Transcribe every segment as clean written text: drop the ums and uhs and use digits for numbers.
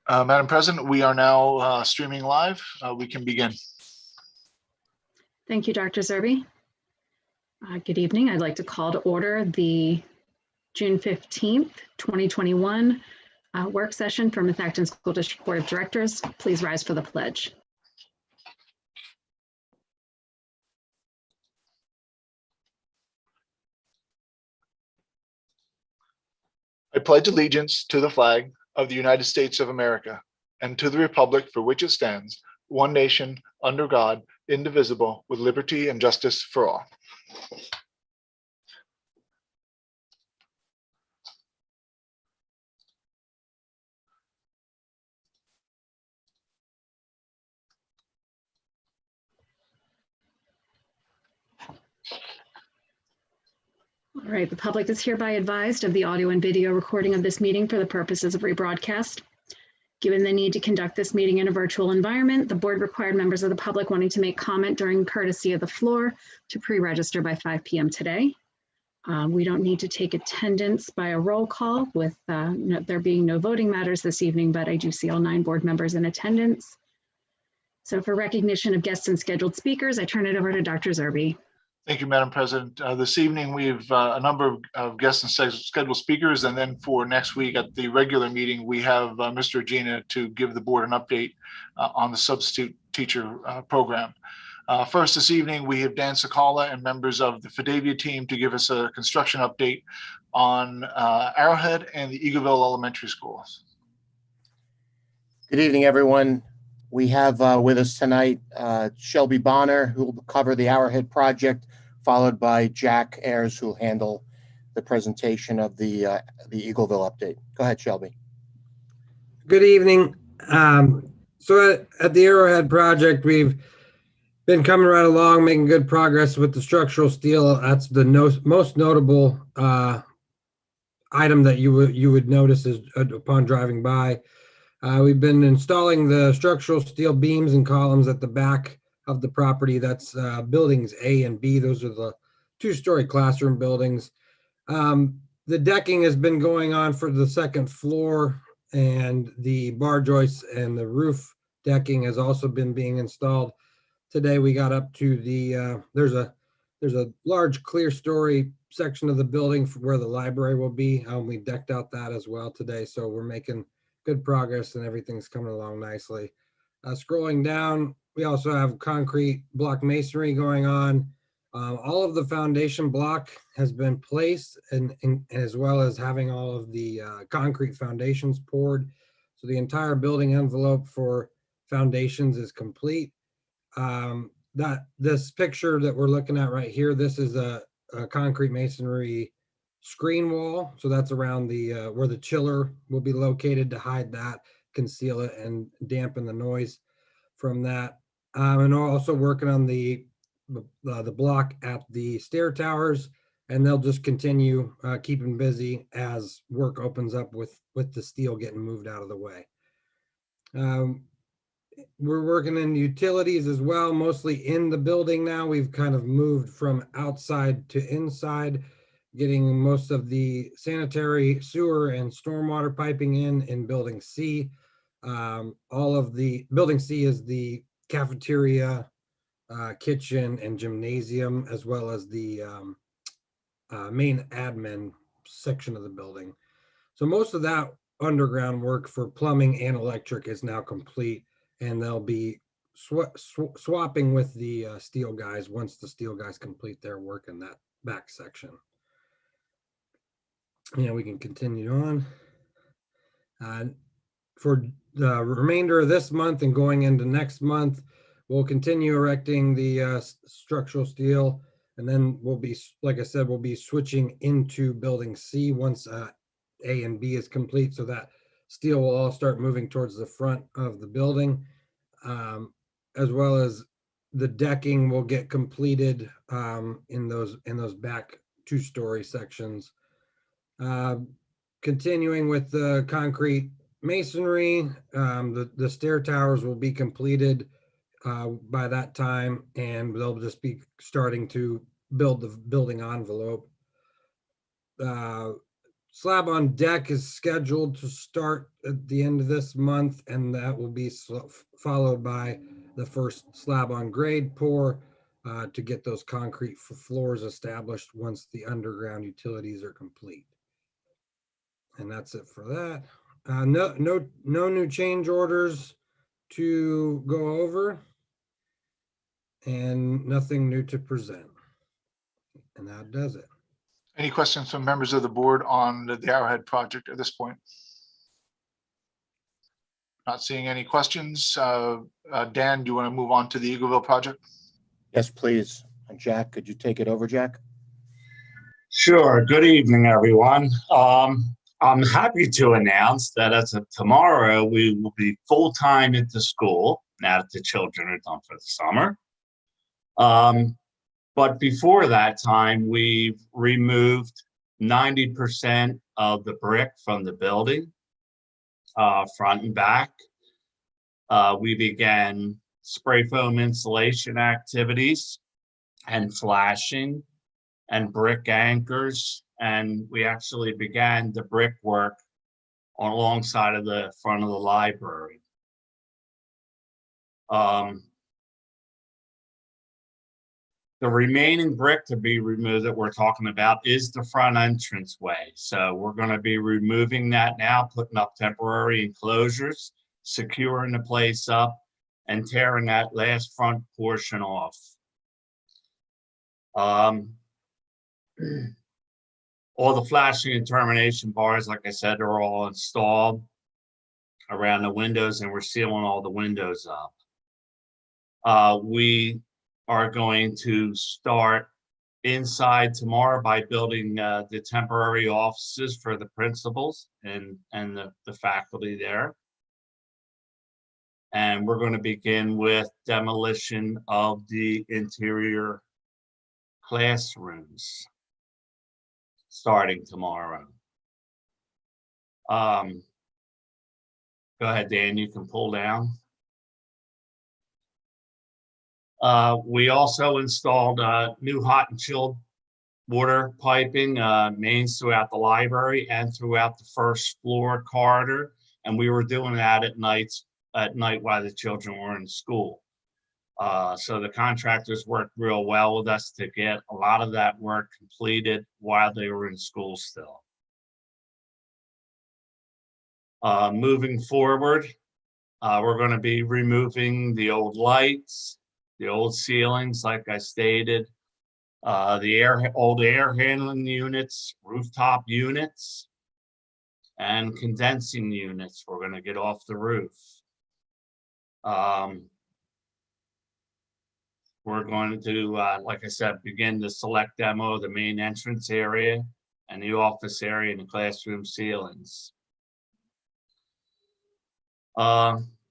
Madam President, we are now streaming live. We can begin. Thank you, Dr. Zerbe. Good evening. I'd like to call to order the June 15th, 2021 work session for Methacton School District Board of Directors. Please rise for the pledge. I pledge allegiance to the flag of the United States of America and to the republic for which it stands, one nation, under God, indivisible, with liberty and justice for all. All right, the public is hereby advised of the audio and video recording of this meeting for the purposes of rebroadcast. Given the need to conduct this meeting in a virtual environment, the board required members of the public wanting to make comment during courtesy of the floor to pre-register by 5 p.m. today. We don't need to take attendance by a roll call with there being no voting matters this evening, but I do see all 9 board members in attendance. So for recognition of guests and scheduled speakers, I turn it over to Dr. Zerbe. Thank you, Madam President. This evening, we have a number of guests and scheduled speakers, and then for next week at the regular meeting, we have Mr. Gina to give the board an update on the substitute teacher program. First this evening, we have Dan Sakala and members of the Fidavia team to give us a construction update on Arrowhead and the Eagleville Elementary Schools. Good evening, everyone. We have with us tonight Shelby Bonner, who will cover the Arrowhead project, followed by Jack Ayers, who will handle the presentation of the Eagleville update. Go ahead, Shelby. Good evening. So at the Arrowhead project, we've been coming right along, making good progress with the structural steel. That's the most notable item that you would notice is upon driving by. We've been installing the structural steel beams and columns at the back of the property. That's buildings A and B. Those are the 2-story classroom buildings. The decking has been going on for the 2nd floor, and the bar joists and the roof decking has also been being installed. Today we got up to the there's a large clear story section of the building for where the library will be. We decked out that as well today, so we're making good progress and everything's coming along nicely. Scrolling down, we also have concrete block masonry going on. All of the foundation block has been placed, and as well as having all of the concrete foundations poured. So the entire building envelope for foundations is complete. This picture that we're looking at right here, this is a concrete masonry screen wall. So that's around the where the chiller will be located to hide that, conceal it, and dampen the noise from that. And also working on the block at the stair towers, and they'll just continue keeping busy as work opens up with the steel getting moved out of the way. We're working in utilities as well, mostly in the building now. We've kind of moved from outside to inside, getting most of the sanitary, sewer, and stormwater piping in building C. All of the building C is the cafeteria, kitchen, and gymnasium, as well as the main admin section of the building. So most of that underground work for plumbing and electric is now complete, and they'll be swapping with the steel guys once the steel guys complete their work in that back section. Yeah, we can continue on. For the remainder of this month and going into next month, we'll continue erecting the structural steel, and then we'll be, like I said, we'll be switching into building C once A and B is complete, so that steel will all start moving towards the front of the building, as well as the decking will get completed in those back 2-story sections. Continuing with the concrete masonry, the stair towers will be completed by that time, and they'll just be starting to build the building envelope. slab on deck is scheduled to start at the end of this month, and that will be followed by the first slab on grade pour to get those concrete floors established once the underground utilities are complete. And that's it for that. No new change orders to go over, and nothing new to present. And that does it. Any questions from members of the board on the Arrowhead project at this point? Not seeing any questions. Dan, do you want to move on to the Eagleville project? Yes, please. And Jack, could you take it over, Jack? Sure. Good evening, everyone. I'm happy to announce that as of tomorrow, we will be full-time at the school now that the children are done for the summer. But before that time, we've removed 90% of the brick from the building, front and back. We began spray foam insulation activities and flashing and brick anchors, and we actually began the brickwork alongside of the front of the library. The remaining brick to be removed that we're talking about is the front entranceway. So we're going to be removing that now, putting up temporary enclosures, securing the place up, and tearing that last front portion off. All the flashing and termination bars, like I said, are all installed around the windows, and we're sealing all the windows up. We are going to start inside tomorrow by building the temporary offices for the principals and the faculty there. And we're going to begin with demolition of the interior classrooms starting tomorrow. Go ahead, Dan, you can pull down. We also installed new hot and chilled water piping mains throughout the library and throughout the first floor corridor. And we were doing that at night while the children were in school. So the contractors worked real well with us to get a lot of that work completed while they were in school still. Moving forward, we're going to be removing the old lights, the old ceilings, like I stated, the old air handling units, rooftop units, and condensing units we're going to get off the roof. We're going to, like I said, begin the select demo of the main entrance area and the office area and the classroom ceilings.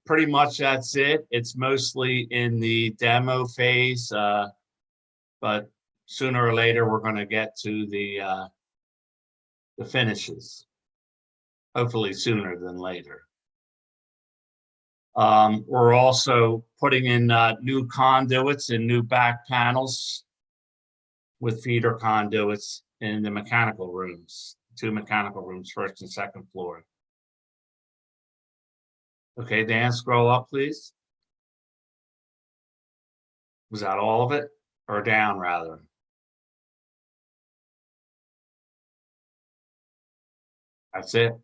Pretty much that's it. It's mostly in the demo phase, but sooner or later we're going to get to the finishes. Hopefully sooner than later. We're also putting in new conduits and new back panels with feeder conduits in the mechanical rooms, 2 mechanical rooms, first and second floor. Okay, Dan, scroll up, please. Was that all of it? Or down, rather? That's it.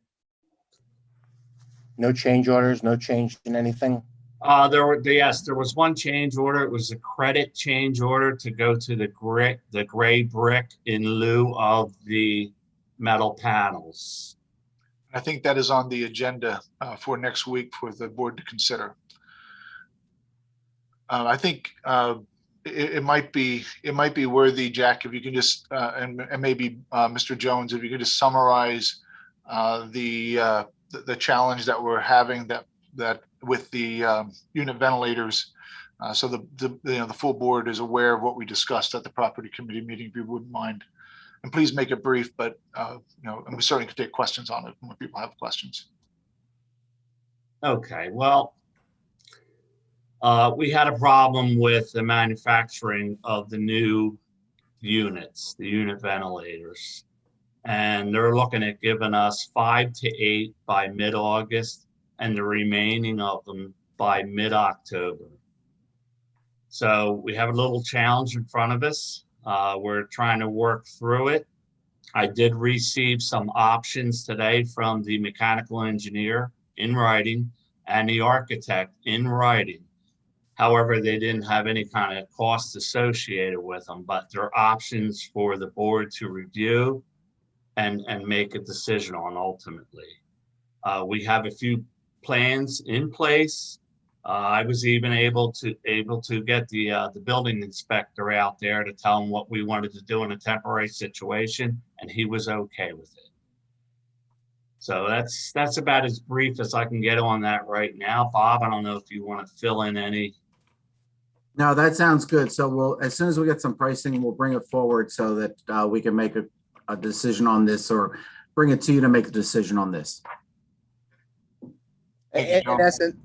No change orders, no change in anything? Yes, there was one change order. It was a credit change order to go to the gray brick in lieu of the metal panels. I think that is on the agenda for next week for the board to consider. I think it might be worthy, Jack, if you can just and maybe Mr. Jones, if you could just summarize the challenge that we're having that with the unit ventilators, so the full board is aware of what we discussed at the property committee meeting, if you wouldn't mind. And please make it brief, but and we certainly could take questions on it when people have questions. Okay, well, we had a problem with the manufacturing of the new units, the unit ventilators. And they're looking at giving us 5 to 8 by mid-August and the remaining of them by mid-October. So we have a little challenge in front of us. We're trying to work through it. I did receive some options today from the mechanical engineer in writing and the architect in writing. However, they didn't have any kind of cost associated with them, but they're options for the board to review and make a decision on ultimately. We have a few plans in place. I was even able to get the building inspector out there to tell him what we wanted to do in a temporary situation, and he was okay with it. So that's about as brief as I can get on that right now. Bob, I don't know if you want to fill in any. No, that sounds good. So we'll, as soon as we get some pricing, we'll bring it forward so that we can make a decision on this, or bring it to you to make a decision on this. Thank you,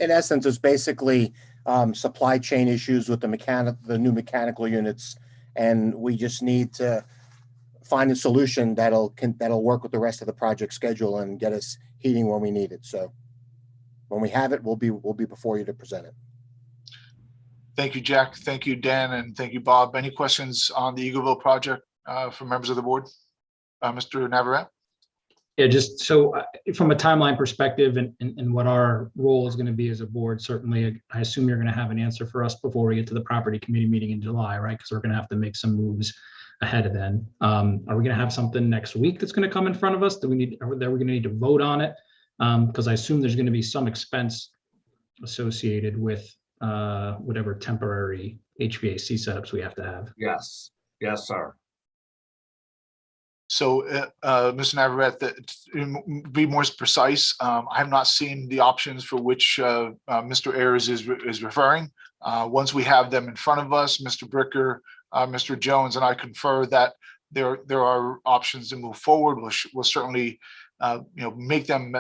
In essence, it's basically supply chain issues with the new mechanical units, and we just need to find a solution that'll work with the rest of the project schedule and get us heating when we need it. So when we have it, we'll be before you to present it. Thank you, Jack. Thank you, Dan, and thank you, Bob. Any questions on the Eagleville project from members of the board? Mr. Navarrete? Yeah, just so from a timeline perspective and what our role is going to be as a board, certainly I assume you're going to have an answer for us before we get to the property committee meeting in July, right? Because we're going to have to make some moves ahead of then. Are we going to have something next week that's going to come in front of us? Are we going to need to vote on it? Because I assume there's going to be some expense associated with whatever temporary HVAC setups we have to have. Yes, sir. So, Mr. Navarrete, to be more precise, I have not seen the options for which Mr. Ayers is referring. Once we have them in front of us, Mr. Bricker, Mr. Jones, and I confer that there are options to move forward. We'll certainly, make them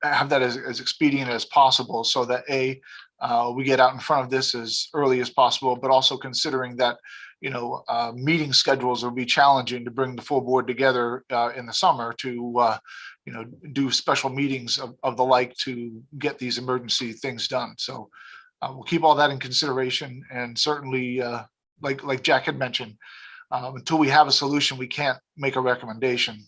have that as expedient as possible, so that we get out in front of this as early as possible, but also considering that meeting schedules will be challenging to bring the full board together in the summer to, do special meetings of the like to get these emergency things done. So we'll keep all that in consideration, and certainly, like Jack had mentioned, until we have a solution, we can't make a recommendation.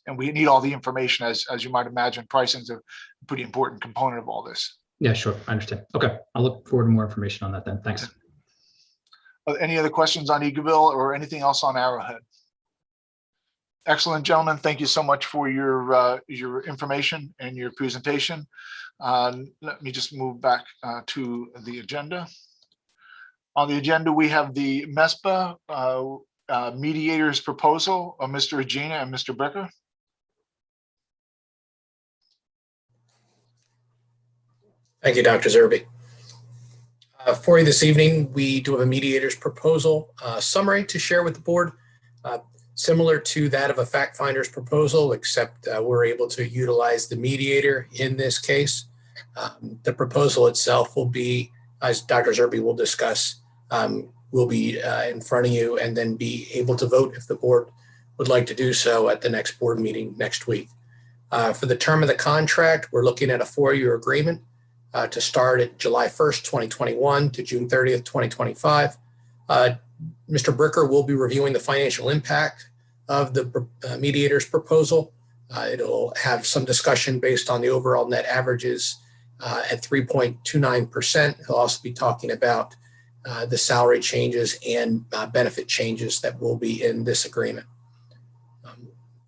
And we need all the information, as you might imagine. Pricing is a pretty important component of all this. Yeah, sure. I understand. Okay. I'll look forward to more information on that then. Thanks. Any other questions on Eagleville or anything else on Arrowhead? Excellent, gentlemen. Thank you so much for your information and your presentation. Let me just move back to the agenda. On the agenda, we have the MESPA mediators proposal of Mr. Regina and Mr. Bricker. Thank you, Dr. Zerbe. For you this evening, we do have a mediator's proposal summary to share with the board, similar to that of a fact finder's proposal, except we're able to utilize the mediator in this case. The proposal itself will be, as Dr. Zerbe will discuss, will be in front of you and then be able to vote if the board would like to do so at the next board meeting next week. For the term of the contract, we're looking at a 4-year agreement to start at July 1st, 2021 to June 30th, 2025. Mr. Bricker will be reviewing the financial impact of the mediator's proposal. It'll have some discussion based on the overall net averages at 3.29%. He'll also be talking about the salary changes and benefit changes that will be in this agreement.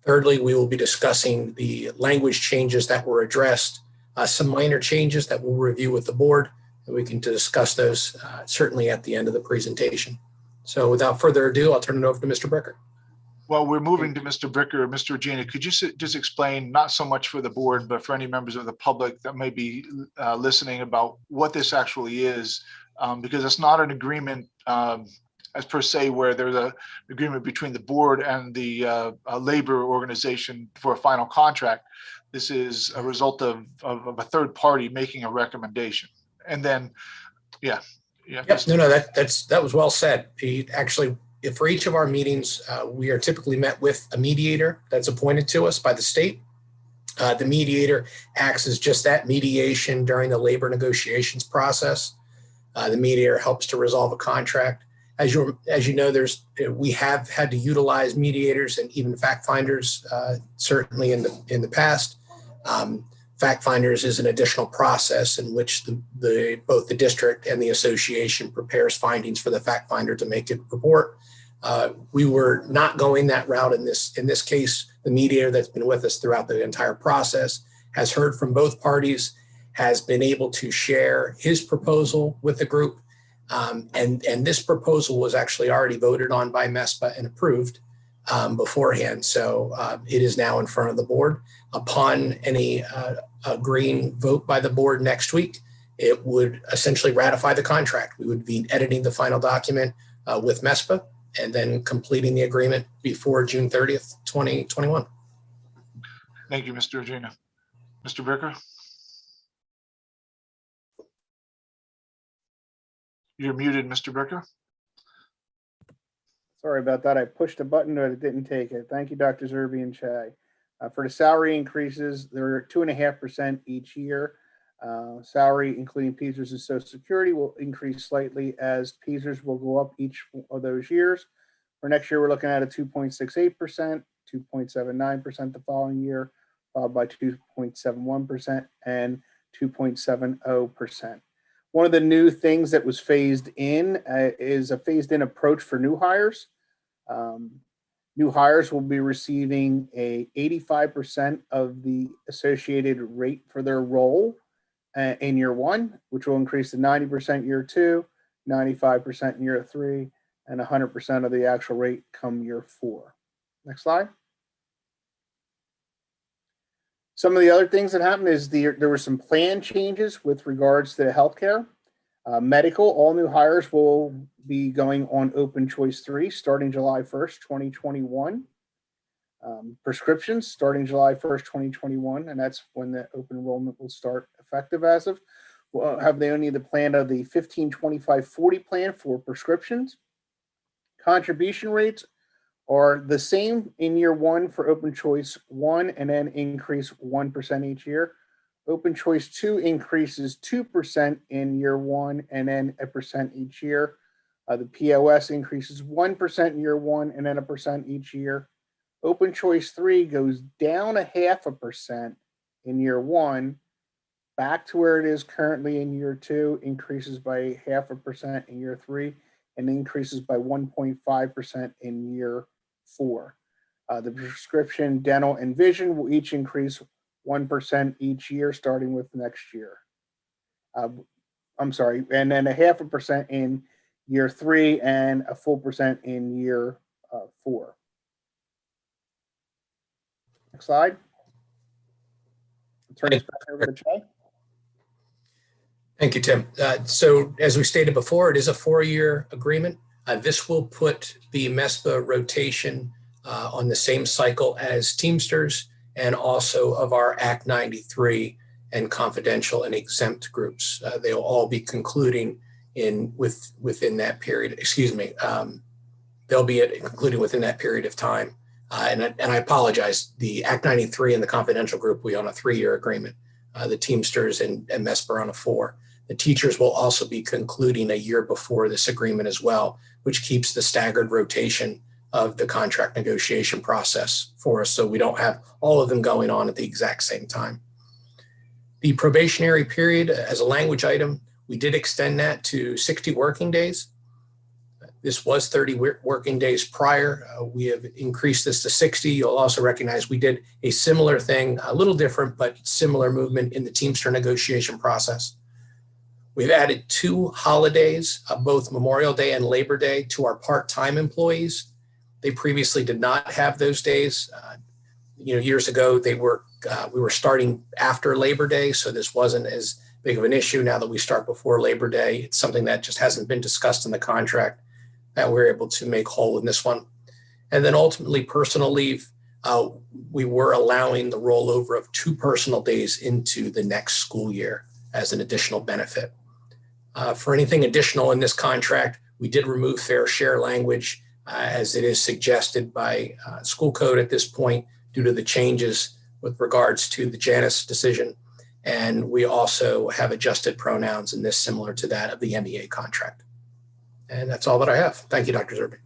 Thirdly, we will be discussing the language changes that were addressed, some minor changes that we'll review with the board, and we can discuss those certainly at the end of the presentation. So without further ado, I'll turn it over to Mr. Bricker. Well, we're moving to Mr. Bricker. Mr. Regina, could you just explain, not so much for the board, but for any members of the public that may be listening, about what this actually is? Because it's not an agreement as per se where there's an agreement between the board and the labor organization for a final contract. This is a result of a third party making a recommendation. And then, yeah. Yep, no, that was well said. He actually, for each of our meetings, we are typically met with a mediator that's appointed to us by the state. The mediator acts as just that mediation during the labor negotiations process. The mediator helps to resolve a contract. As you know, we have had to utilize mediators and even fact finders, certainly in the past. Fact finders is an additional process in which both the district and the association prepares findings for the fact finder to make a report. We were not going that route in this case. The mediator that's been with us throughout the entire process has heard from both parties, has been able to share his proposal with the group. And this proposal was actually already voted on by MESPA and approved beforehand. So it is now in front of the board. Upon any green vote by the board next week, it would essentially ratify the contract. We would be editing the final document with MESPA and then completing the agreement before June 30th, 2021. Thank you, Mr. Regina. Mr. Bricker? You're muted, Mr. Bricker. Sorry about that. I pushed a button, but it didn't take it. Thank you, Dr. Zerbe and Che. For the salary increases, they're 2.5% each year. Salary, including PESers and Social Security, will increase slightly as PESers will go up each of those years. For next year, we're looking at a 2.68%, 2.79% the following year, followed by 2.71% and 2.70%. One of the new things that was phased in is a phased-in approach for new hires. New hires will be receiving 85% of the associated rate for their role in year one, which will increase to 90% year two, 95% in year three, and 100% of the actual rate come year four. Next slide. Some of the other things that happened is there were some plan changes with regards to healthcare. Medical, all new hires will be going on open choice 3 starting July 1st, 2021. Prescriptions starting July 1st, 2021, and that's when the open enrollment will start effective as of. We'll have they only the plan of the 15-25-40 plan for prescriptions. Contribution rates are the same in year one for open choice 1 and then increase 1% each year. Open choice 2 increases 2% in year one and then 1% each year. The POS increases 1% in year one and then 1% each year. Open choice 3 goes down 0.5% in year one, back to where it is currently in year 2, increases by 0.5% in year 3, and increases by 1.5% in year 4. The prescription, dental, and vision will each increase 1% each year, starting with next year. I'm sorry, and then 0.5% in year 3 and a full % in year 4. Next slide. I'll turn this back over to Che. Thank you, Tim. So as we stated before, it is a 4-year agreement. This will put the MESPA rotation on the same cycle as Teamsters and also of our Act 93 and confidential and exempt groups. They will all be concluding within that period. Excuse me. They'll be concluding within that period of time. And I apologize. The Act 93 and the confidential group, we on a 3-year agreement. The Teamsters and MESPA on a 4. The teachers will also be concluding a year before this agreement as well, which keeps the staggered rotation of the contract negotiation process for us. So we don't have all of them going on at the exact same time. The probationary period as a language item, we did extend that to 60 working days. This was 30 working days prior. We have increased this to 60. You'll also recognize we did a similar thing, a little different, but similar movement in the Teamster negotiation process. We've added 2 holidays, both Memorial Day and Labor Day, to our part-time employees. They previously did not have those days. Years ago, we were starting after Labor Day, so this wasn't as big of an issue. Now that we start before Labor Day, it's something that just hasn't been discussed in the contract that we're able to make whole in this one. And then ultimately, personal leave, we were allowing the rollover of 2 personal days into the next school year as an additional benefit. For anything additional in this contract, we did remove fair share language as it is suggested by school code at this point due to the changes with regards to the Janus decision. And we also have adjusted pronouns in this similar to that of the MEA contract. And that's all that I have. Thank you, Dr. Zerbe.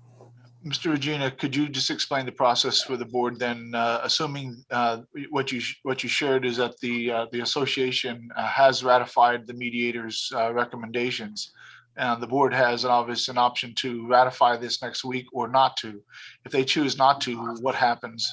Mr. Regina, could you just explain the process for the board then, assuming what you shared is that the association has ratified the mediator's recommendations, and the board has an option to ratify this next week or not to. If they choose not to, what happens?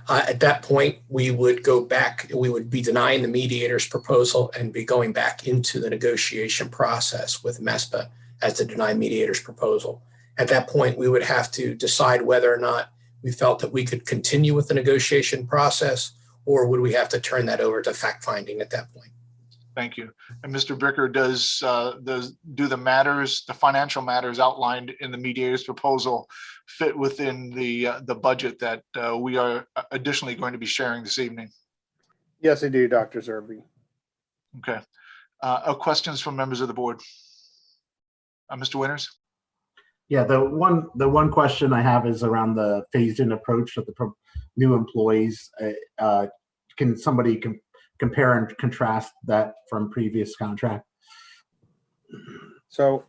At that point, we would go back, we would be denying the mediator's proposal and be going back into the negotiation process with MESPA as the denied mediator's proposal. At that point, we would have to decide whether or not we felt that we could continue with the negotiation process, or would we have to turn that over to fact finding at that point. Thank you. And Mr. Bricker, do the financial matters outlined in the mediator's proposal fit within the budget that we are additionally going to be sharing this evening? Yes, I do, Dr. Zerbe. Okay. Questions from members of the board? Mr. Winters? Yeah, the one question I have is around the phased-in approach of the new employees. Can somebody compare and contrast that from previous contract? So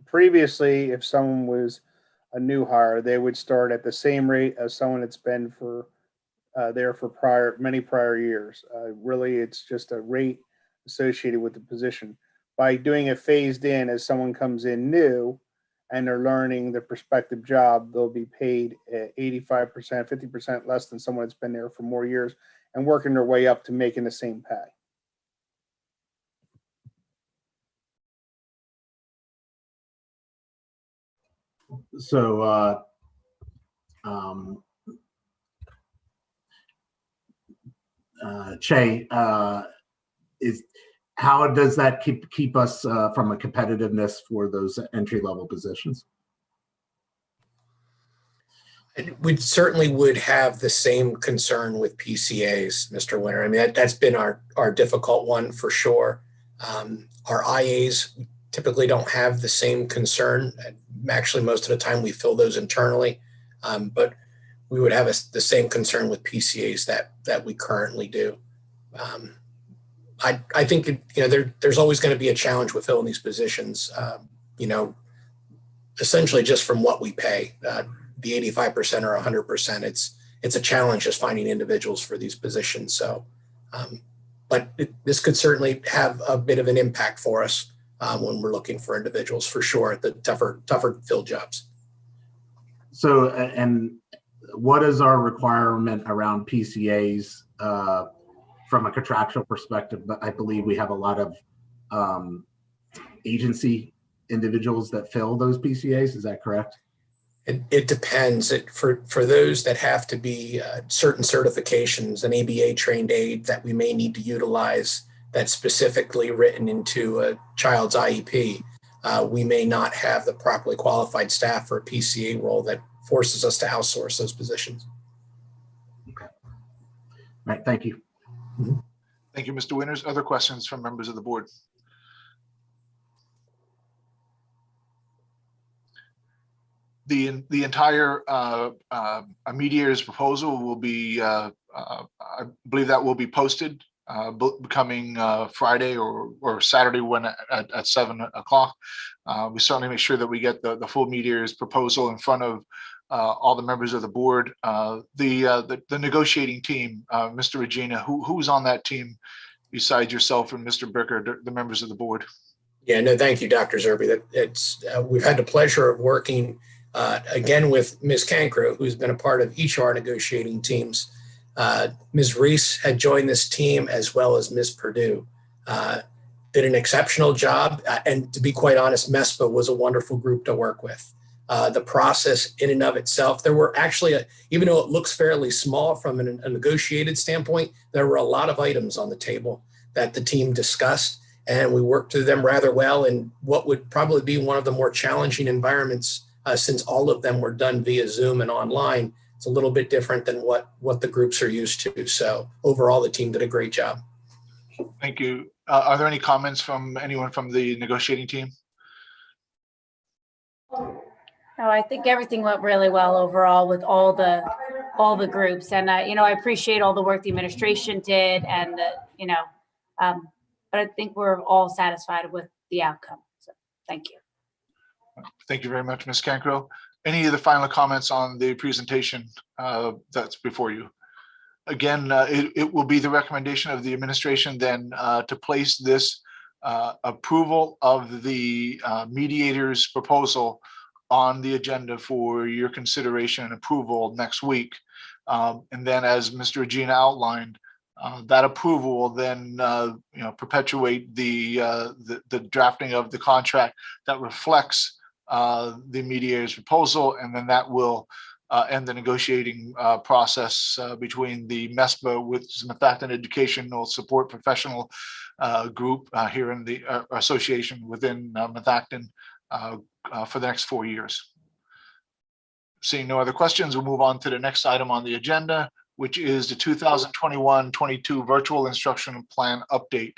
previously, if someone was a new hire, they would start at the same rate as someone that's been there for many prior years. Really, it's just a rate associated with the position. By doing it phased in, as someone comes in new and they're learning the prospective job, they'll be paid at 85%, 50% less than someone that's been there for more years and working their way up to making the same pay. So, Che, how does that keep us from a competitiveness for those entry-level positions? We certainly would have the same concern with PCAs, Mr. Winter. I mean, that's been our difficult one for sure. Our IAs typically don't have the same concern. Actually, most of the time we fill those internally, but we would have the same concern with PCAs that we currently do. I think there's always going to be a challenge with filling these positions. Essentially just from what we pay. The 85% or 100%, it's a challenge just finding individuals for these positions. So, but this could certainly have a bit of an impact for us when we're looking for individuals for sure at the tougher field jobs. So, and what is our requirement around PCAs from a contractual perspective? But I believe we have a lot of agency individuals that fill those PCAs. Is that correct? It depends. For those that have to be certain certifications, an ABA trained aide that we may need to utilize that's specifically written into a child's IEP, we may not have the properly qualified staff for a PCA role that forces us to outsource those positions. Okay. All right. Thank you. Mm-hmm. Thank you, Mr. Winters. Other questions from members of the board? The entire mediator's proposal will be, I believe that will be posted coming Friday or Saturday when at 7 o'clock. We certainly make sure that we get the full mediator's proposal in front of all the members of the board. The negotiating team, Mr. Regina, who's on that team besides yourself and Mr. Bricker, the members of the board? Yeah, no, thank you, Dr. Zerbe. We've had the pleasure of working again with Ms. Cancro, who's been a part of each of our negotiating teams. Ms. Reese had joined this team as well as Ms. Purdue. Did an exceptional job. And to be quite honest, MESPA was a wonderful group to work with. The process in and of itself, there were actually, even though it looks fairly small from a negotiated standpoint, there were a lot of items on the table that the team discussed, and we worked through them rather well in what would probably be one of the more challenging environments since all of them were done via Zoom and online. It's a little bit different than what the groups are used to. So overall, the team did a great job. Thank you. Are there any comments from anyone from the negotiating team? No, I think everything went really well overall with all the groups. And, I appreciate all the work the administration did and, but I think we're all satisfied with the outcome. So thank you. Thank you very much, Ms. Cancro. Any of the final comments on the presentation that's before you? Again, it will be the recommendation of the administration then to place this approval of the mediator's proposal on the agenda for your consideration and approval next week. And then, as Mr. Regina outlined, that approval will then perpetuate the drafting of the contract that reflects the mediator's proposal, and then that will end the negotiating process between the MESPA, which is Methacton Educational Support Professional Group here in the association within Methacton for the next 4 years. Seeing no other questions, we'll move on to the next item on the agenda, which is the 2021-22 Virtual Instructional Plan Update.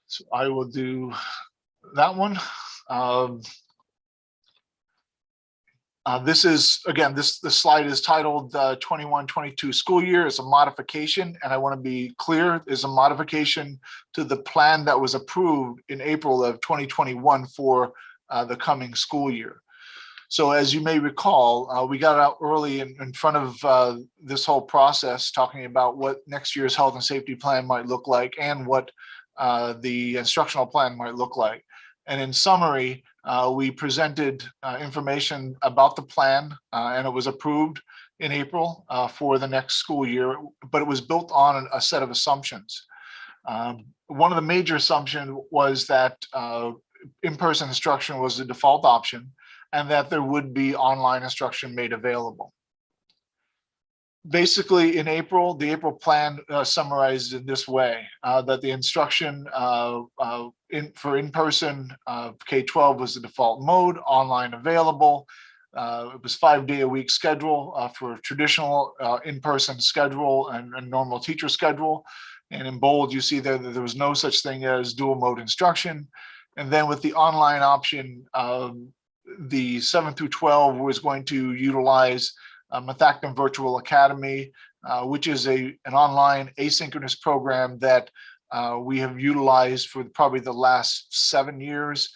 So I will do that one. This is, again, this slide is titled 21-22 school year. It's a modification, and I want to be clear, is a modification to the plan that was approved in April of 2021 for the coming school year. So as you may recall, we got out early in front of this whole process, talking about what next year's health and safety plan might look like and what the instructional plan might look like. And in summary, we presented information about the plan, and it was approved in April for the next school year, but it was built on a set of assumptions. One of the major assumptions was that in-person instruction was the default option, and that there would be online instruction made available. Basically, in April, the April plan summarized in this way, that the instruction for in-person K-12 was the default mode, online available. It was 5-day-a-week schedule for traditional in-person schedule and normal teacher schedule. And in bold, you see there that there was no such thing as dual mode instruction. And then with the online option, the 7 through 12 was going to utilize Methacton Virtual Academy, which is an online asynchronous program that we have utilized for probably the last 7 years,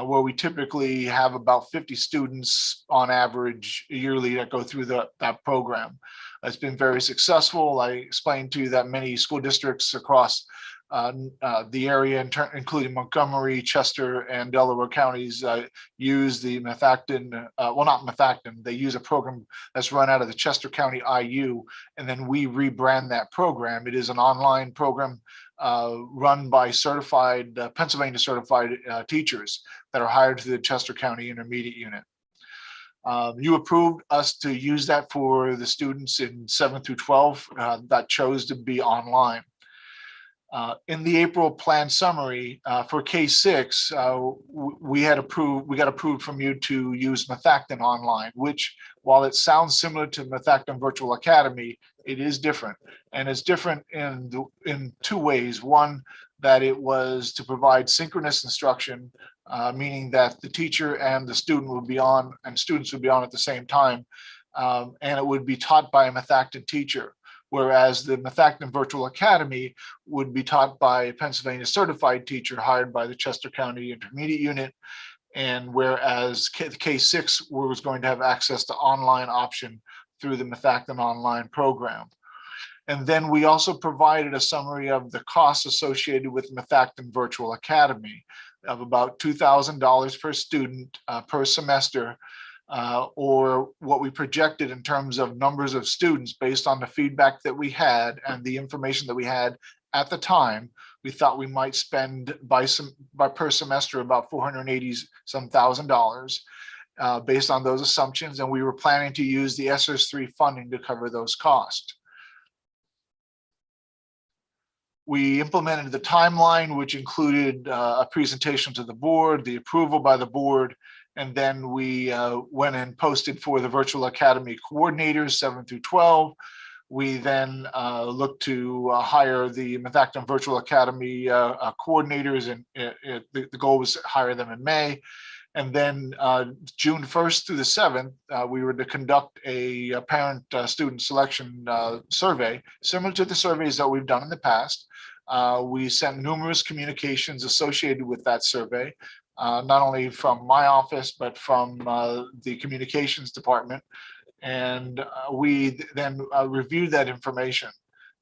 where we typically have about 50 students on average yearly that go through that program. It's been very successful. I explained to you that many school districts across the area, including Montgomery, Chester, and Delaware counties, use the Methacton, well, not Methacton, they use a program that's run out of the Chester County IU, and then we rebrand that program. It is an online program run by certified, Pennsylvania certified teachers that are hired to the Chester County Intermediate Unit. You approved us to use that for the students in 7 through 12 that chose to be online. In the April plan summary for K-6, we got approved from you to use Methacton online, which, while it sounds similar to Methacton Virtual Academy, it is different. And it's different in 2 ways. One, that it was to provide synchronous instruction, meaning that the teacher and the student would be on, and students would be on at the same time, and it would be taught by a Methacton teacher. Whereas the Methacton Virtual Academy would be taught by a Pennsylvania certified teacher hired by the Chester County Intermediate Unit, and whereas K-6 was going to have access to online option through the Methacton online program. And then we also provided a summary of the costs associated with Methacton Virtual Academy of about $2,000 per student per semester, or what we projected in terms of numbers of students based on the feedback that we had and the information that we had at the time. We thought we might spend by per semester about $480,000 based on those assumptions, and we were planning to use the SS3 funding to cover those costs. We implemented the timeline, which included a presentation to the board, the approval by the board, and then we went and posted for the Virtual Academy coordinators, 7 through 12. We then looked to hire the Methacton Virtual Academy coordinators, and the goal was to hire them in May. And then June 1st through the 7th, we were to conduct a parent student selection survey, similar to the surveys that we've done in the past. We sent numerous communications associated with that survey, not only from my office, but from the communications department. And we then reviewed that information.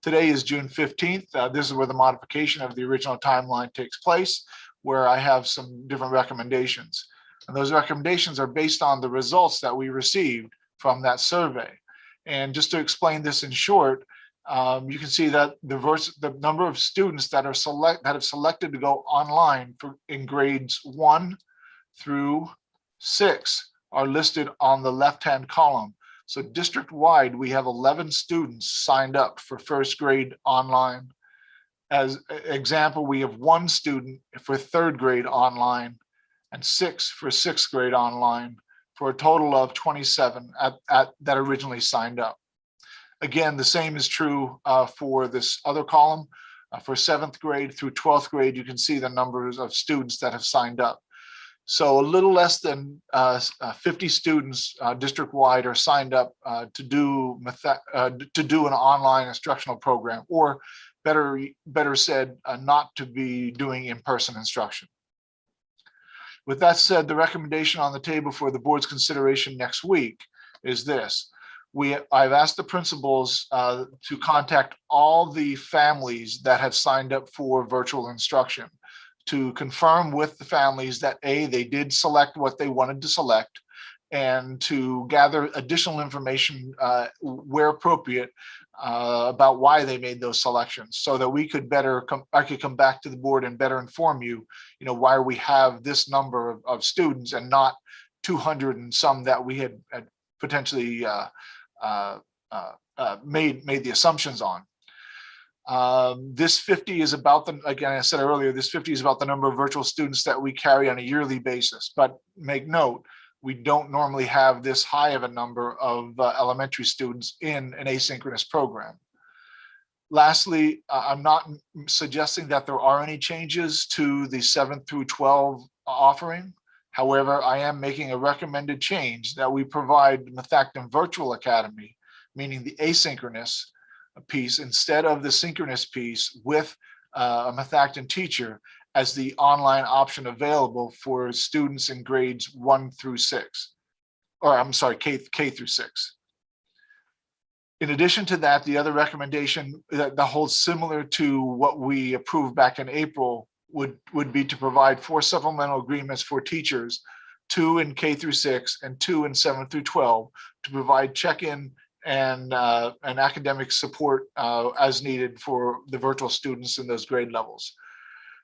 Today is June 15th. This is where the modification of the original timeline takes place, where I have some different recommendations. And those recommendations are based on the results that we received from that survey. And just to explain this in short, you can see that the number of students that have selected to go online in grades 1 through 6 are listed on the left-hand column. So district-wide, we have 11 students signed up for first grade online. As example, we have 1 student for 3rd grade online and 6 for 6th grade online, for a total of 27 that originally signed up. Again, the same is true for this other column. For 7th grade through 12th grade, you can see the numbers of students that have signed up. So a little less than 50 students district-wide are signed up to do an online instructional program, or better said, not to be doing in-person instruction. With that said, the recommendation on the table for the board's consideration next week is this. I've asked the principals to contact all the families that have signed up for virtual instruction, to confirm with the families that A, they did select what they wanted to select, and to gather additional information where appropriate about why they made those selections, so that we could I could come back to the board and better inform you, why we have this number of students and not 200 and some that we had potentially made the assumptions on. This 50 is about again, I said earlier, this 50 is about the number of virtual students that we carry on a yearly basis. But make note, we don't normally have this high of a number of elementary students in an asynchronous program. Lastly, I'm not suggesting that there are any changes to the 7th through 12 offering. However, I am making a recommended change that we provide Methacton Virtual Academy, meaning the asynchronous piece, instead of the synchronous piece, with a Methacton teacher as the online option available for students in grades 1 through 6, or I'm sorry, K through 6. In addition to that, the other recommendation that holds similar to what we approved back in April would be to provide 4 supplemental agreements for teachers, 2 in K through 6 and 2 in 7 through 12, to provide check-in and academic support as needed for the virtual students in those grade levels.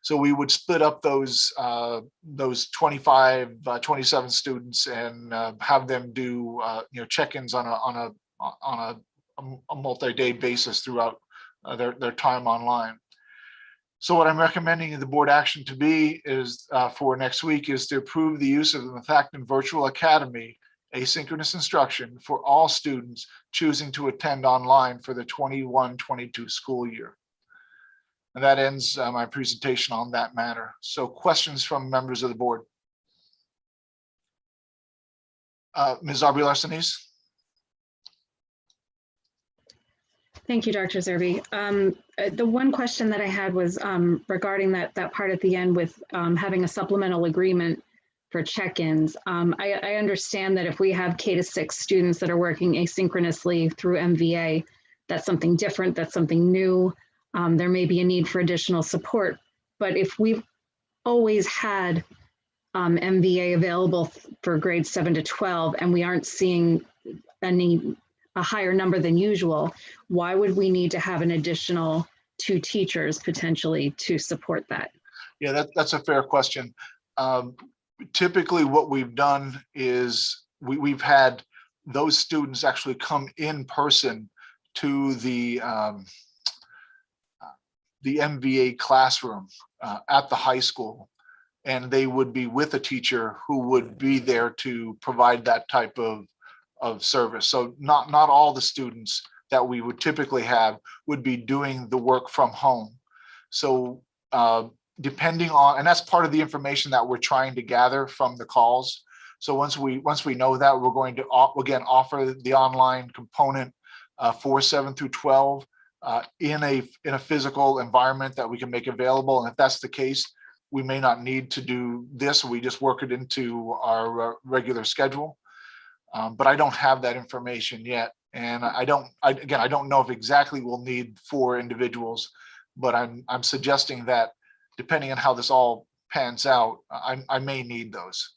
So we would split up those 25, 27 students and have them do check-ins on a multi-day basis throughout their time online. So what I'm recommending the board action to be is for next week is to approve the use of the Methacton Virtual Academy asynchronous instruction for all students choosing to attend online for the 21-22 school year. And that ends my presentation on that matter. So questions from members of the board? Ms. Arby-Larsenis? Thank you, Dr. Zerbe. The one question that I had was regarding that part at the end with having a supplemental agreement for check-ins. I understand that if we have K to 6 students that are working asynchronously through MVA, that's something different, that's something new. There may be a need for additional support, but if we've always had MVA available for grades 7 to 12 and we aren't seeing a higher number than usual, why would we need to have an additional 2 teachers potentially to support that? Yeah, that's a fair question. Typically what we've done is we've had those students actually come in person to the MVA classroom at the high school, and they would be with a teacher who would be there to provide that type of service. So not all the students that we would typically have would be doing the work from home. So depending on, and that's part of the information that we're trying to gather from the calls. So once we know that, we're going to again offer the online component for 7 through 12 in a physical environment that we can make available. And if that's the case, we may not need to do this. We just work it into our regular schedule. But I don't have that information yet. And I don't know if exactly we'll need 4 individuals, but I'm suggesting that depending on how this all pans out, I may need those.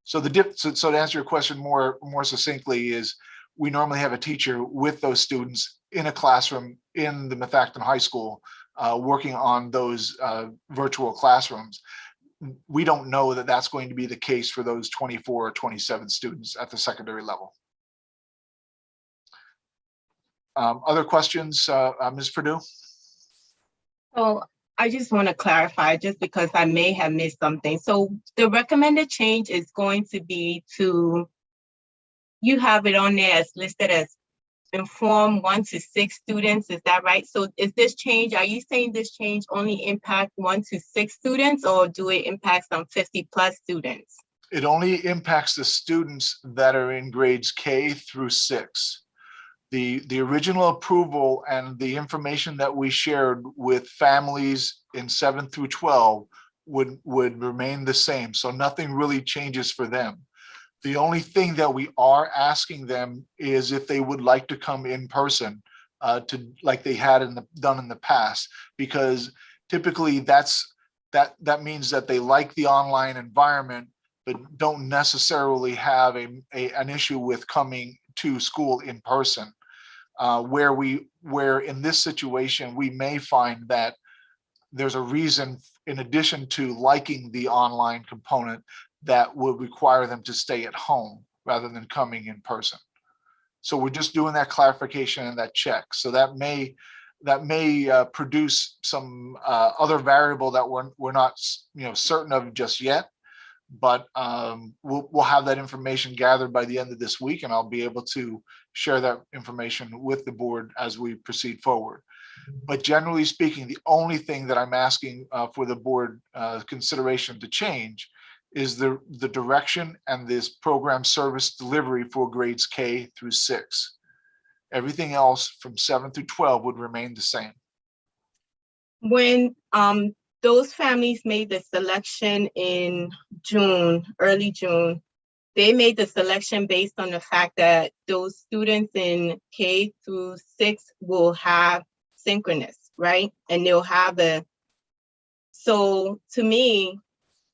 So so to answer your question more succinctly is, we normally have a teacher with those students in a classroom in the Methacton High School working on those virtual classrooms. We don't know that that's going to be the case for those 24 or 27 students at the secondary level. Other questions, Ms. Perdue? So I just want to clarify, just because I may have missed something. So the recommended change is going to be to, you have it on there as listed as inform 1 to 6 students, is that right? So is this change, are you saying this change only impact 1 to 6 students, or do it impact some 50+ students? It only impacts the students that are in grades K through 6. The original approval and the information that we shared with families in 7 through 12 would remain the same. So nothing really changes for them. The only thing that we are asking them is if they would like to come in person to like they had done in the past, because typically that means that they like the online environment, but don't necessarily have an issue with coming to school in person. Where in this situation, we may find that there's a reason, in addition to liking the online component, that would require them to stay at home rather than coming in person. So we're just doing that clarification and that check. So that may produce some other variable that we're not certain of just yet. But we'll have that information gathered by the end of this week, and I'll be able to share that information with the board as we proceed forward. But generally speaking, the only thing that I'm asking for the board consideration to change is the direction and this program service delivery for grades K through 6. Everything else from 7 through 12 would remain the same. When those families made the selection in June, early June, they made the selection based on the fact that those students in K through 6 will have synchronous, right? And they'll have so to me,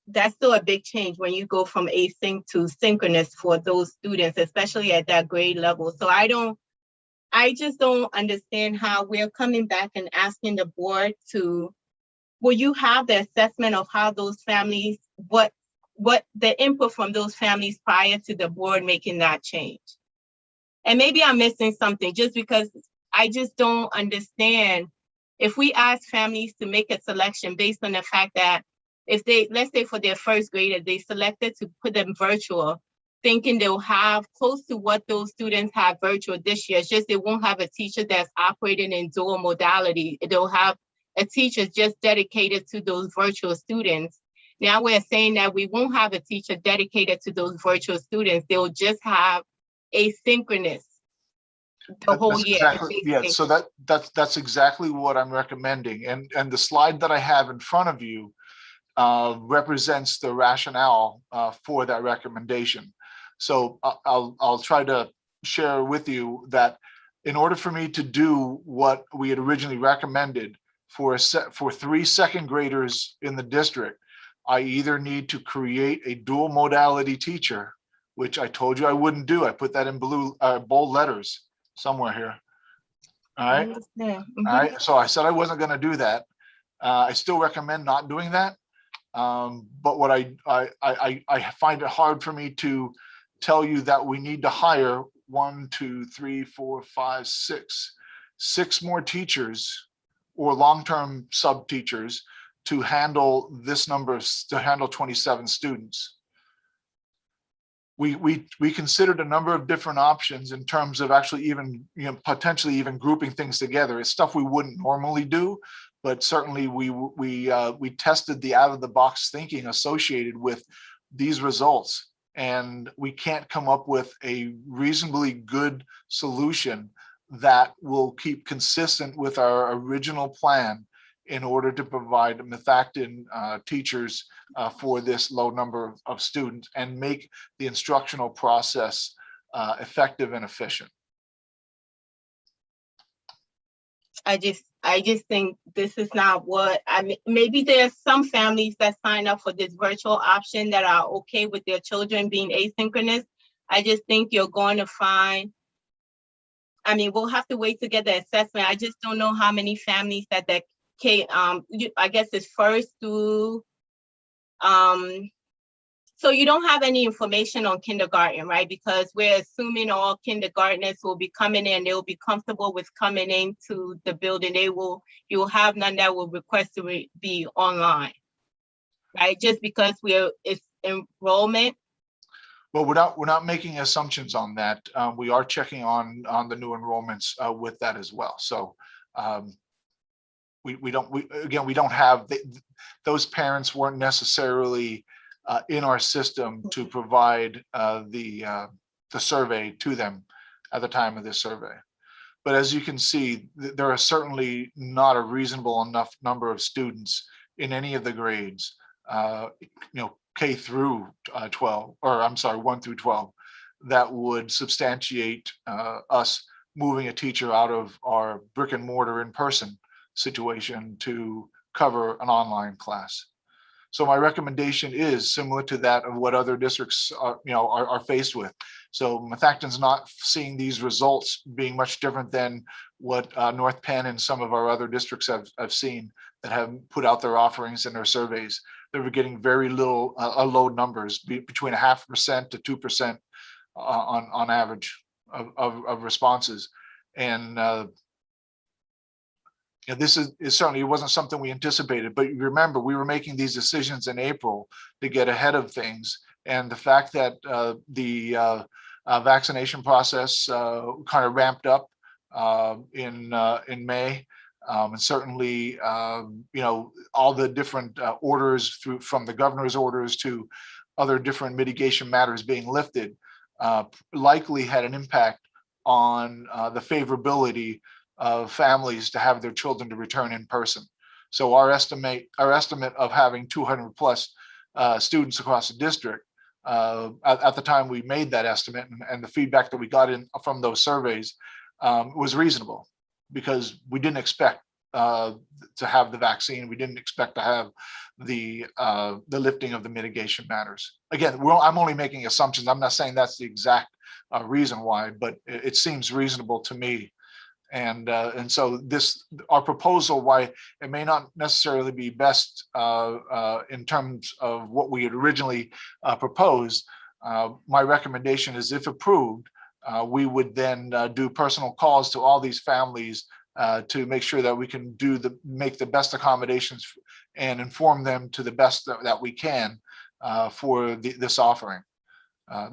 that's still a big change when you go from async to synchronous for those students, especially at that grade level. So I just don't understand how we're coming back and asking the board to, will you have the assessment of how those families, what the input from those families prior to the board making that change? And maybe I'm missing something, just because I just don't understand. If we ask families to make a selection based on the fact that if they, let's say for their first grader, they selected to put them virtual, thinking they'll have close to what those students have virtual this year. It's just they won't have a teacher that's operating in dual modality. They'll have a teacher just dedicated to those virtual students. Now we're saying that we won't have a teacher dedicated to those virtual students. They'll just have asynchronous the whole year. Exactly, yeah, so that's exactly what I'm recommending. And the slide that I have in front of you represents the rationale for that recommendation. So I'll try to share with you that in order for me to do what we had originally recommended for 3 second graders in the district, I either need to create a dual modality teacher, which I told you I wouldn't do. I put that in blue bold letters somewhere here. All right. Mm-hmm. All right. So I said I wasn't going to do that. I still recommend not doing that. But what I find it hard for me to tell you that we need to hire 1, 2, 3, 4, 5, 6 more teachers or long-term sub teachers to handle this number, to handle 27 students. we considered a number of different options in terms of actually even, potentially even grouping things together. It's stuff we wouldn't normally do, but certainly we tested the out of the box thinking associated with these results, and we can't come up with a reasonably good solution that will keep consistent with our original plan in order to provide methactin teachers for this low number of students and make the instructional process effective and efficient. I just think this is not what I mean. Maybe there's some families that sign up for this virtual option that are okay with their children being asynchronous. I just think you're going to find, I mean, we'll have to wait to get the assessment. I just don't know how many families that I guess it's first through, so you don't have any information on kindergarten, right? Because we're assuming all kindergartners will be coming in, they'll be comfortable with coming into the building. You'll have none that will request to be online, right? Just because it's enrollment. Well, we're not making assumptions on that. We are checking on the new enrollments with that as well. So we don't have those parents weren't necessarily in our system to provide the survey to them at the time of this survey. But as you can see, there are certainly not a reasonable enough number of students in any of the grades, K through 12, or I'm sorry, 1 through 12, that would substantiate us moving a teacher out of our brick and mortar in-person situation to cover an online class. So my recommendation is similar to that of what other districts are faced with. So methactin's not seeing these results being much different than what North Penn and some of our other districts have seen that have put out their offerings and their surveys. They were getting very little, low numbers, between 0.5% to 2% on average of responses. And this is certainly, it wasn't something we anticipated, but remember, we were making these decisions in April to get ahead of things. And the fact that the vaccination process kind of ramped up in May, and certainly, all the different orders from the governor's orders to other different mitigation matters being lifted, likely had an impact on the favorability of families to have their children to return in person. So our estimate of having 200 plus students across the district at the time we made that estimate, and the feedback that we got in from those surveys was reasonable, because we didn't expect to have the vaccine. We didn't expect to have the lifting of the mitigation matters. Again, I'm only making assumptions. I'm not saying that's the exact reason why, but it seems reasonable to me. And so our proposal, why it may not necessarily be best in terms of what we had originally proposed, my recommendation is, if approved, we would then do personal calls to all these families to make sure that we can make the best accommodations and inform them to the best that we can for this offering,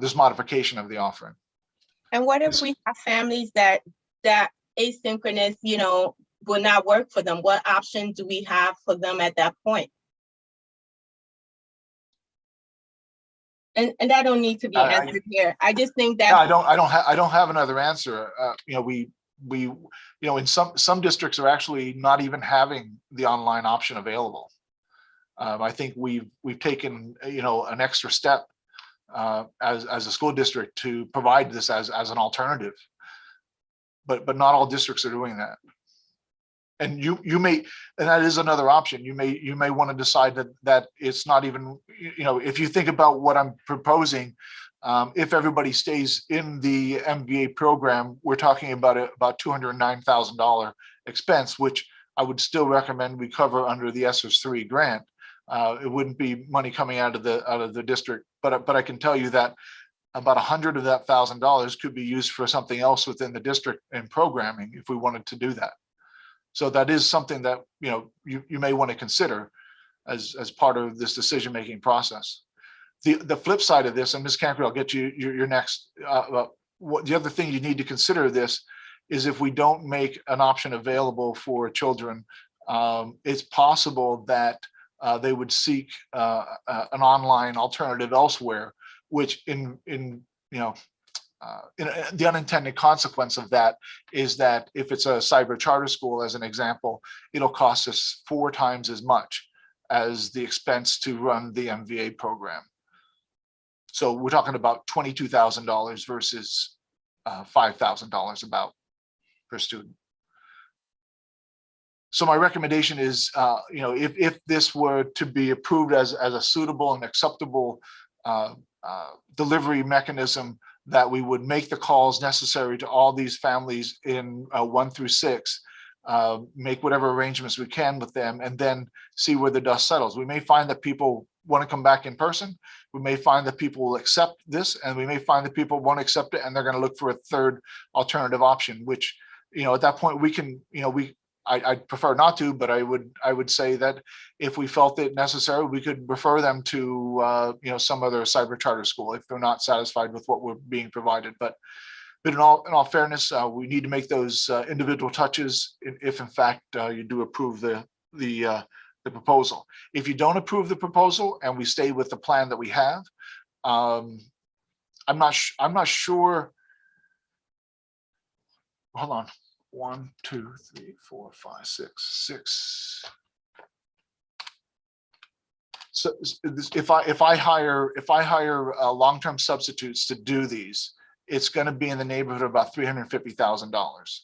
this modification of the offering. And what if we have families that asynchronous, will not work for them? What option do we have for them at that point? And that don't need to be answered here. I just think that I don't have another answer. We in some districts are actually not even having the online option available. I think we've taken an extra step as a school district to provide this as an alternative. But not all districts are doing that. And you may, and that is another option. You may want to decide that it's not even, if you think about what I'm proposing, if everybody stays in the MBA program, we're talking about $209,000 expense, which I would still recommend we cover under the ESSER3 grant. It wouldn't be money coming out of the district, but I can tell you that about $100,000 of that $1,000 could be used for something else within the district and programming if we wanted to do that. So that is something that you may want to consider as part of this decision-making process. The flip side of this, and Ms. Cancri, I'll get you your next, what the other thing you need to consider of this is if we don't make an option available for children, it's possible that they would seek an online alternative elsewhere, which the unintended consequence of that is that if it's a cyber charter school, as an example, it'll cost us 4 times as much as the expense to run the MVA program. So we're talking about $22,000 versus $5,000 about per student. So my recommendation is, if this were to be approved as a suitable and acceptable delivery mechanism, that we would make the calls necessary to all these families in 1 through 6, make whatever arrangements we can with them, and then see where the dust settles. We may find that people want to come back in person. We may find that people will accept this, and we may find that people won't accept it, and they're going to look for a third alternative option, which, at that point we can, I'd prefer not to, but I would say that if we felt it necessary, we could refer them to some other cyber charter school if they're not satisfied with what we're being provided. But in all fairness, we need to make those individual touches if in fact you do approve the proposal. If you don't approve the proposal and we stay with the plan that we have, I'm not sure. Hold on. 1, 2, 3, 4, 5, 6. So if I hire long-term substitutes to do these, it's going to be in the neighborhood of about $350,000,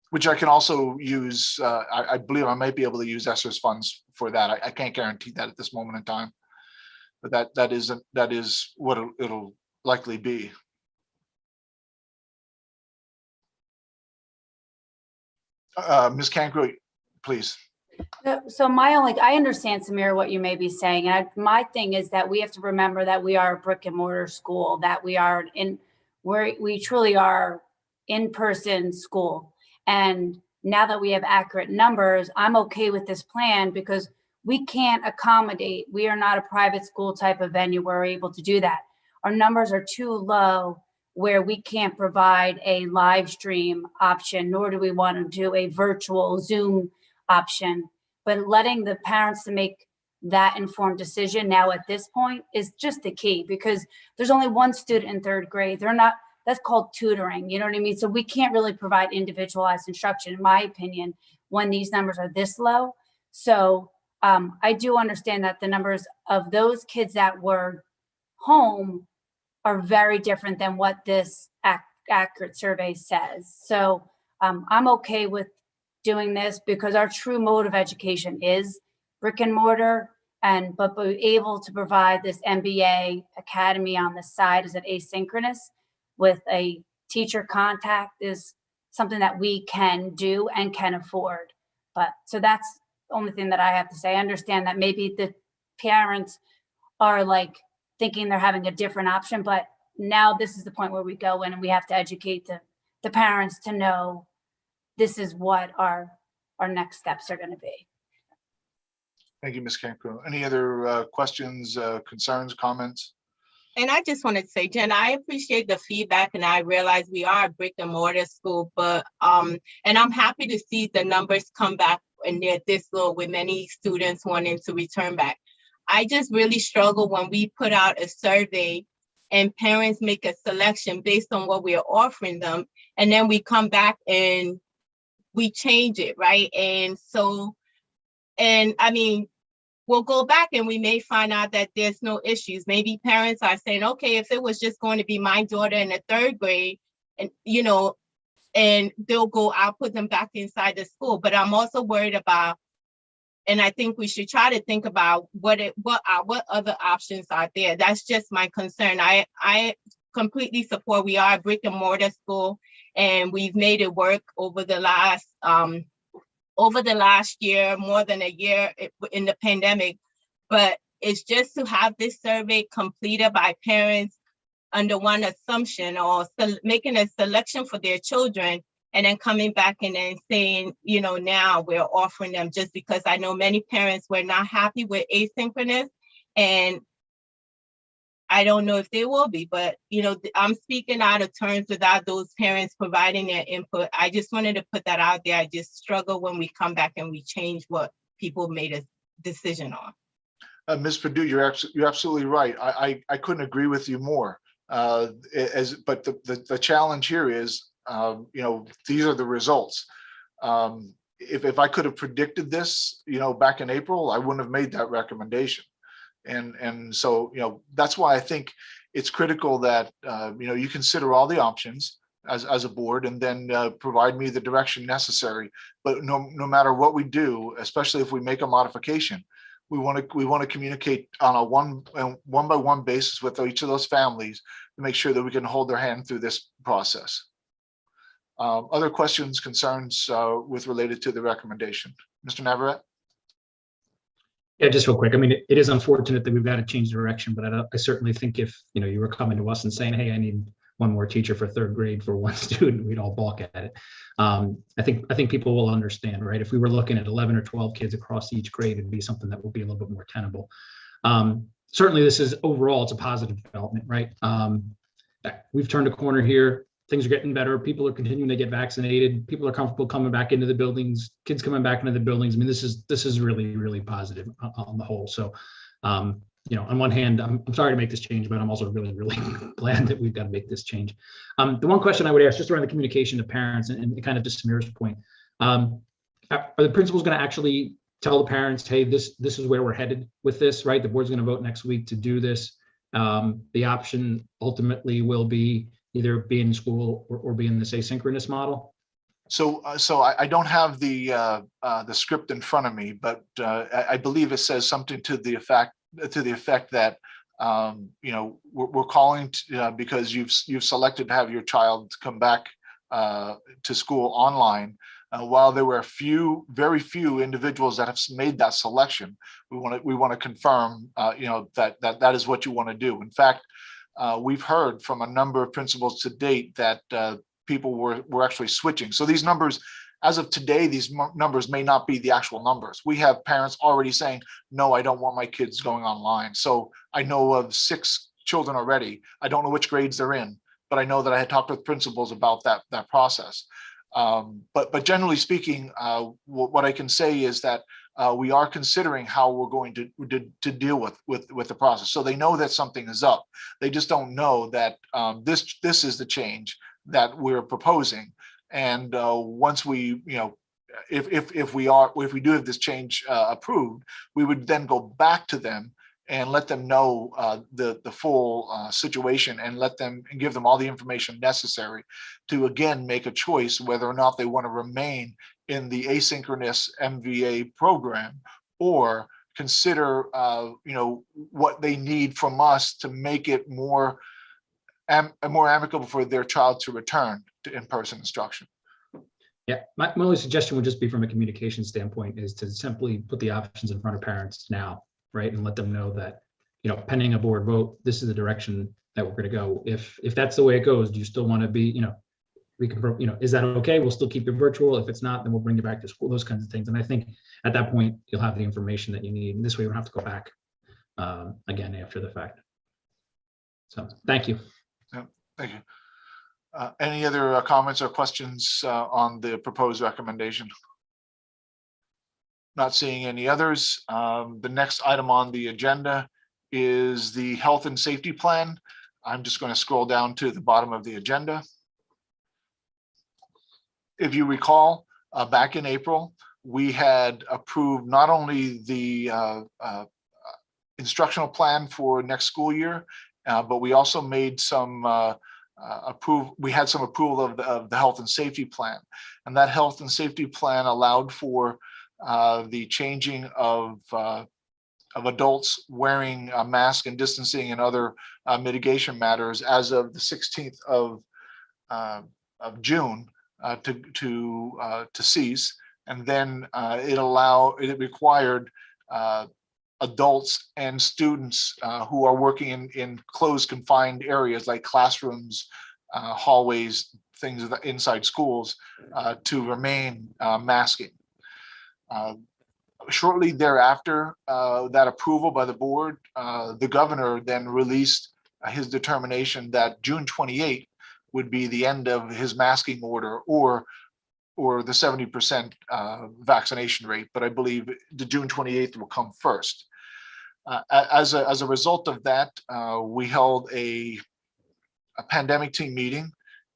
which I can also use. I believe I might be able to use ESSER's funds for that. I can't guarantee that at this moment in time, but that is what it'll likely be. Ms. Cancri, please. So I understand, Samir, what you may be saying. And my thing is that we have to remember that we are a brick and mortar school, that we truly are in-person school. And now that we have accurate numbers, I'm okay with this plan because we can't accommodate. We are not a private school type of venue where we're able to do that. Our numbers are too low where we can't provide a live stream option, nor do we want to do a virtual Zoom option. But letting the parents to make that informed decision now at this point is just the key, because there's only one student in 3rd grade. That's called tutoring, you know what I mean? So we can't really provide individualized instruction, in my opinion, when these numbers are this low. So I do understand that the numbers of those kids that were home are very different than what this accurate survey says. So I'm okay with doing this because our true mode of education is brick and mortar, but be able to provide this MBA academy on the side as an asynchronous with a teacher contact is something that we can do and can afford. But so that's the only thing that I have to say. I understand that maybe the parents are thinking they're having a different option, but now this is the point where we go in and we have to educate the parents to know this is what our next steps are going to be. Thank you, Ms. Cancun. Any other questions, concerns, comments? And I just want to say, Jen, I appreciate the feedback, and I realize we are a brick and mortar school, but and I'm happy to see the numbers come back and they're this low with many students wanting to return back. I just really struggle when we put out a survey and parents make a selection based on what we're offering them, and then we come back and we change it, right? And I mean, we'll go back and we may find out that there's no issues. Maybe parents are saying, okay, if it was just going to be my daughter in the 3rd grade, and and they'll go, I'll put them back inside the school. But I'm also worried about, and I think we should try to think about what other options are there. That's just my concern. I completely support. We are a brick and mortar school, and we've made it work over the last year, more than a year in the pandemic. But it's just to have this survey completed by parents under one assumption, or making a selection for their children, and then coming back and then saying, now we're offering them, just because I know many parents were not happy with asynchronous. And I don't know if they will be, but I'm speaking out of turns without those parents providing their input. I just wanted to put that out there. I just struggle when we come back and we change what people made a decision on. Ms. Perdue, you're absolutely right. I couldn't agree with you more. But the challenge here is, these are the results. If I could have predicted this, back in April, I wouldn't have made that recommendation. And so, that's why I think it's critical that, you consider all the options as a board, and then provide me the direction necessary. But no matter what we do, especially if we make a modification, we want to communicate on a one-by-one basis with each of those families to make sure that we can hold their hand through this process. Other questions, concerns related to the recommendation? Mr. Navarrete? Yeah, just real quick. I mean, it is unfortunate that we've got to change direction, but I certainly think if you were coming to us and saying, "Hey, I need one more teacher for third grade for one student," we'd all balk at it. I think people will understand, right? If we were looking at 11 or 12 kids across each grade, it'd be something that would be a little bit more tenable. Certainly, this is overall, it's a positive development, right? We've turned a corner here. Things are getting better. People are continuing to get vaccinated. People are comfortable coming back into the buildings. Kids coming back into the buildings. I mean, this is really, really positive on the whole. So, on one hand, I'm sorry to make this change, but I'm also really, really glad that we've got to make this change. The one question I would ask, just around the communication to parents, and kind of to Samir's point, are the principals going to actually tell the parents, "Hey, this is where we're headed with this," right? The board's going to vote next week to do this. The option ultimately will be either be in school or be in this asynchronous model? So I don't have the script in front of me, but I believe it says something to the effect that we're calling because you've selected to have your child come back to school online. While there were very few individuals that have made that selection, we want to confirm that is what you want to do. In fact, we've heard from a number of principals to date that people were actually switching. So these numbers, as of today, these numbers may not be the actual numbers. We have parents already saying, "No, I don't want my kids going online." So I know of 6 children already. I don't know which grades they're in, but I know that I had talked with principals about that process. But generally speaking, what I can say is that we are considering how we're going to deal with the process. So they know that something is up. They just don't know that this is the change that we're proposing. And once we, if we do have this change approved, we would then go back to them and let them know the full situation, and give them all the information necessary to again make a choice whether or not they want to remain in the asynchronous MVA program, or consider what they need from us to make it more amicable for their child to return to in-person instruction. Yeah, my only suggestion would just be, from a communication standpoint, is to simply put the options in front of parents now, right? And let them know that, pending a board vote, this is the direction that we're going to go. If that's the way it goes, do you still want to be, we can, is that okay? We'll still keep it virtual. If it's not, then we'll bring you back to school, those kinds of things. And I think at that point, you'll have the information that you need. And this way, we don't have to go back again after the fact. So thank you. Yeah, thank you. Any other comments or questions on the proposed recommendation? Not seeing any others. The next item on the agenda is the health and safety plan. I'm just going to scroll down to the bottom of the agenda. If you recall, back in April, we had approved not only the instructional plan for next school year, but we also made some we had some approval of the health and safety plan. And that health and safety plan allowed for the changing of adults wearing a mask and distancing and other mitigation matters as of the 16th of June to cease. And then it required adults and students who are working in closed confined areas like classrooms, hallways, things inside schools, to remain masking. Shortly thereafter, that approval by the board, the governor then released his determination that June 28th would be the end of his masking order, or the 70% vaccination rate. But I believe the June 28th will come first. As a result of that, we held a pandemic team meeting.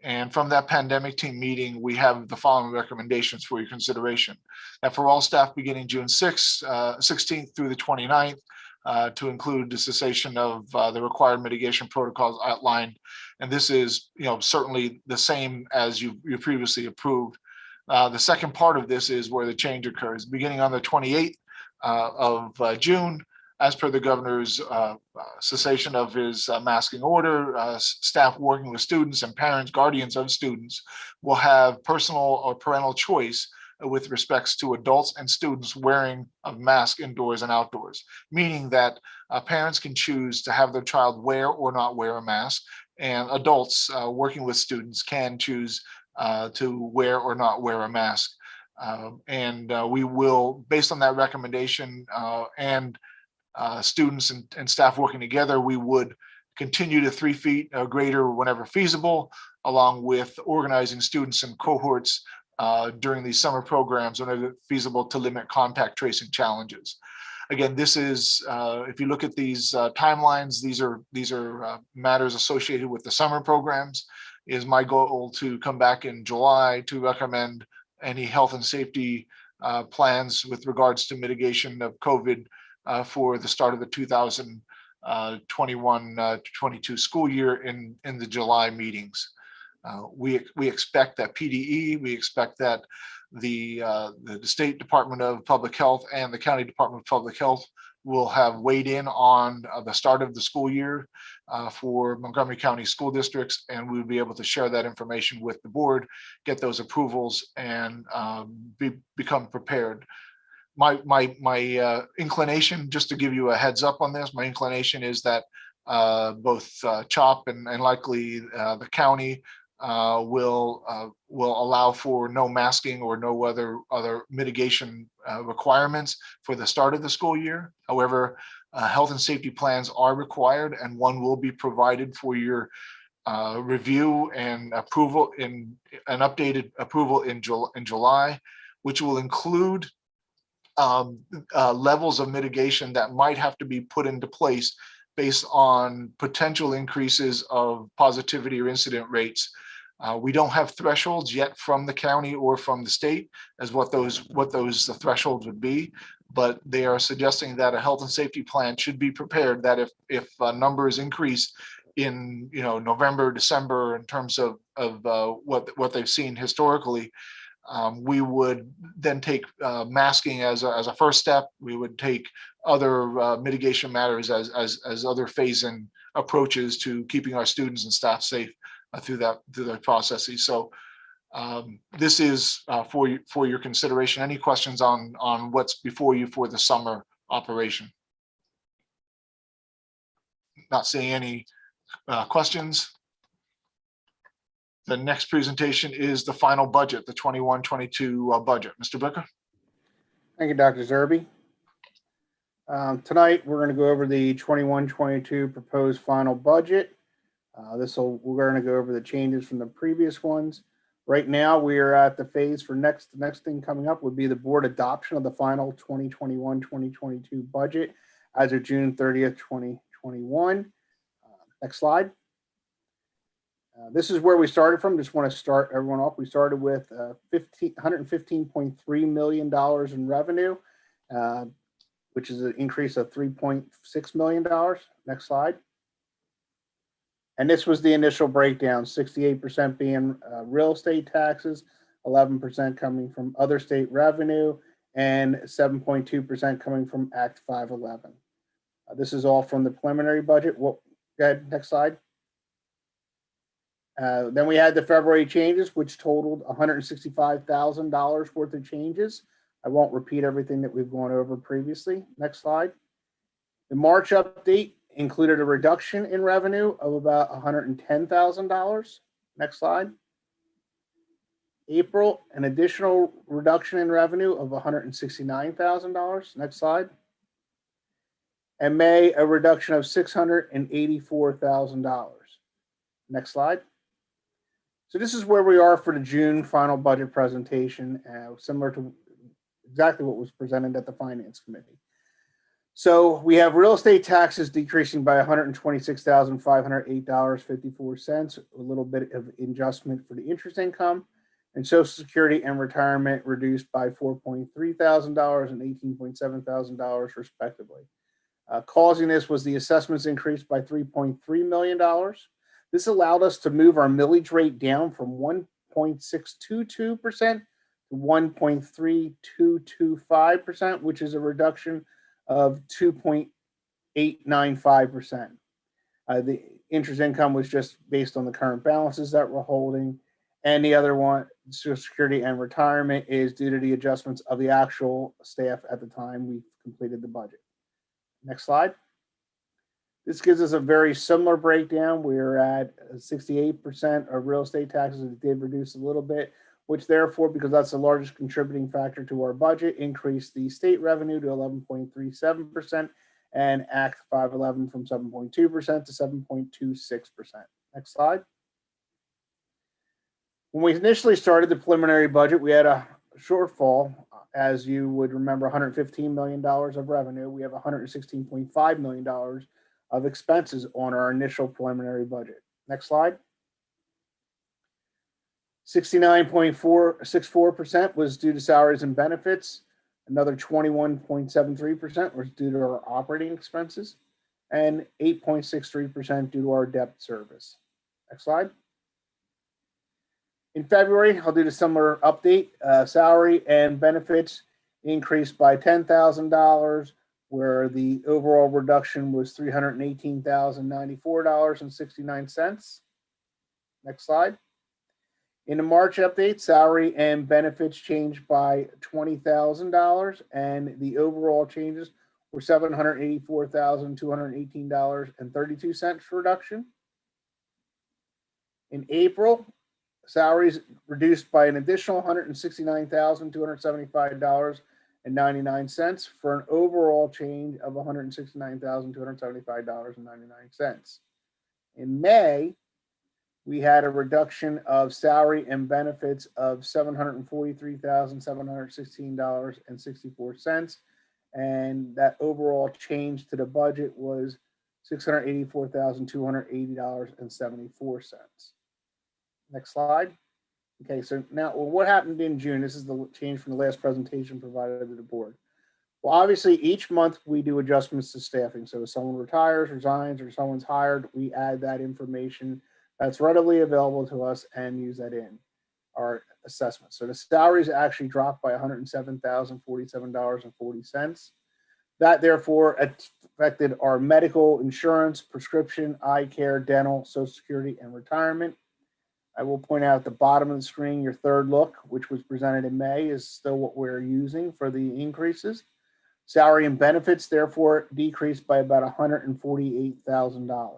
And from that pandemic team meeting, we have the following recommendations for your consideration. That for all staff beginning June 16th through the 29th, to include the cessation of the required mitigation protocols outlined. And this is, certainly the same as you previously approved. The second part of this is where the change occurs. Beginning on the 28th of June, as per the governor's cessation of his masking order, staff working with students and parents, guardians of students, will have personal or parental choice with respects to adults and students wearing a mask indoors and outdoors, meaning that parents can choose to have their child wear or not wear a mask, and adults working with students can choose to wear or not wear a mask. We will, based on that recommendation and students and staff working together, we would continue to 3 feet or greater whenever feasible, along with organizing students in cohorts during these summer programs whenever feasible to limit contact tracing challenges. Again, this is, if you look at these timelines, these are matters associated with the summer programs. It is my goal to come back in July to recommend any health and safety plans with regards to mitigation of COVID for the start of the 2021-22 school year in the July meetings. We expect that PDE, we expect that the State Department of Public Health and the County Department of Public Health will have weighed in on the start of the school year for Montgomery County school districts, and we'll be able to share that information with the board, get those approvals, and become prepared. My inclination, just to give you a heads up on this, my inclination is that both CHOP and likely the county will allow for no masking or no other mitigation requirements for the start of the school year. However, health and safety plans are required, and one will be provided for your review and approval in an updated approval in July, which will include levels of mitigation that might have to be put into place based on potential increases of positivity or incident rates. We don't have thresholds yet from the county or from the state as what those thresholds would be, but they are suggesting that a health and safety plan should be prepared, that if numbers increase in November, December, in terms of what they've seen historically, we would then take masking as a first step. We would take other mitigation matters as other phase-in approaches to keeping our students and staff safe through their processes. So this is for your consideration. Any questions on what's before you for the summer operation? Not seeing any questions. The next presentation is the final budget, the 21-22 budget. Mr. Blicker. Thank you, Dr. Zerbe. Tonight, we're going to go over the 21-22 proposed final budget. We're going to go over the changes from the previous ones. Right now, we are at the phase for the next thing coming up would be the board adoption of the final 2021-2022 budget as of June 30th, 2021. Next slide. This is where we started from. Just want to start everyone off. We started with $115.3 million in revenue, which is an increase of $3.6 million. Next slide. And this was the initial breakdown, 68% being real estate taxes, 11% coming from other state revenue, and 7.2% coming from Act 511. This is all from the preliminary budget. Go ahead, next slide. Then we had the February changes, which totaled $165,000 worth of changes. I won't repeat everything that we've gone over previously. Next slide. The March update included a reduction in revenue of about $110,000. Next slide. April, an additional reduction in revenue of $169,000. Next slide. And May, a reduction of $684,000. Next slide. So this is where we are for the June final budget presentation, similar to exactly what was presented at the Finance Committee. So we have real estate taxes decreasing by $126,508.54, a little bit of adjustment for the interest income, and Social Security and retirement reduced by $4.3 thousand and $18.7 thousand respectively. Causing this was the assessments increased by $3.3 million. This allowed us to move our millage rate down from 1.622% to 1.3225%, which is a reduction of 2.895%. The interest income was just based on the current balances that we're holding. And the other one, Social Security and retirement, is due to the adjustments of the actual staff at the time we completed the budget. Next slide. This gives us a very similar breakdown. We're at 68% of real estate taxes. It did reduce a little bit, which therefore, because that's the largest contributing factor to our budget, increased the state revenue to 11.37% and Act 511 from 7.2% to 7.26%. Next slide. When we initially started the preliminary budget, we had a shortfall. As you would remember, $115 million of revenue. We have $116.5 million of expenses on our initial preliminary budget. Next slide. 69.64% was due to salaries and benefits. Another 21.73% was due to our operating expenses, and 8.63% due to our debt service. Next slide. In February, I'll do the similar update. Salary and benefits increased by $10,000, where the overall reduction was $318,094.69. Next slide. In the March update, salary and benefits changed by $20,000, and the overall changes were $784,218.32 reduction. In April, salaries reduced by an additional $169,275.99 for an overall change of $169,275.99. In May, we had a reduction of salary and benefits of $743,716.64, and that overall change to the budget was $684,280.74. Next slide. Okay, so now, what happened in June? This is the change from the last presentation provided to the board. Well, obviously, each month we do adjustments to staffing. So if someone retires, resigns, or someone's hired, we add that information that's readily available to us and use that in our assessment. So the salaries actually dropped by $107,047.40. That therefore affected our medical, insurance, prescription, eye care, dental, Social Security, and retirement. I will point out at the bottom of the screen, your third look, which was presented in May, is still what we're using for the increases. Salary and benefits, therefore, decreased by about $148,000.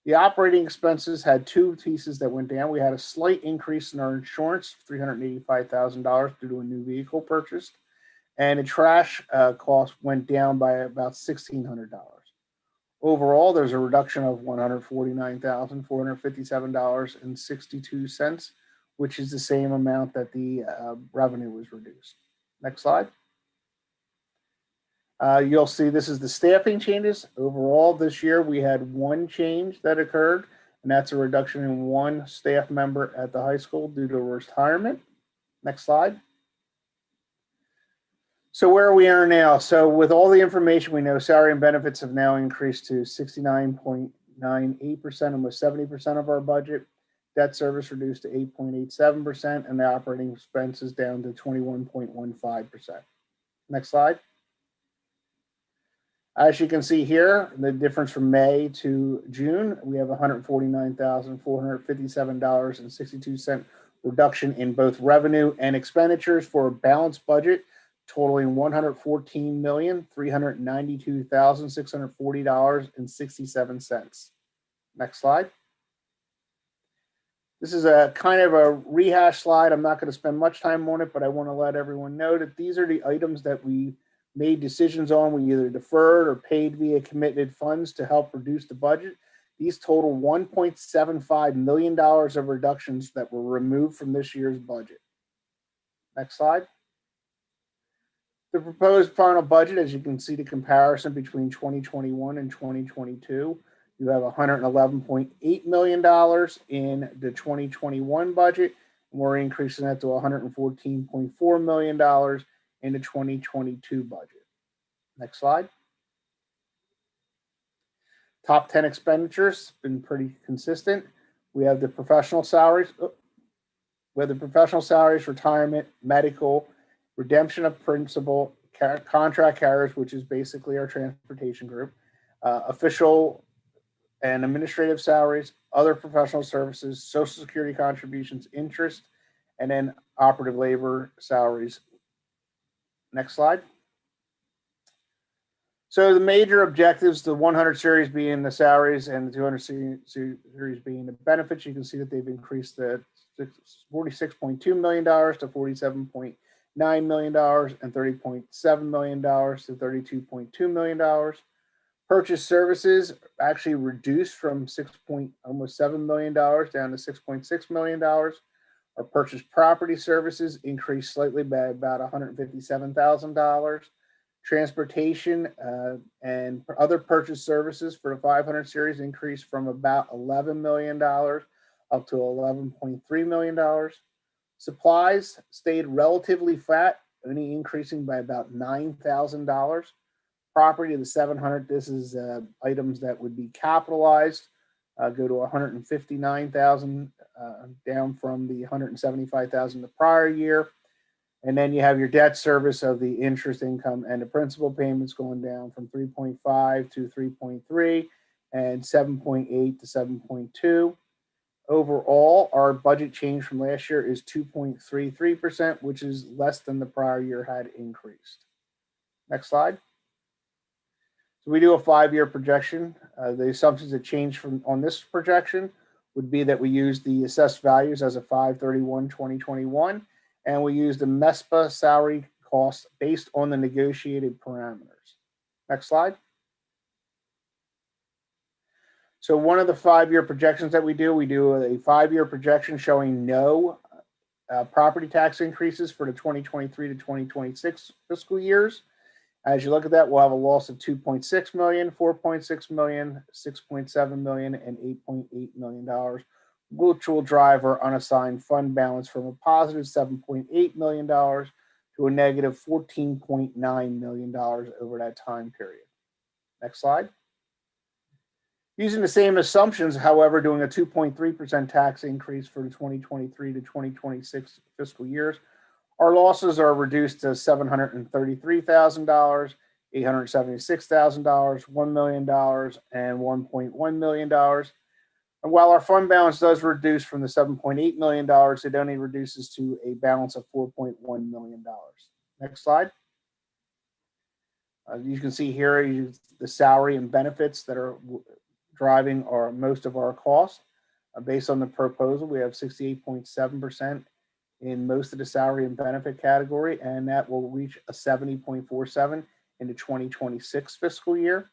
The operating expenses had two pieces that went down. We had a slight increase in our insurance, $385,000 due to a new vehicle purchased, and the trash cost went down by about $1,600. Overall, there's a reduction of $149,457.62, which is the same amount that the revenue was reduced. Next slide. You'll see this is the staffing changes. Overall, this year we had one change that occurred, and that's a reduction in one staff member at the high school due to retirement. Next slide. So where we are now. So with all the information we know, salary and benefits have now increased to 69.98%, almost 70% of our budget. Debt service reduced to 8.87%, and the operating expenses down to 21.15%. Next slide. As you can see here, the difference from May to June, we have $149,457.62 reduction in both revenue and expenditures for a balanced budget totaling $114,392,640.67. Next slide. This is a kind of a rehash slide. I'm not going to spend much time on it, but I want to let everyone know that these are the items that we made decisions on. We either deferred or paid via committed funds to help reduce the budget. These total $1.75 million of reductions that were removed from this year's budget. Next slide. The proposed final budget, as you can see the comparison between 2021 and 2022, you have $111.8 million in the 2021 budget, and we're increasing that to $114.4 million in the 2022 budget. Next slide. Top 10 expenditures, been pretty consistent. We have the professional salaries, retirement, medical, redemption of principal, contract carriers, which is basically our transportation group, official and administrative salaries, other professional services, Social Security contributions, interest, and then operative labor salaries. Next slide. So the major objectives, the 100 series being the salaries and the 200 series being the benefits, you can see that they've increased the $46.2 million to $47.9 million and $30.7 million to $32.2 million. Purchase services actually reduced from almost $7 million down to $6.6 million. Our purchase property services increased slightly by about $157,000. Transportation and other purchase services for the 500 series increased from about $11 million up to $11.3 million. Supplies stayed relatively flat, only increasing by about $9,000. Property of the 700, this is items that would be capitalized, go to $159,000, down from the $175,000 the prior year. And then you have your debt service of the interest income and the principal payments going down from 3.5 to 3.3 and 7.8 to 7.2. Overall, our budget change from last year is 2.33%, which is less than the prior year had increased. Next slide. So we do a 5-year projection. The assumptions that change on this projection would be that we use the assessed values as of 5/31/2021, and we use the MESPA salary costs based on the negotiated parameters. Next slide. So one of the 5-year projections that we do a 5-year projection showing no property tax increases for the 2023 to 2026 fiscal years. As you look at that, we'll have a loss of $2.6 million, $4.6 million, $6.7 million, and $8.8 million, which will drive our unassigned fund balance from a positive $7.8 million to a negative $14.9 million over that time period. Next slide. Using the same assumptions, however, doing a 2.3% tax increase for the 2023 to 2026 fiscal years, our losses are reduced to $733,000, $876,000, $1 million, and $1.1 million. And while our fund balance does reduce from the $7.8 million, it only reduces to a balance of $4.1 million. Next slide. You can see here the salary and benefits that are driving most of our costs. Based on the proposal, we have 68.7% in most of the salary and benefit category, and that will reach a 70.47 in the 2026 fiscal year.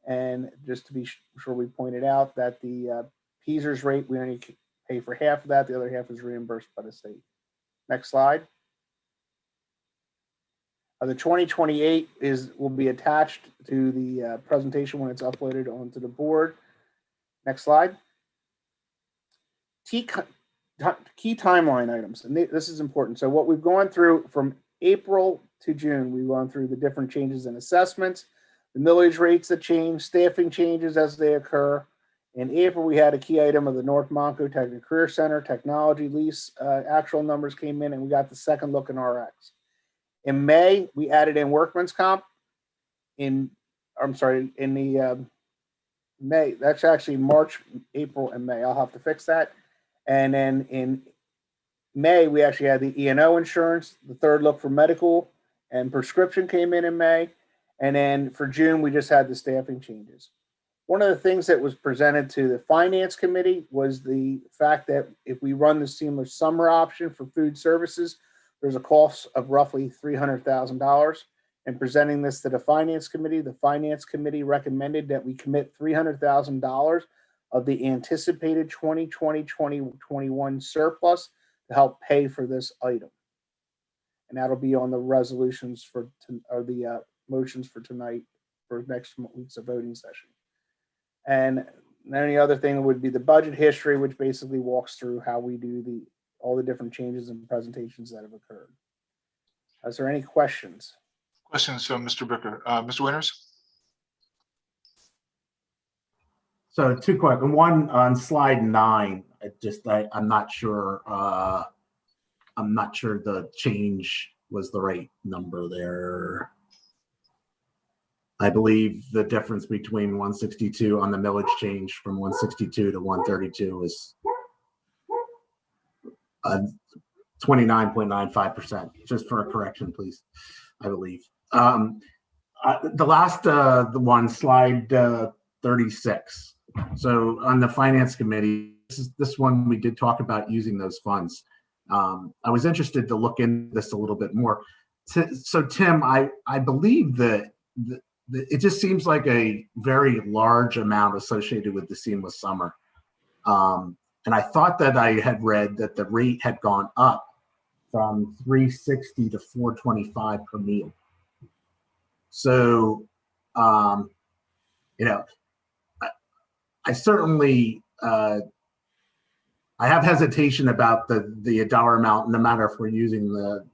And just to be sure, we pointed out that the PSERS rate, we only pay for half of that. The other half is reimbursed by the state. Next slide. The 2028 will be attached to the presentation when it's uploaded onto the board. Next slide. Key timeline items, and this is important. So what we've gone through from April to June, we've gone through the different changes in assessments, the millage rates that change, staffing changes as they occur. In April, we had a key item of the North Monco Technical Career Center technology lease. Actual numbers came in, and we got the second look in RX. In May, we added in workman's comp. In the May, that's actually March, April, and May. I'll have to fix that. And then in May, we actually had the E&O insurance. The third look for medical and prescription came in May. And then for June, we just had the staffing changes. one of the things that was presented to the finance committee was the fact that if we run the seamless summer option for food services, there's a cost of roughly $300,000. And presenting this to the finance committee recommended that we commit $300,000 of the anticipated 2020-2021 surplus to help pay for this item. And that'll be on the resolutions or the motions for tonight for next week's voting session. And the only other thing would be the budget history, which basically walks through how we do all the different changes and presentations that have occurred. Is there any questions? Questions from Mr. Bricker. Mr. Winters? So two questions. One on slide 9. I'm not sure. I'm not sure the change was the right number there. I believe the difference between 162 on the millage change from 162 to 132 is 29.95%. Just for a correction, please. I believe. The last the one, slide 36. So on the finance committee, this one we did talk about using those funds. I was interested to look into this a little bit more. So Tim, I believe that it just seems like a very large amount associated with the seamless summer. And I thought that I had read that the rate had gone up from $360 to $425 per meal. So, you know, I certainly, I have hesitation about the dollar amount, no matter if we're using the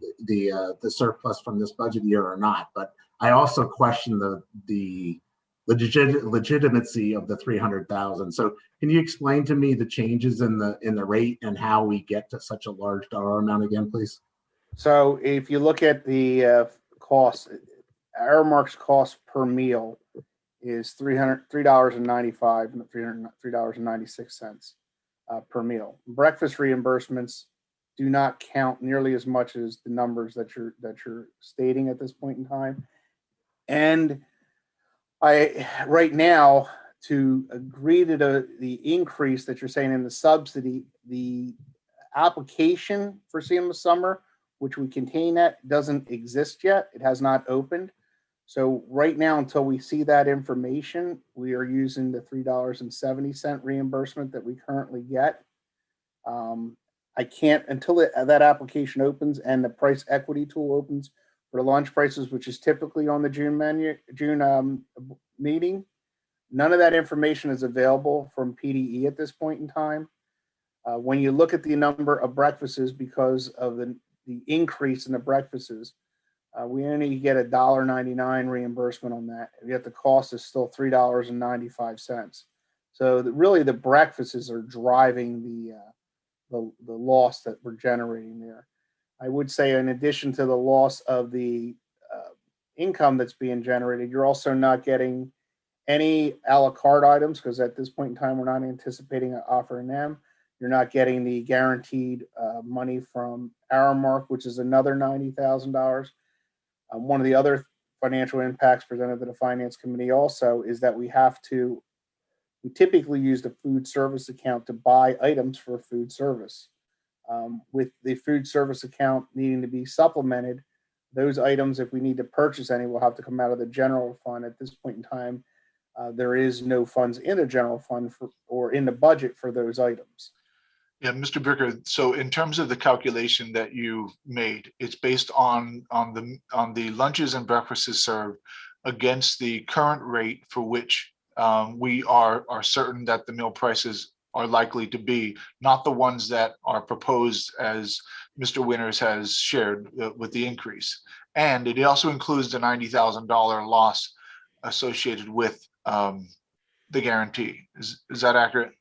surplus from this budget year or not. But I also question the legitimacy of the 300,000. So, can you explain to me the changes in the rate and how we get to such a large dollar amount again, please? So, if you look at the cost, Aramark's cost per meal is $3.95 and $3.96 per meal. Breakfast reimbursements do not count nearly as much as the numbers that you're stating at this point in time. And right now, to agree to the increase that you're saying in the subsidy, the application for seamless summer, which we contain that, doesn't exist yet. It has not opened. So right now, until we see that information, we are using the $3.70 reimbursement that we currently get. I can't, until that application opens and the price equity tool opens for the lunch prices, which is typically on the June meeting. None of that information is available from PDE at this point in time. When you look at the number of breakfasts, because of the increase in the breakfasts, we only get a $1.99 reimbursement on that, yet the cost is still $3.95. So really, the breakfasts are driving the loss that we're generating there. I would say, in addition to the loss of the income that's being generated, you're also not getting any a la carte items, because at this point in time, we're not anticipating offering them. You're not getting the guaranteed money from Aramark, which is another $90,000. One of the other financial impacts presented to the finance committee also is that we typically use the food service account to buy items for food service. With the food service account needing to be supplemented, those items, if we need to purchase any, will have to come out of the general fund. At this point in time, there is no funds in the general fund or in the budget for those items. Yeah, Mr. Bricker, so in terms of the calculation that you made, it's based on the lunches and breakfasts served against the current rate for which we are certain that the meal prices are likely to be, not the ones that are proposed as Mr. Winters has shared with the increase. And it also includes the $90,000 loss associated with the guarantee. Is that accurate?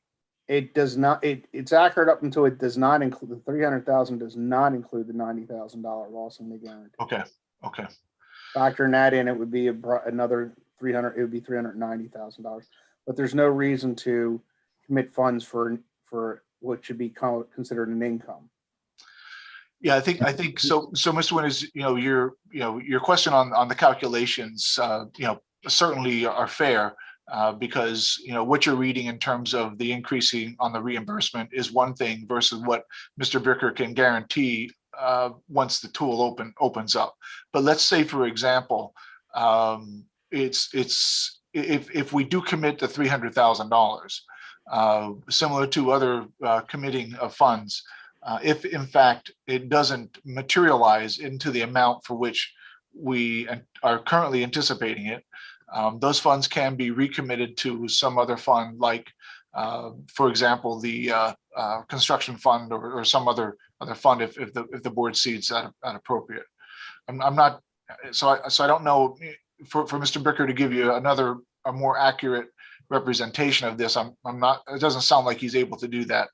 It does not. It's accurate up until it does not include the 300,000. Does not include the $90,000 loss in the guarantee. Okay. Okay. Factoring that in, it would be another 300. It would be $390,000. But there's no reason to commit funds for what should be considered an income. Yeah, I think so. So, Mr. Winters, your question on the calculations, certainly are fair. because, what you're reading in terms of the increasing on the reimbursement is one thing versus what Mr. Bricker can guarantee once the tool opens up. But let's say, for example, if we do commit to $300,000, similar to other committing of funds, if in fact it doesn't materialize into the amount for which we are currently anticipating it, those funds can be recommitted to some other fund, like, for example, the construction fund or some other fund if the board sees that appropriate. I'm not, so I don't know, for Mr. Bricker to give you a more accurate representation of this. I'm not, it doesn't sound like he's able to do that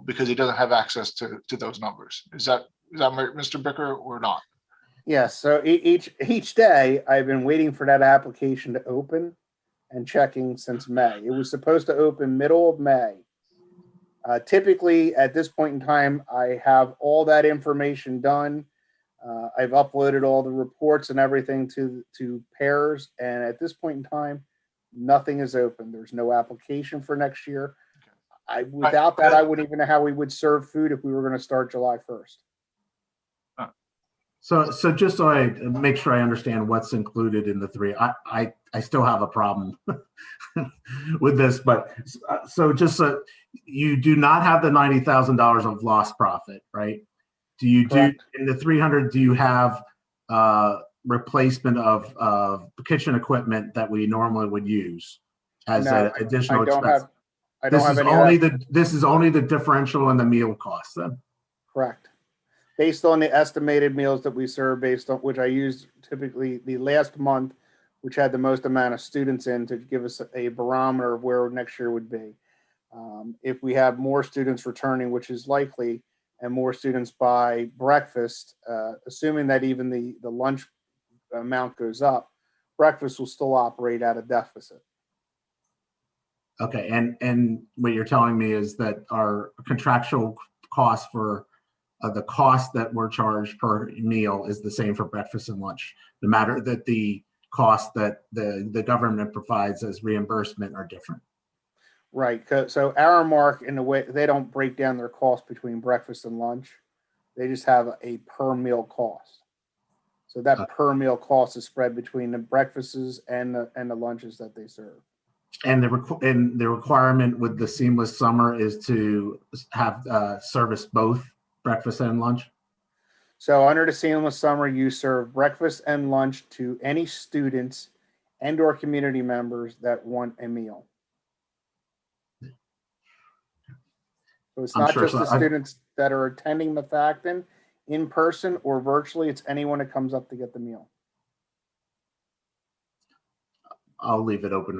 because he doesn't have access to those numbers. Is that right, Mr. Bricker, or not? Yes, so each day I've been waiting for that application to open and checking since May. It was supposed to open middle of May. Typically at this point in time, I have all that information done. I've uploaded all the reports and everything to pairs, and at this point in time, nothing is open. There's no application for next year. Without that, I wouldn't even know how we would serve food if we were going to start July 1st. So just so I make sure I understand what's included in the three, I still have a problem with this, but so just so you do not have the $90,000 of lost profit, right? Do you Correct. do in the 300? Do you have replacement of kitchen equipment that we normally would use as No, an additional I don't expense? have. I don't have any. This is only the differential in the meal costs then. Correct. Based on the estimated meals that we serve, based on which I used typically the last month, which had the most amount of students in, to give us a barometer of where next year would be. If we have more students returning, which is likely, and more students buy breakfast, assuming that even the lunch amount goes up, breakfast will still operate at a deficit. Okay, and what you're telling me is that our contractual cost for the cost that we're charged per meal is the same for breakfast and lunch, no matter that the cost that the government provides as reimbursement are different. Right. So Aramark, in a way, they don't break down their cost between breakfast and lunch. They just have a per meal cost. So that per meal cost is spread between the breakfasts and the lunches that they serve. And the requirement with the seamless summer is to have service both breakfast and lunch. So under the seamless summer, you serve breakfast and lunch to any students and or community members that want a meal. So it's not just the students that are attending Methacton in person or virtually, it's anyone that comes up to get the meal. I'll leave it open.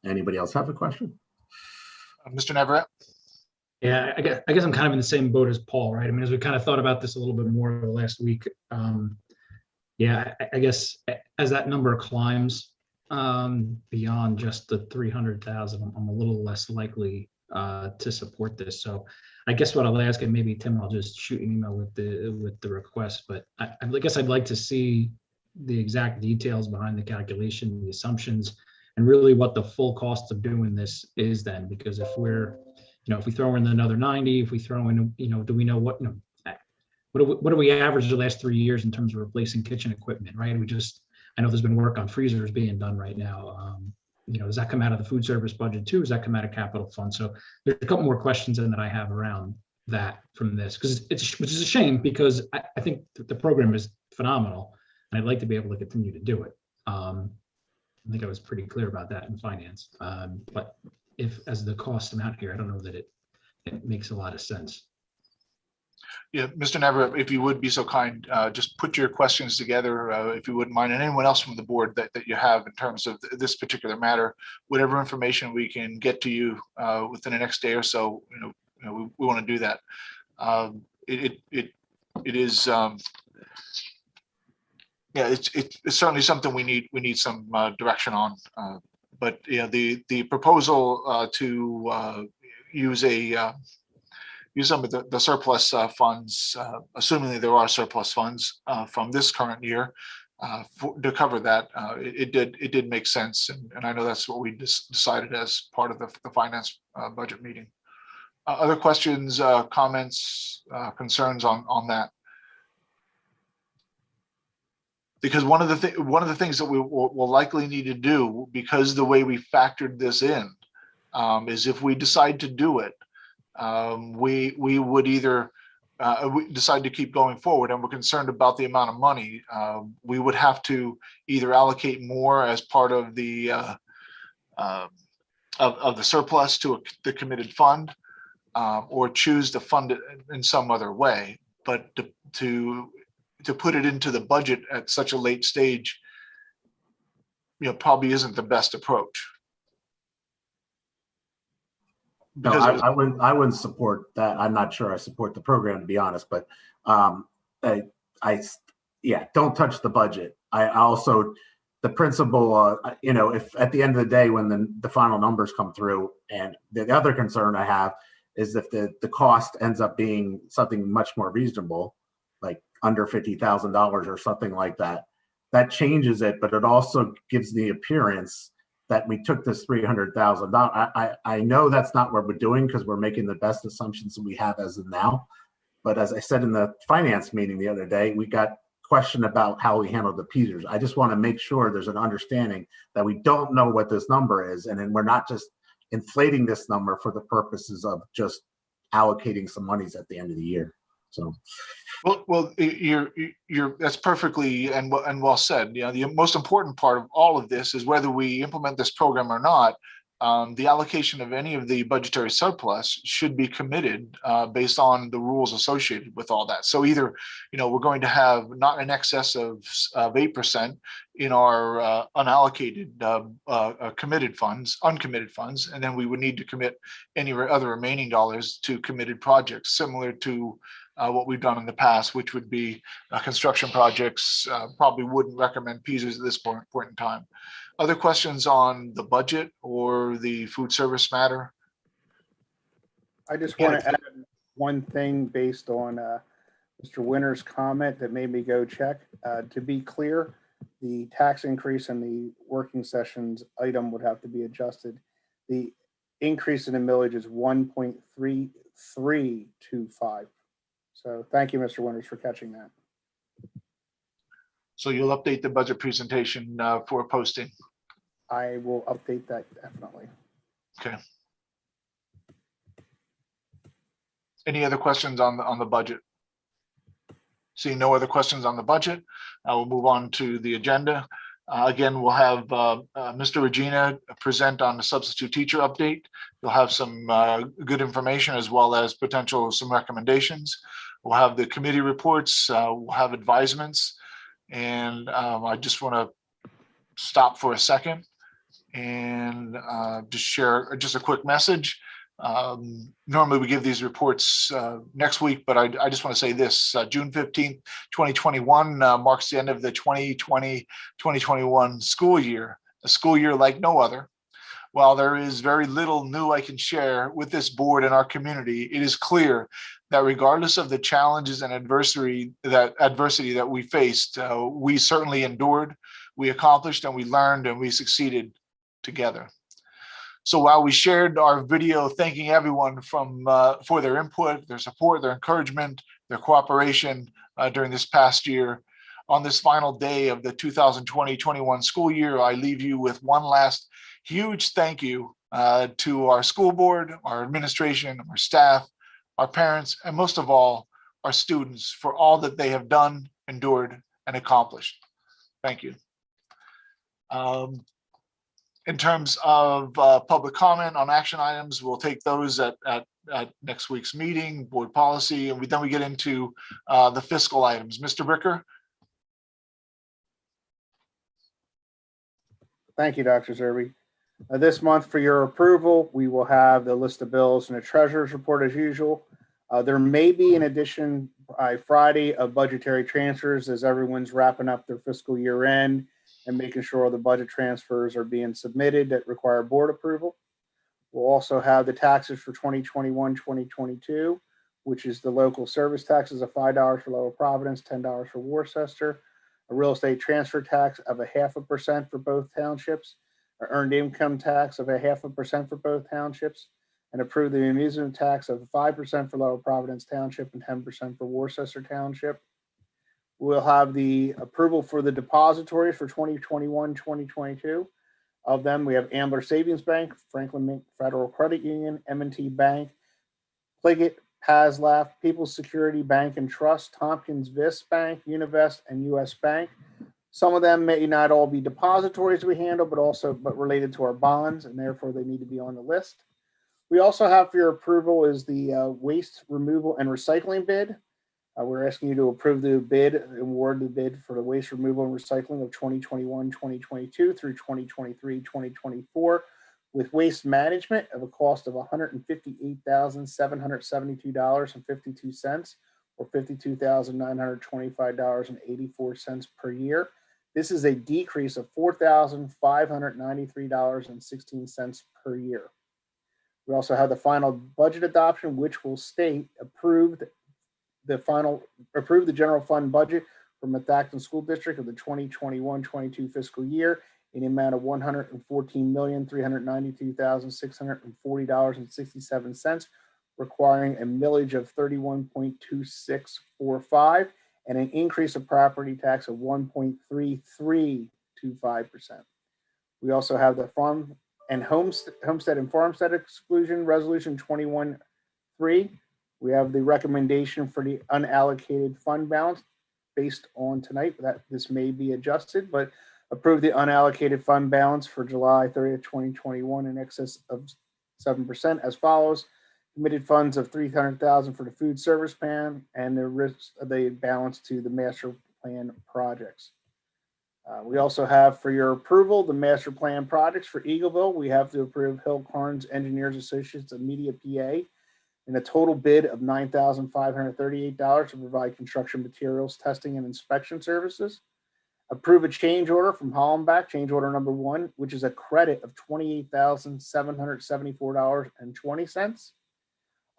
Anybody else have a question? Mr. Navarrete? Yeah, I guess I'm kind of in the same boat as Paul, right? I mean, as we kind of thought about this a little bit more over the last week, yeah, I guess as that number climbs beyond just the 300,000, I'm a little less likely to support this. So I guess what I'll ask, and maybe Tim, I'll just shoot an email with the request, but I guess I'd like to see the exact details behind the calculation, the assumptions, and really what the full cost of doing this is then, because if we're, if we throw in another 90, if we throw in, do we know what, what do we average the last 3 years in terms of replacing kitchen equipment, right? I know there's been work on freezers being done right now. Does that come out of the food service budget too? Does that come out of capital fund? So there's a couple more questions that I have around that from this, which is a shame, because I think the program is phenomenal and I'd like to be able to continue to do it. I think I was pretty clear about that in finance. But if as the cost amount here, I don't know that it makes a lot of sense. Yeah, Mr. Navarrete, if you would be so kind, just put your questions together, if you wouldn't mind, and anyone else from the board that you have in terms of this particular matter, whatever information we can get to you within the next day or so, we want to do that. It is, yeah, it's certainly something we need some direction on. But yeah, the proposal to use some of the surplus funds, assuming that there are surplus funds from this current year, to cover that. It did make sense, and I know that's what we decided as part of the finance budget meeting. Other questions, comments, concerns on that? Because one of the things that we will likely need to do, because the way we factored this in, is if we decide to do it, we would either we decide to keep going forward and we're concerned about the amount of money, we would have to either allocate more as part of the of the surplus to the committed fund, or choose to fund it in some other way. But to put it into the budget at such a late stage, probably isn't the best approach. No, I wouldn't support that. I'm not sure I support the program, to be honest, but yeah, don't touch the budget. I also, the principle, if at the end of the day, when the final numbers come through, and the other concern I have is if the cost ends up being something much more reasonable, like under $50,000 or something like that, that changes it, but it also gives the appearance that we took this $300,000. I know that's not what we're doing, because we're making the best assumptions that we have as of now. But as I said in the finance meeting the other day, we got questioned about how we handled the Peters. I just want to make sure there's an understanding that we don't know what this number is, and then we're not just inflating this number for the purposes of just allocating some monies at the end of the year. So, well, you're that's perfectly and well said. The most important part of all of this is whether we implement this program or not. The allocation of any of the budgetary surplus should be committed based on the rules associated with all that. So either, we're going to have not in excess of 8% in our unallocated uncommitted funds, and then we would need to commit any other remaining dollars to committed projects, similar to what we've done in the past, which would be construction projects. Probably wouldn't recommend Peters at this point in time. Other questions on the budget or the food service matter? I just want to add one thing based on Mr. Winter's comment that made me go check. To be clear, the tax increase and the working sessions item would have to be adjusted. The increase in the millage is 1.3325. So thank you, Mr. Winters, for catching that. So you'll update the budget presentation for posting? I will update that definitely. Okay. Any other questions on the budget? Seeing no other questions on the budget, I will move on to the agenda. Again, we'll have Mr. Regina present on the substitute teacher update. You'll have some good information as well as some recommendations. We'll have the committee reports, we'll have advisements, and I just want to stop for a second and just share just a quick message. Normally we give these reports next week, but I just want to say this: June 15th, 2021 marks the end of the 2020-2021 school year, a school year like no other. While there is very little new I can share with this board and our community, it is clear that regardless of the challenges and adversity that we faced, we certainly endured, we accomplished, and we learned, and we succeeded together. So while we shared our video thanking everyone for their input, their support, their encouragement, their cooperation during this past year, on this final day of the 2020-21 school year, I leave you with one last huge thank you to our school board, our administration, our staff, our parents, and most of all, our students for all that they have done, endured, and accomplished. Thank you. In terms of public comment on action items, we'll take those at next week's meeting, board policy, and then we get into the fiscal items. Mr. Bricker? Thank you, Dr. Zerbe. This month, for your approval, we will have the list of bills and the treasurer's report as usual. There may be, in addition, by Friday, of budgetary transfers as everyone's wrapping up their fiscal year end and making sure the budget transfers are being submitted that require board approval. We'll also have the taxes for 2021-2022, which is the local service taxes of $5 for Lower Providence, $10 for Worcester, a real estate transfer tax of 0.5% for both townships, an earned income tax of 0.5% for both townships, and approve the amusement tax of 5% for Lower Providence Township and 10% for Worcester Township. We'll have the approval for the depositories for 2021, 2022. Of them, we have Ambler Savings Bank, Franklin Mink Federal Credit Union, M&T Bank, Pliggett, Paslaf, People's Security Bank and Trust, Tompkins Vis Bank, Univest, and U.S. Bank. Some of them may not all be depositories we handle, but related to our bonds, and therefore they need to be on the list. We also have for your approval is the waste removal and recycling bid. We're asking you to approve the bid, award the bid for the waste removal and recycling of 2021, 2022 through 2023, 2024 with waste management of a cost of $158,772.52 or $52,925.84 per year. This is a decrease of $4,593.16 per year. We also have the final budget adoption, which will state approved the general fund budget for Methacton School District of the 2021-22 fiscal year in the amount of $114,392,640.67, requiring a millage of 31.2645 and an increase of property tax of 1.3325%. We also have the farm and homestead and farmstead exclusion resolution 21-3. We have the recommendation for the unallocated fund balance based on tonight that this may be adjusted, but approve the unallocated fund balance for July 30th, 2021 in excess of 7% as follows. Committed funds of $300,000 for the food service plan and the balance to the master plan projects. We also have for your approval the master plan projects for Eagleville. We have to approve Hill Carnes Engineers Associates of Media PA in a total bid of $9,538 to provide construction materials, testing, and inspection services. Approve a change order from Hollenbach, change order number 1, which is a credit of $28,774.20.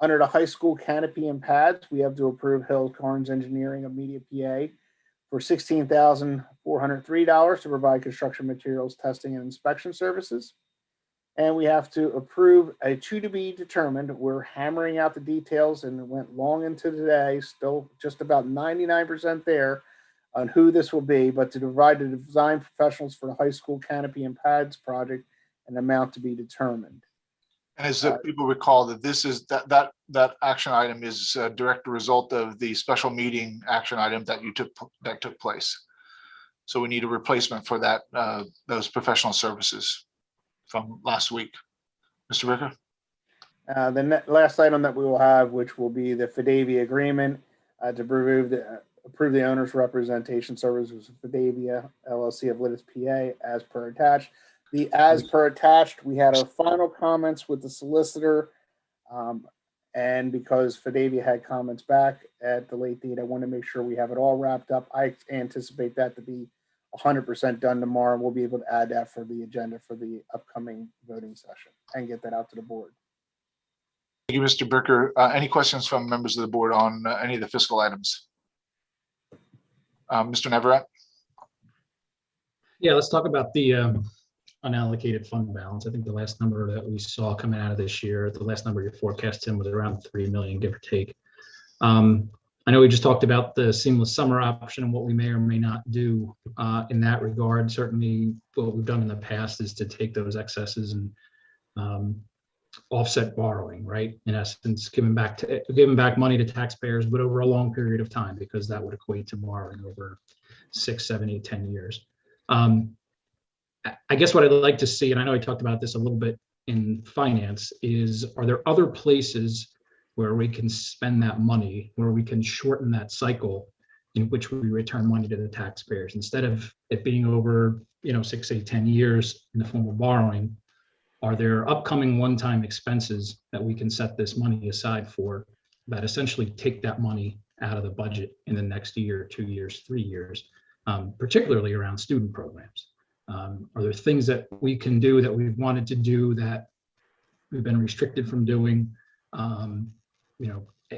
Under the high school canopy and pads, we have to approve Hill Carnes Engineering of Media PA for $16,403 to provide construction materials, testing, and inspection services. And we have to approve a to be determined. We're hammering out the details and it went long into today, still just about 99% there on who this will be, but to provide the design professionals for the high school canopy and pads project, an amount to be determined. And as people recall that this is that action item is a direct result of the special meeting action item that took place. So we need a replacement for that, those professional services from last week. Mr. Ricker? The last item that we will have, which will be the Fidavia agreement to approve the owner's representation services of Fidavia LLC of Lititz, PA, as per attached. As per attached, we had our final comments with the solicitor, and because Fidavia had comments back at the late date, I want to make sure we have it all wrapped up. I anticipate that to be 100% done tomorrow. We'll be able to add that for the agenda for the upcoming voting session and get that out to the board. Thank you, Mr. Bricker. Any questions from members of the board on any of the fiscal items? Mr. Neverett? Yeah, let's talk about the unallocated fund balance. I think the last number that we saw coming out of this year, the last number you forecast in was around 3 million, give or take. I know we just talked about the seamless summer option and what we may or may not do in that regard. Certainly what we've done in the past is to take those excesses and offset borrowing, right? In essence, giving back money to taxpayers, but over a long period of time, because that would equate to borrowing over 6, 7, 8, 10 years. I guess what I'd like to see, and I know I talked about this a little bit in finance, is are there other places where we can spend that money, where we can shorten that cycle in which we return money to the taxpayers instead of it being over 6, 8, 10 years in the form of borrowing? Are there upcoming one-time expenses that we can set this money aside for that essentially take that money out of the budget in the next year, 2 years, 3 years, particularly around student programs? Are there things that we can do that we've wanted to do that we've been restricted from doing?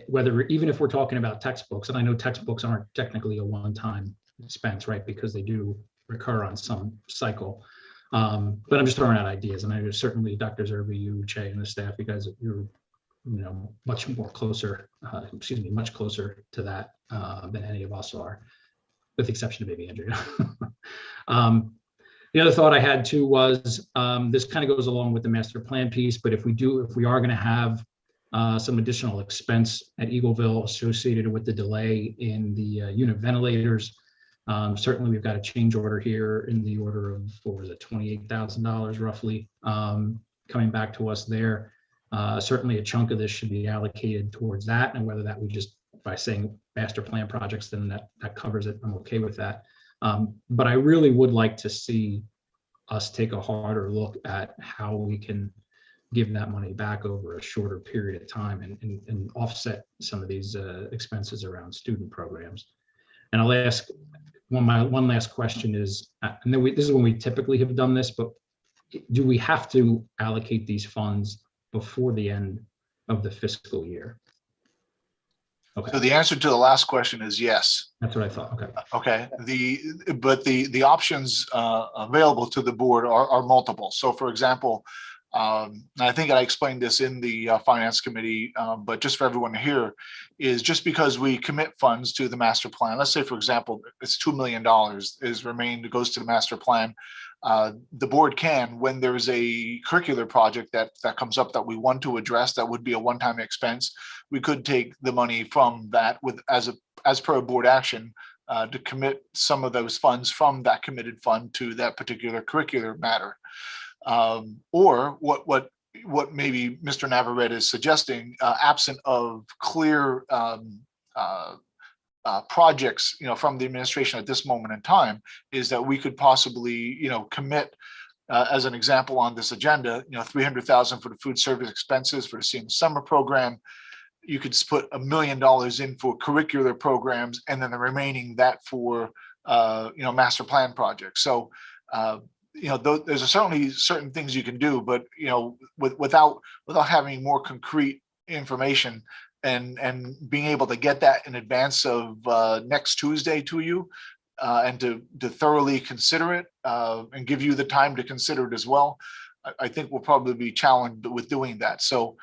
Whether even if we're talking about textbooks, and I know textbooks aren't technically a one-time expense, right? Because they do recur on some cycle. But I'm just throwing out ideas, and I know certainly Dr. Zerbe, you, Che, and the staff, you guys, you're much more closer, much closer to that than any of us are, with the exception of maybe Andrea. The other thought I had too was this kind of goes along with the master plan piece, but if we are going to have some additional expense at Eagleville associated with the delay in the unit ventilators, certainly we've got a change order here in the order of, what was it, $28,000 roughly coming back to us there. Certainly a chunk of this should be allocated towards that, and whether that we just, by saying master plan projects, then that covers it. I'm okay with that. But I really would like to see us take a harder look at how we can give that money back over a shorter period of time and offset some of these expenses around student programs. And I'll ask one last question is, and then this is when we typically have done this, but do we have to allocate these funds before the end of the fiscal year? Okay. So the answer to the last question is yes. That's what I thought. Okay. Okay. The options available to the board are multiple. So for example, I think I explained this in the finance committee, but just for everyone to hear, is just because we commit funds to the master plan, let's say, for example, it's $2 million goes to the master plan. The board can, when there's a curricular project that comes up that we want to address, that would be a one-time expense, we could take the money from that as per board action to commit some of those funds from that committed fund to that particular curricular matter. Or what maybe Mr. Navarrete is suggesting, absent of clear projects, from the administration at this moment in time, is that we could possibly, commit, as an example on this agenda, $300,000 for the food service expenses for the senior summer program. You could put $1 million in for curricular programs, and then the remaining that for, master plan projects. So, there's certainly certain things you can do, but without having more concrete information and being able to get that in advance of next Tuesday to you, and to thoroughly consider it and give you the time to consider it as well, I think we'll probably be challenged with doing that. So,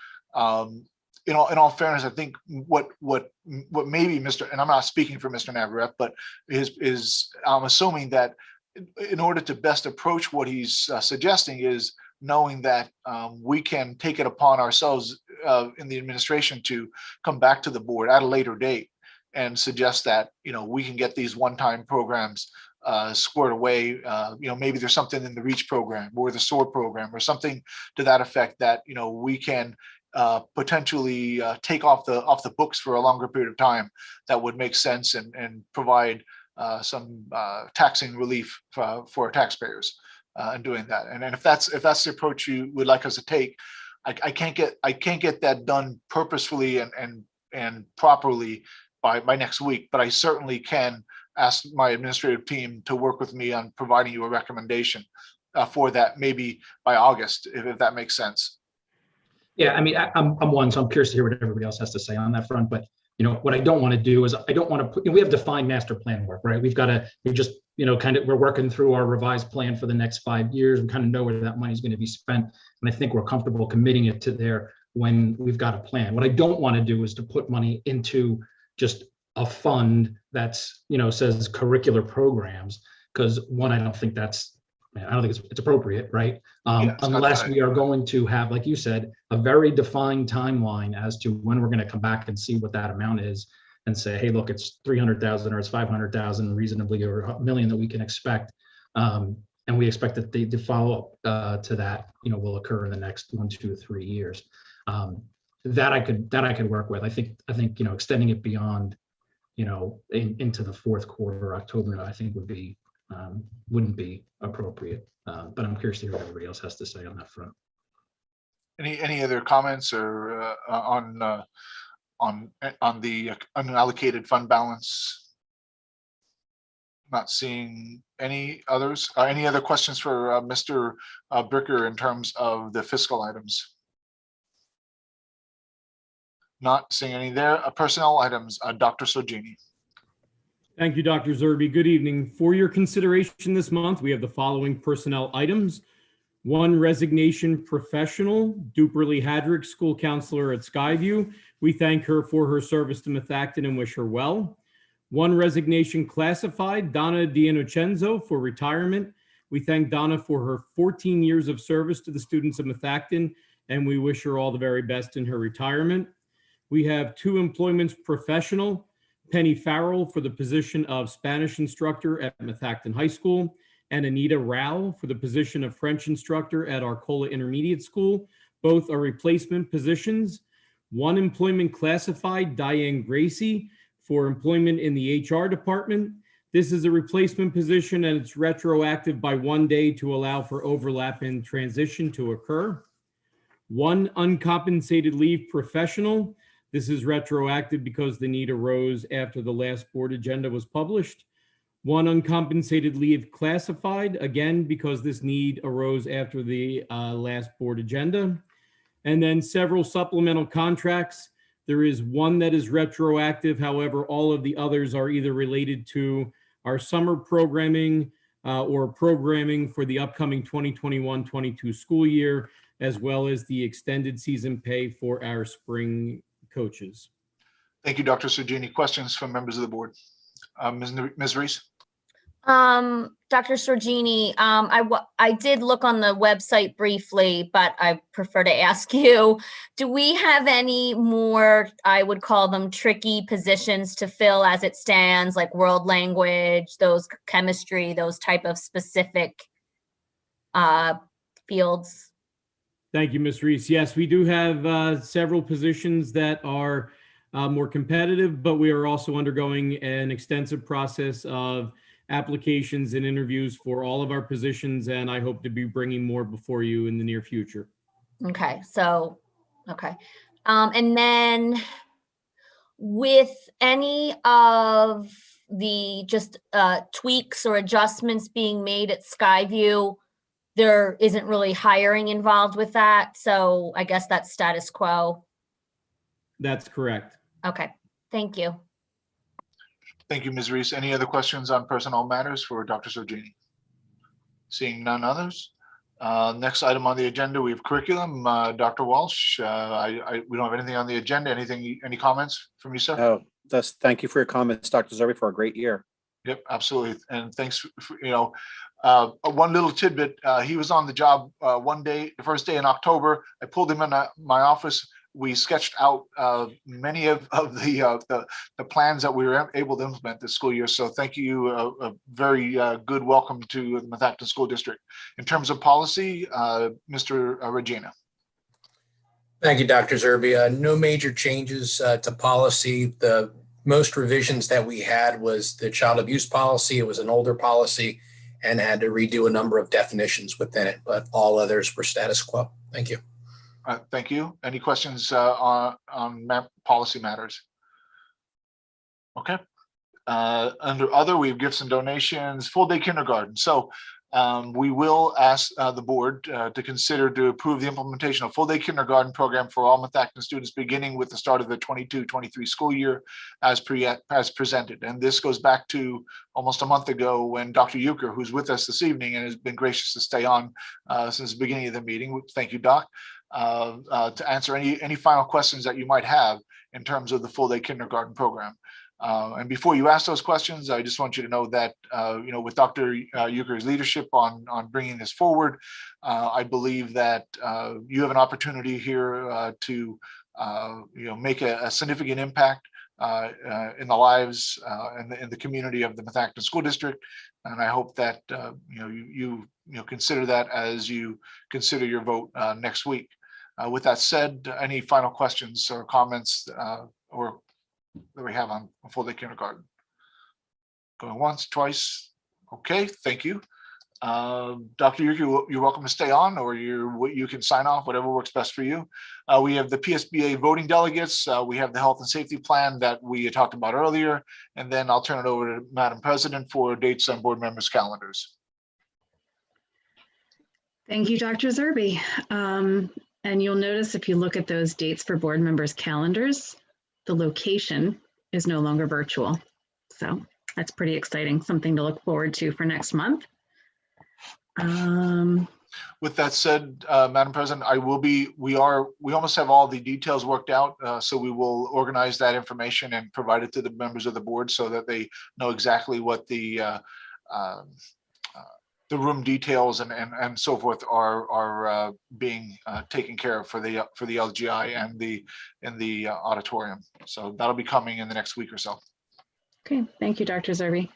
in all fairness, I think what maybe Mr. and I'm not speaking for Mr. Navarrete, but is I'm assuming that in order to best approach what he's suggesting is knowing that we can take it upon ourselves in the administration to come back to the board at a later date and suggest that, we can get these one-time programs squared away. Maybe there's something in the REACH program or the SOAR program or something to that effect that, we can potentially take off the books for a longer period of time that would make sense and provide some taxing relief for taxpayers in doing that. And if that's the approach you would like us to take, I can't get that done purposefully and properly by next week, but I certainly can ask my administrative team to work with me on providing you a recommendation for that, maybe by August, if that makes sense. Yeah, I mean, I'm one, so I'm curious to hear what everybody else has to say on that front. But what I don't want to do is I don't want to put. We have defined master plan work, right? We're working through our revised plan for the next 5 years. We kind of know where that money is going to be spent, and I think we're comfortable committing it to there when we've got a plan. What I don't want to do is to put money into just a fund that's says curricular programs, because one, I don't think it's appropriate, right? Unless we are going to have, like you said, a very defined timeline as to when we're going to come back and see what that amount is and say, hey, look, it's 300,000 or it's 500,000 reasonably, or $1 million that we can expect. And we expect that the follow-up to that, will occur in the next 1, 2, 3 years. That I could work with. I think extending it beyond, into the fourth quarter, October, I think wouldn't be appropriate. But I'm curious to hear what everybody else has to say on that front. Any other comments or on the unallocated fund balance? Not seeing any others. Any other questions for Mr. Bricker in terms of the fiscal items? Not seeing any there. Personnel items, Dr. Sogini. Thank you, Dr. Zerbe. Good evening. For your consideration this month, we have the following personnel items. 1 resignation professional, Duperly Hadrick, school counselor at Skyview. We thank her for her service to Methacton and wish her well. 1 resignation classified, Donna D'Innocenzo for retirement. We thank Donna for her 14 years of service to the students of Methacton, and we wish her all the very best in her retirement. We have 2 employments professional, Penny Farrell for the position of Spanish instructor at Methacton High School, and Anita Rao for the position of French instructor at Arcola Intermediate School. Both are replacement positions. 1 employment classified, Diane Gracie, for employment in the HR department. This is a replacement position and it's retroactive by 1 day to allow for overlap and transition to occur. 1 uncompensated leave professional. This is retroactive because the need arose after the last board agenda was published. 1 uncompensated leave classified, again, because this need arose after the last board agenda. And then several supplemental contracts. There is 1 that is retroactive. However, all of the others are either related to our summer programming or programming for the upcoming 2021-22 school year, as well as the extended season pay for our spring coaches. Thank you, Dr. Sergini. Questions from members of the board? Ms. Reese? Dr. Sorgini, I did look on the website briefly, but I prefer to ask you, do we have any more, I would call them tricky positions to fill as it stands, like world language, those chemistry, those type of specific fields? Thank you, Ms. Reese. Yes, we do have several positions that are more competitive, but we are also undergoing an extensive process of applications and interviews for all of our positions, and I hope to be bringing more before you in the near future. Okay, so, okay. And then with any of the just tweaks or adjustments being made at Skyview, there isn't really hiring involved with that. So I guess that's status quo. That's correct. Okay, thank you. Thank you, Ms. Reese. Any other questions on personnel matters for Dr. Sergini? Seeing none others. Next item on the agenda, we have curriculum. Dr. Walsh, we don't have anything on the agenda. Any comments from you, sir? Oh, thank you for your comments, Dr. Zerbe, for a great year. Yep, absolutely. And thanks for, one little tidbit. He was on the job one day, the first day in October. I pulled him in my office. We sketched out many of the plans that we were able to implement this school year. So thank you. A very good welcome to the Methacton School District. In terms of policy, Mr. Regina. Thank you, Dr. Zerbe. No major changes to policy. The most revisions that we had was the child abuse policy. It was an older policy and had to redo a number of definitions within it, but all others were status quo. Thank you. Thank you. Any questions on policy matters? Okay. Under other, we have gifts and donations, full day kindergarten. So we will ask the board to consider to approve the implementation of full day kindergarten program for all Methacton students beginning with the start of the 22-23 school year as presented. And this goes back to almost a month ago when Dr. Euchre, who's with us this evening and has been gracious to stay on since the beginning of the meeting. Thank you, Doc. To answer any final questions that you might have in terms of the full day kindergarten program. And before you ask those questions, I just want you to know that, with Dr. Euchre's leadership on bringing this forward, I believe that you have an opportunity here to, make a significant impact in the lives and in the community of the Methacton School District. And I hope that, you consider that as you consider your vote next week. With that said, any final questions or comments or that we have on full day kindergarten? Going once, twice. Okay, thank you. Dr. Euchre, you're welcome to stay on, or you can sign off, whatever works best for you. We have the PSBA voting delegates. We have the health and safety plan that we talked about earlier, and then I'll turn it over to Madam President for dates on board members' calendars. Thank you, Dr. Zerbe. And you'll notice if you look at those dates for board members' calendars, the location is no longer virtual. So That's pretty exciting, something to look forward to for next month. With that said, Madam President, we almost have all the details worked out. So we will organize that information and provide it to the members of the board so that they know exactly what the room details and so forth are being taken care of for the LGI and in the auditorium. So that'll be coming in the next week or so. Okay, thank you, Dr. Zerbe.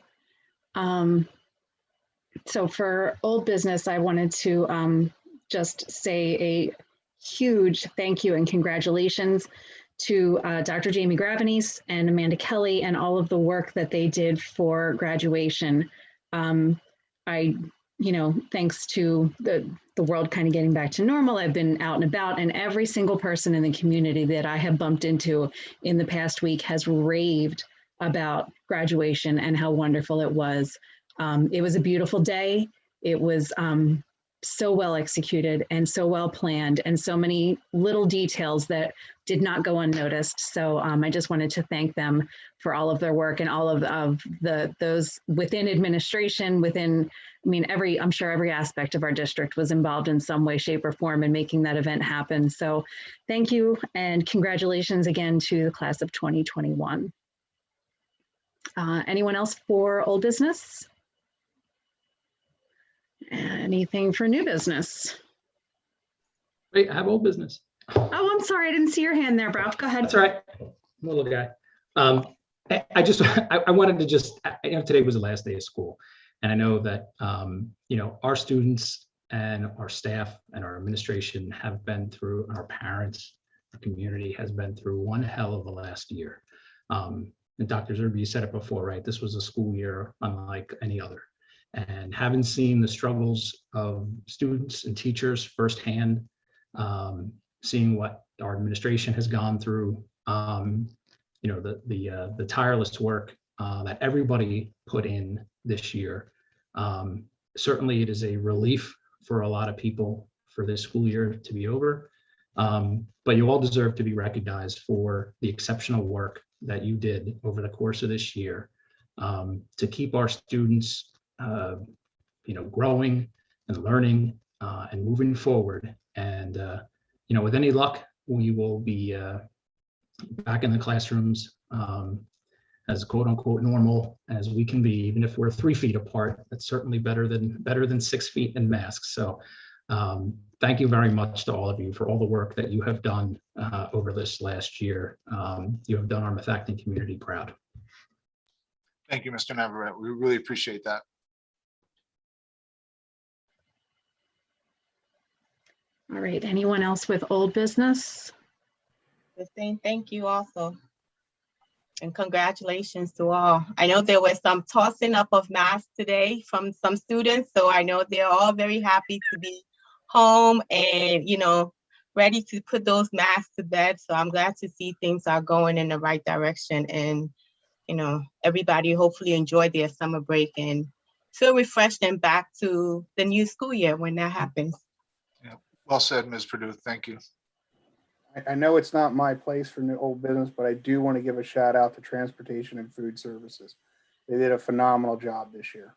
So for old business, I wanted to just say a huge thank you and congratulations to Dr. Jamie Gravenese and Amanda Kelly and all of the work that they did for graduation. Thanks to the world kind of getting back to normal, I've been out and about, and every single person in the community that I have bumped into in the past week has raved about graduation and how wonderful it was. It was a beautiful day. It was so well executed and so well planned, and so many little details that did not go unnoticed. So I just wanted to thank them for all of their work and all of those within administration, I'm sure every aspect of our district was involved in some way, shape, or form in making that event happen. So thank you and congratulations again to the class of 2021. Anyone else for old business? Anything for new business? Wait, I have old business. Oh, I'm sorry. I didn't see your hand there, Bob. Go ahead. That's all right. I'm a little guy. I wanted to just, today was the last day of school. And I know that, our students and our staff and our administration have been through, and our parents, our community has been through one hell of a last year. And Dr. Zerbe, you said it before, right? This was a school year unlike any other. And having seen the struggles of students and teachers firsthand, seeing what our administration has gone through, the tireless work that everybody put in this year. Certainly it is a relief for a lot of people for this school year to be over, but you all deserve to be recognized for the exceptional work that you did over the course of this year to keep our students growing and learning and moving forward. And, with any luck, we will be back in the classrooms as quote unquote normal as we can be, even if we're 3 feet apart. That's certainly better than 6 feet in masks. So thank you very much to all of you for all the work that you have done over this last year. You have done our Methacton community proud. Thank you, Mr. Navarrete. We really appreciate that. All right. Anyone else with old business? The same, thank you also. And congratulations to all. I know there was some tossing up of masks today from some students, so I know they're all very happy to be home and, ready to put those masks to bed. So I'm glad to see things are going in the right direction, and, everybody hopefully enjoyed their summer break and feel refreshed and back to the new school year when that happens. Yeah. Well said, Ms. Perdue. Thank you. I know it's not my place for new old business, but I do want to give a shout out to Transportation and Food Services. They did a phenomenal job this year.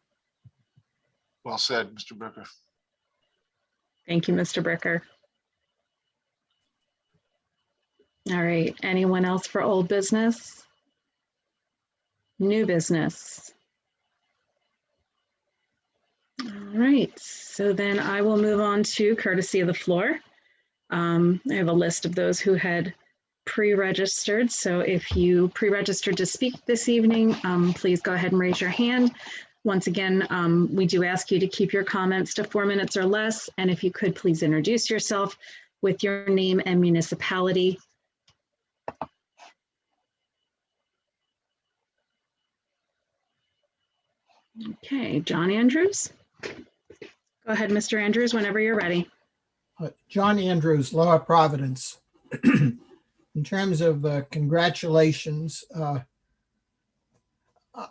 Well said, Mr. Bricker. Thank you, Mr. Bricker. All right. Anyone else for old business? New business? All right. So then I will move on to courtesy of the floor. I have a list of those who had pre-registered. So if you pre-registered to speak this evening, please go ahead and raise your hand. Once again, we do ask you to keep your comments to 4 minutes or less. And if you could please introduce yourself with your name and municipality. Okay, John Andrews. Go ahead, Mr. Andrews, whenever you're ready. John Andrews, Lower Providence. In terms of congratulations,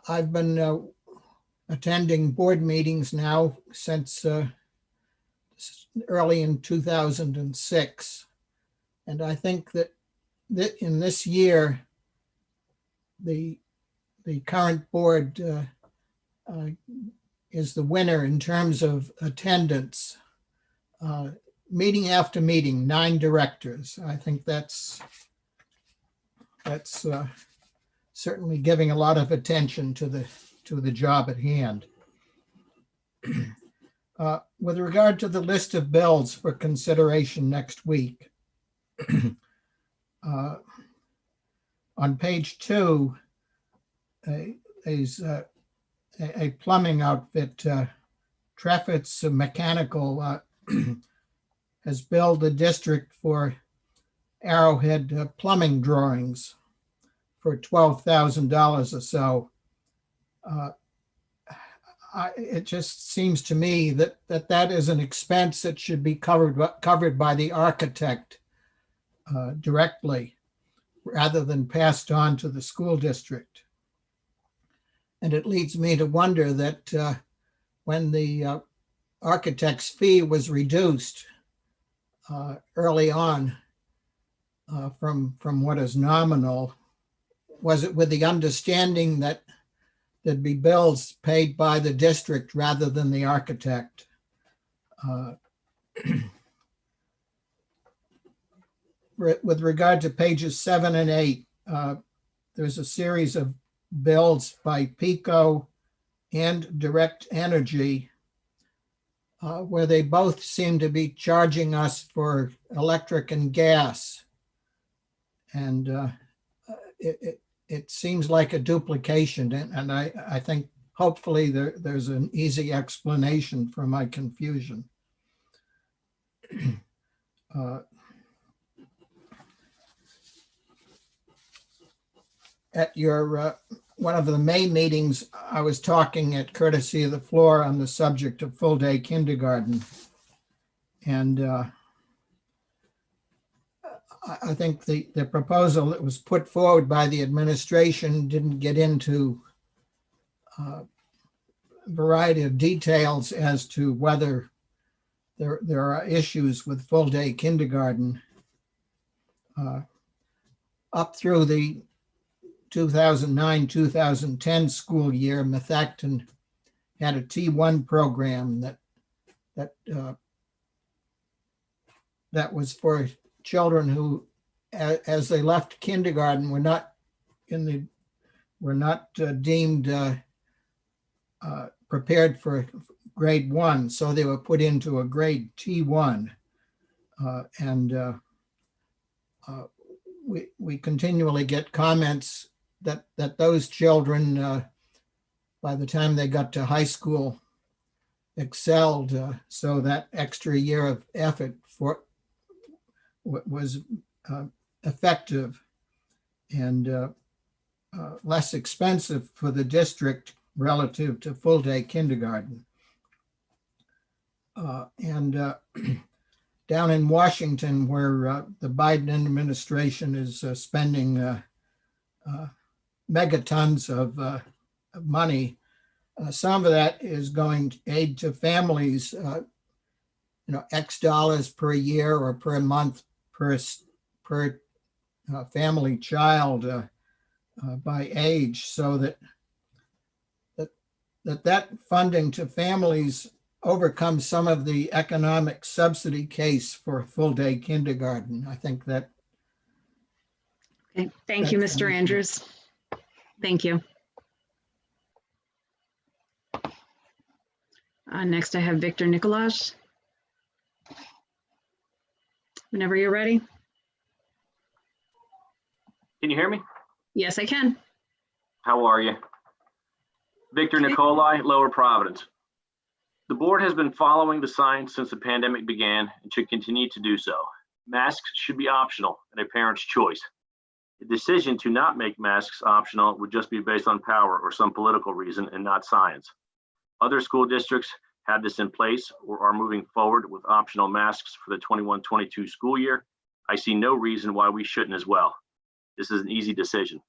I've been attending board meetings now since early in 2006. And I think that in this year, the the current board is the winner in terms of attendance. Meeting after meeting, 9 directors. I think that's certainly giving a lot of attention to the job at hand. With regard to the list of bills for consideration next week, on page 2 is a plumbing outfit, Treffitt's Mechanical, has billed the district for Arrowhead plumbing drawings for $12,000 or so. It just seems to me that is an expense that should be covered by the architect directly, rather than passed on to the school district. And it leads me to wonder that when the architect's fee was reduced early on from what is nominal, was it with the understanding that there'd be bills paid by the district rather than the architect? With regard to pages 7 and 8, there's a series of bills by PECO and Direct Energy where they both seem to be charging us for electric and gas. And it seems like a duplication, and I think hopefully there's an easy explanation for my confusion. At your one of the May meetings, I was talking at courtesy of the floor on the subject of full-day kindergarten. And I think the proposal that was put forward by the administration didn't get into a variety of details as to whether there are issues with full-day kindergarten. Up through the 2009-2010 school year, Methacton had a T1 program that was for children who, as they left kindergarten, were not deemed prepared for grade 1, so they were put into a grade T1, and we continually get comments that those children, by the time they got to high school, excelled. So that extra year of effort was effective and less expensive for the district relative to full-day kindergarten. Down in Washington, where the Biden administration is spending megatons of money, some of that is going to aid to families, X dollars per year or per month per family child by age, so that funding to families overcomes some of the economic subsidy case for full-day kindergarten. I think that. Okay. Thank you, Mr. Andrews. Thank you. Next, I have Victor Nicolaj. Whenever you're ready. Can you hear me? Yes, I can. How are you? Victor Nicolai, Lower Providence. The board has been following the science since the pandemic began and should continue to do so. Masks should be optional and a parent's choice. The decision to not make masks optional would just be based on power or some political reason and not science. Other school districts have this in place or are moving forward with optional masks for the 21-22 school year. I see no reason why we shouldn't as well. This is an easy decision.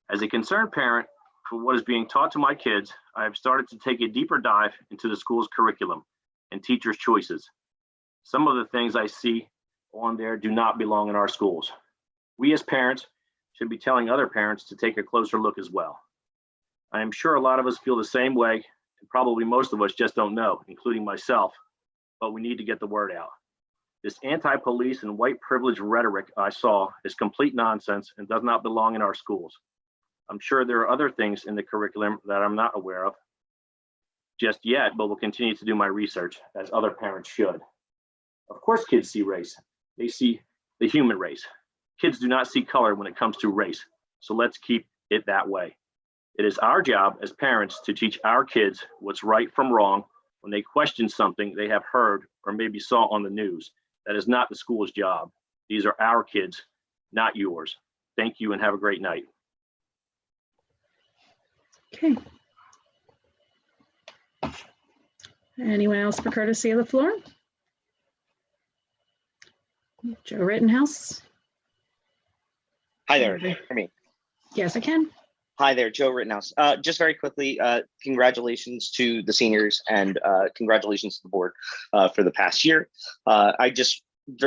As a concerned parent, for what is being taught to my kids, I have started to take a deeper dive into the school's curriculum and teachers' choices. Some of the things I see on there do not belong in our schools. We as parents should be telling other parents to take a closer look as well. I am sure a lot of us feel the same way, and probably most of us just don't know, including myself, but we need to get the word out. This anti-police and white privilege rhetoric I saw is complete nonsense and does not belong in our schools. I'm sure there are other things in the curriculum that I'm not aware of just yet, but will continue to do my research, as other parents should. Of course, kids see race. They see the human race. Kids do not see color when it comes to race, so let's keep it that way. It is our job as parents to teach our kids what's right from wrong when they question something they have heard or maybe saw on the news. That is not the school's job. These are our kids, not yours. Thank you and have a great night. Okay. Anyone else for courtesy of the floor? Joe Rittenhouse. Hi there, can you hear me? Yes, I can. Hi there, Joe Rittenhouse. Just very quickly, congratulations to the seniors and congratulations to the board for the past year. I just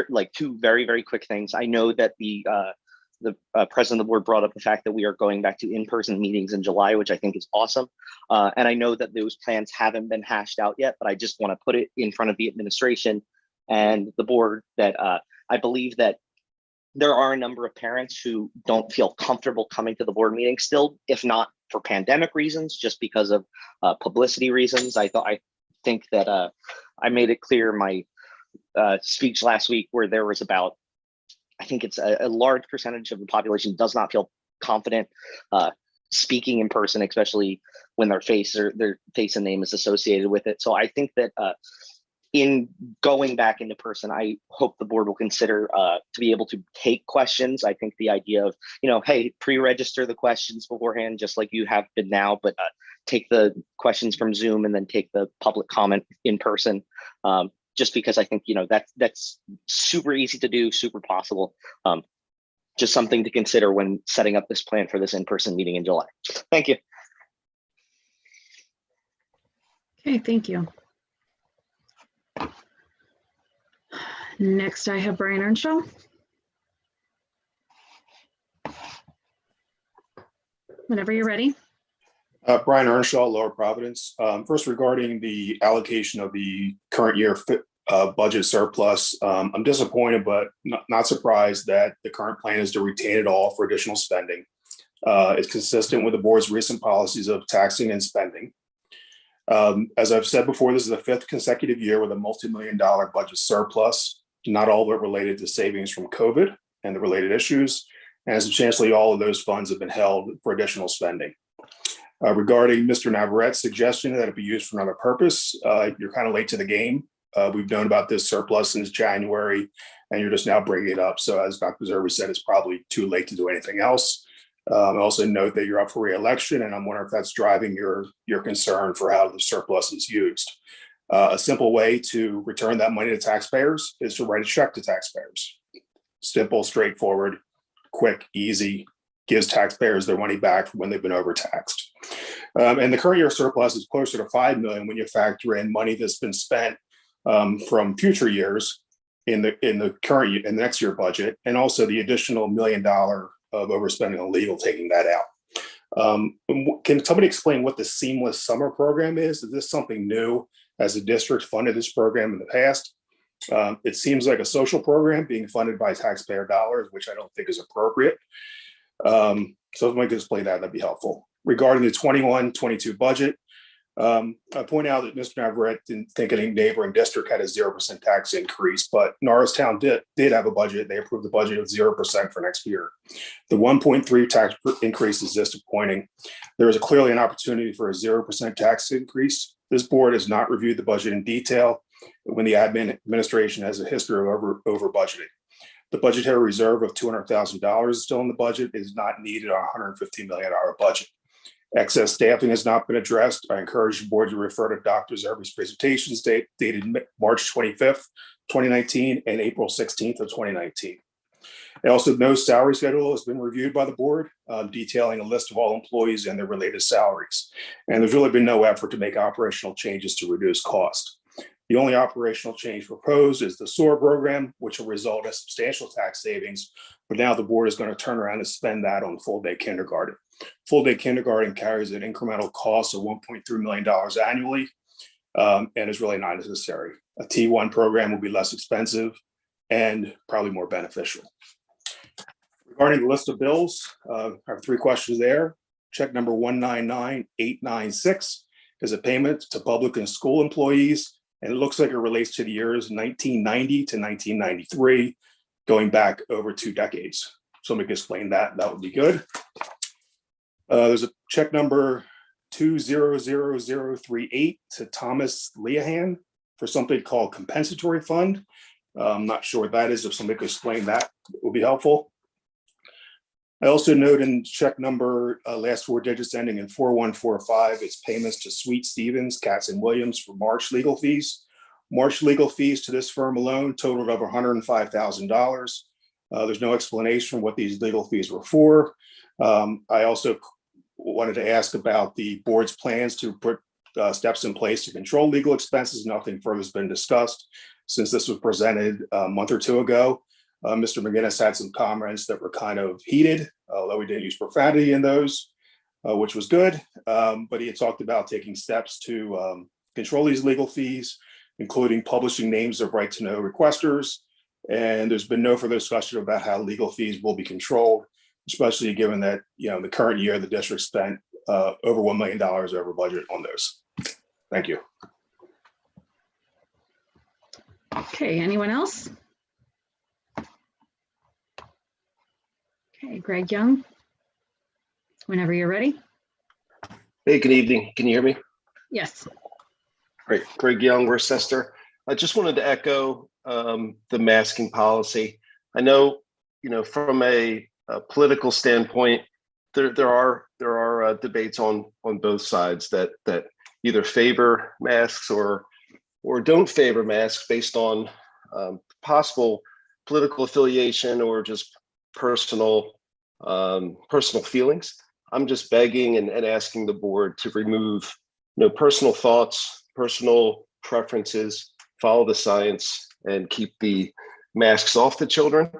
like two very quick things. I know that the president of the board brought up the fact that we are going back to in-person meetings in July, which I think is awesome. And I know that those plans haven't been hashed out yet, but I just want to put it in front of the administration and the board that I believe that there are a number of parents who don't feel comfortable coming to the board meeting still, if not for pandemic reasons, just because of publicity reasons. I think that I made it clear in my speech last week where there was about, I think it's a large percentage of the population does not feel confident speaking in person, especially when their face and name is associated with it. So I think that in going back into person, I hope the board will consider to be able to take questions. I think the idea of, hey, pre-register the questions beforehand, just like you have been now, but take the questions from Zoom and then take the public comment in person. Just because I think, that's super easy to do, super possible. Just something to consider when setting up this plan for this in-person meeting in July. Thank you. Okay, thank you. Next, I have Brian Earnshaw. Whenever you're ready. Brian Earnshaw, Lower Providence. First, regarding the allocation of the current year budget surplus, I'm disappointed, but not surprised that the current plan is to retain it all for additional spending. It's consistent with the board's recent policies of taxing and spending. As I've said before, this is the 5th consecutive year with a multi-million-dollar budget surplus, not all of it related to savings from COVID and the related issues, and substantially all of those funds have been held for additional spending. Regarding Mr. Navarrette's suggestion that it be used for another purpose, you're kind of late to the game. We've known about this surplus since January, and you're just now bringing it up. So as Dr. Zerbe said, it's probably too late to do anything else. I also note that you're up for re-election, and I'm wondering if that's driving your concern for how the surplus is used. A simple way to return that money to taxpayers is to write a check to taxpayers. Simple, straightforward, quick, easy, gives taxpayers their money back when they've been overtaxed. And the current year surplus is closer to $5 million when you factor in money that's been spent from future years in the current year, in the next year budget, and also the additional $1 million of overspending on legal, taking that out. Can somebody explain what the Seamless Summer Program is? Is this something new? As a district funded this program in the past? It seems like a social program being funded by taxpayer dollars, which I don't think is appropriate. So if somebody could explain that, that'd be helpful. Regarding the 21-22 budget, I point out that Mr. Navarrette didn't think any neighboring district had a 0% tax increase, but Norristown did have a budget. They approved a budget of 0% for next year. The 1.3 tax increase is disappointing. There is clearly an opportunity for a 0% tax increase. This board has not reviewed the budget in detail when the administration has a history of over budgeting. The budgetary reserve of $200,000 is still in the budget. It is not needed on a $150 million budget. Excess staffing has not been addressed. I encourage the board to refer to Dr. Zerbe's presentations dated March 25th, 2019 and April 16th of 2019. And also, no salary schedule has been reviewed by the board, detailing a list of all employees and their related salaries. And there's really been no effort to make operational changes to reduce cost. The only operational change proposed is the SOAR program, which will result in substantial tax savings but now the board is going to turn around and spend that on full day kindergarten. Full day kindergarten carries an incremental cost of $1.3 million annually, and is really not necessary. A T1 program will be less expensive and probably more beneficial. Regarding the list of bills, I have 3 questions there. Check number 199896 is a payment to public and school employees, and it looks like it relates to the years 1990 to 1993, going back over 2 decades. Somebody can explain that, that would be good. There's a check number 200038 to Thomas Leahan for something called compensatory fund. I'm not sure what that is. If somebody could explain that, it would be helpful. I also note in check number, last 4 digits ending in 4145, it's payments to Sweet Stevens, Katz and Williams for March legal fees. March legal fees to this firm alone totaled over $105,000. There's no explanation what these legal fees were for. I also wanted to ask about the board's plans to put steps in place to control legal expenses. Nothing further has been discussed since this was presented a month or 2 ago. Mr. McGinnis had some comments that were kind of heated, although we didn't use profanity in those, which was good. But he had talked about taking steps to control these legal fees, including publishing names of right-to-know requesters. And there's been no further discussion about how legal fees will be controlled, especially given that, the current year, the district spent over $1 million over budget on those. Thank you. Okay, anyone else? Okay, Greg Young, whenever you're ready. Hey, good evening. Can you hear me? Yes. Great. Greg Young, Worcester. I just wanted to echo the masking policy. I know, from a political standpoint, there are debates on both sides that either favor masks or don't favor masks based on possible political affiliation or just personal feelings. I'm just begging and asking the board to remove personal thoughts, personal preferences, follow the science, and keep the masks off the children.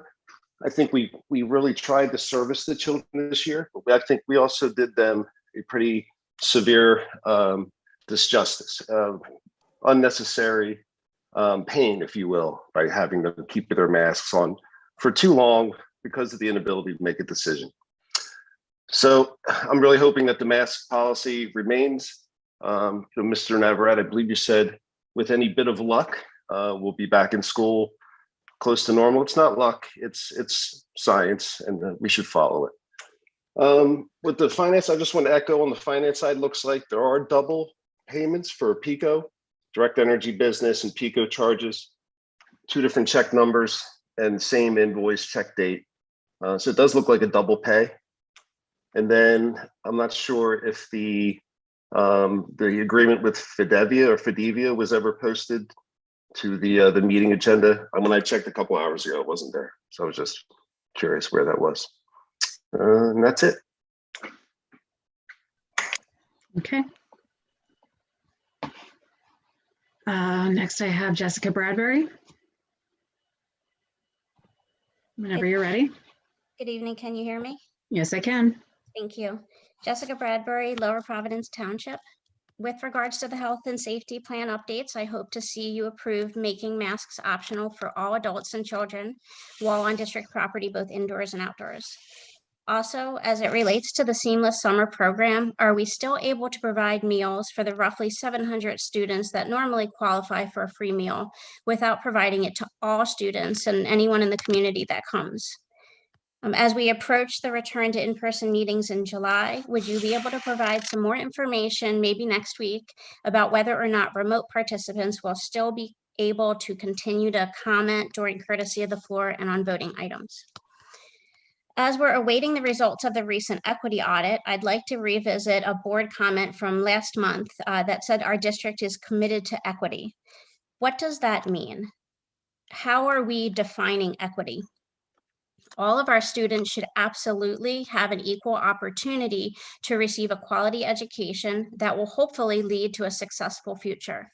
I think we really tried to service the children this year, but I think we also did them a pretty severe disjustice, unnecessary pain, if you will, by having them keep their masks on for too long because of the inability to make a decision. So I'm really hoping that the mask policy remains. Mr. Navarrete, I believe you said with any bit of luck, we'll be back in school close to normal. It's not luck, it's science, and we should follow it. With the finance, I just want to echo on the finance side, looks like there are double payments for PICO, direct energy business, and PICO charges, 2 different check numbers and same invoice check date. So it does look like a double pay. And then I'm not sure if the agreement with Fidevia was ever posted to the meeting agenda. When I checked a couple hours ago, it wasn't there. So I was just curious where that was. And that's it. Okay. Next I have Jessica Bradbury. Whenever you're ready. Good evening. Can you hear me? Yes, I can. Thank you. Jessica Bradbury, Lower Providence Township. With regards to the health and safety plan updates, I hope to see you approve making masks optional for all adults and children while on district property, both indoors and outdoors. Also, as it relates to the Seamless Summer Program, are we still able to provide meals for the roughly 700 students that normally qualify for a free meal without providing it to all students and anyone in the community that comes? As we approach the return to in-person meetings in July, would you be able to provide some more information, maybe next week, about whether or not remote participants will still be able to continue to comment during courtesy of the floor and on voting items? As we're awaiting the results of the recent equity audit, I'd like to revisit a board comment from last month that said our district is committed to equity. What does that mean? How are we defining equity? All of our students should absolutely have an equal opportunity to receive a quality education that will hopefully lead to a successful future.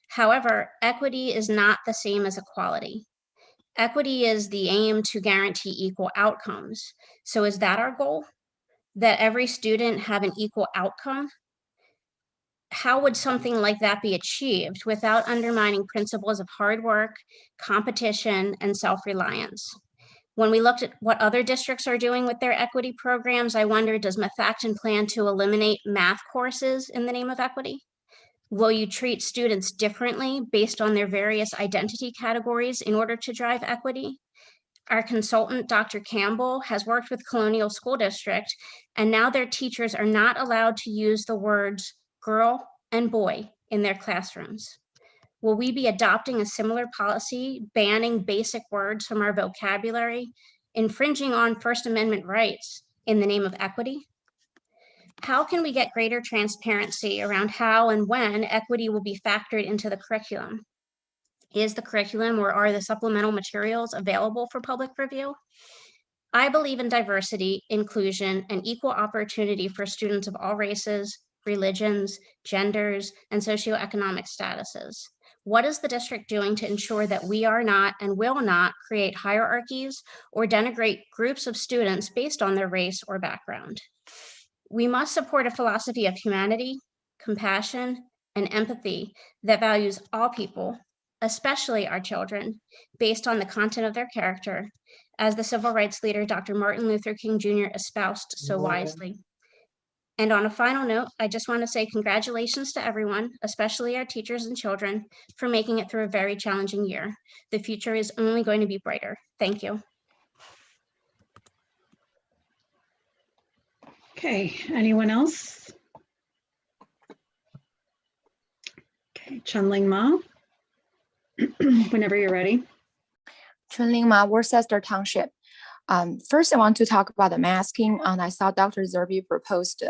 However, equity is not the same as equality. Equity is the aim to guarantee equal outcomes. So is that our goal? That every student have an equal outcome? How would something like that be achieved without undermining principles of hard work, competition, and self-reliance? When we looked at what other districts are doing with their equity programs, I wonder, does Methacton plan to eliminate math courses in the name of equity? Will you treat students differently based on their various identity categories in order to drive equity? Our consultant, Dr. Campbell, has worked with Colonial School District, and now their teachers are not allowed to use the words girl and boy in their classrooms. Will we be adopting a similar policy, banning basic words from our vocabulary, infringing on First Amendment rights in the name of equity? How can we get greater transparency around how and when equity will be factored into the curriculum? Is the curriculum or are the supplemental materials available for public review? I believe in diversity, inclusion, and equal opportunity for students of all races, religions, genders, and socioeconomic statuses. What is the district doing to ensure that we are not and will not create hierarchies or denigrate groups of students based on their race or background? We must support a philosophy of humanity, compassion, and empathy that values all people, especially our children, based on the content of their character, as the civil rights leader, Dr. Martin Luther King Jr. espoused so wisely. And on a final note, I just want to say congratulations to everyone, especially our teachers and children, for making it through a very challenging year. The future is only going to be brighter. Thank you. Okay, anyone else? Okay, Chun-Ling Ma, whenever you're ready. Chun-Ling Ma, Worcester Township. First, I want to talk about the masking. And I saw Dr. Zerby proposed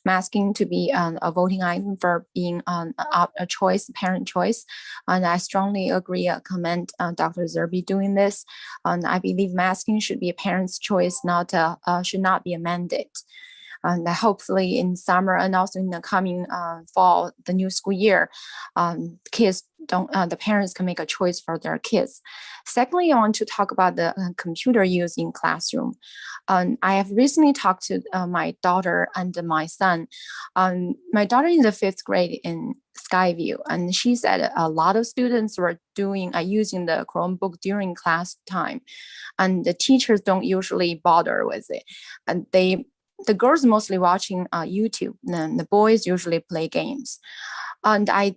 masking to be a voting item for being a choice, parent choice. And I strongly agree, commend Dr. Zerby doing this. And I believe masking should be a parent's choice, not should not be a mandate. And hopefully in summer and also in the coming fall, the new school year, the parents can make a choice for their kids. Secondly, I want to talk about the computer use in classroom. I have recently talked to my daughter and my son. My daughter is in the 5th grade in Skyview, and she said a lot of students were using the Chromebook during class time, and the teachers don't usually bother with it, and the girls mostly watching YouTube, and the boys usually play games. And I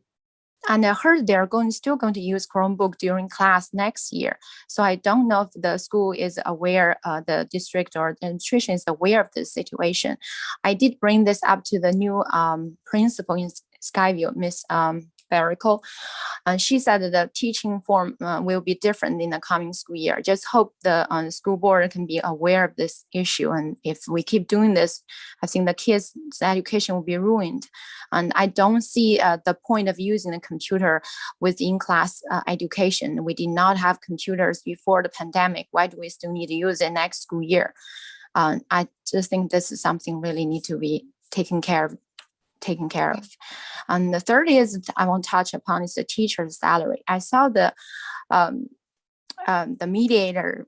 heard they're still going to use Chromebook during class next year. So I don't know if the school is aware, the district or the administration is aware of this situation. I did bring this up to the new principal in Skyview, Miss Barrico. And she said that the teaching form will be different in the coming school year. Just hope the school board can be aware of this issue. And if we keep doing this, I think the kids' education will be ruined. And I don't see the point of using a computer within class education. We did not have computers before the pandemic. Why do we still need to use it next school year? I just think this is something really need to be taken care of. And the third is I want to touch upon is the teacher's salary. I saw the mediator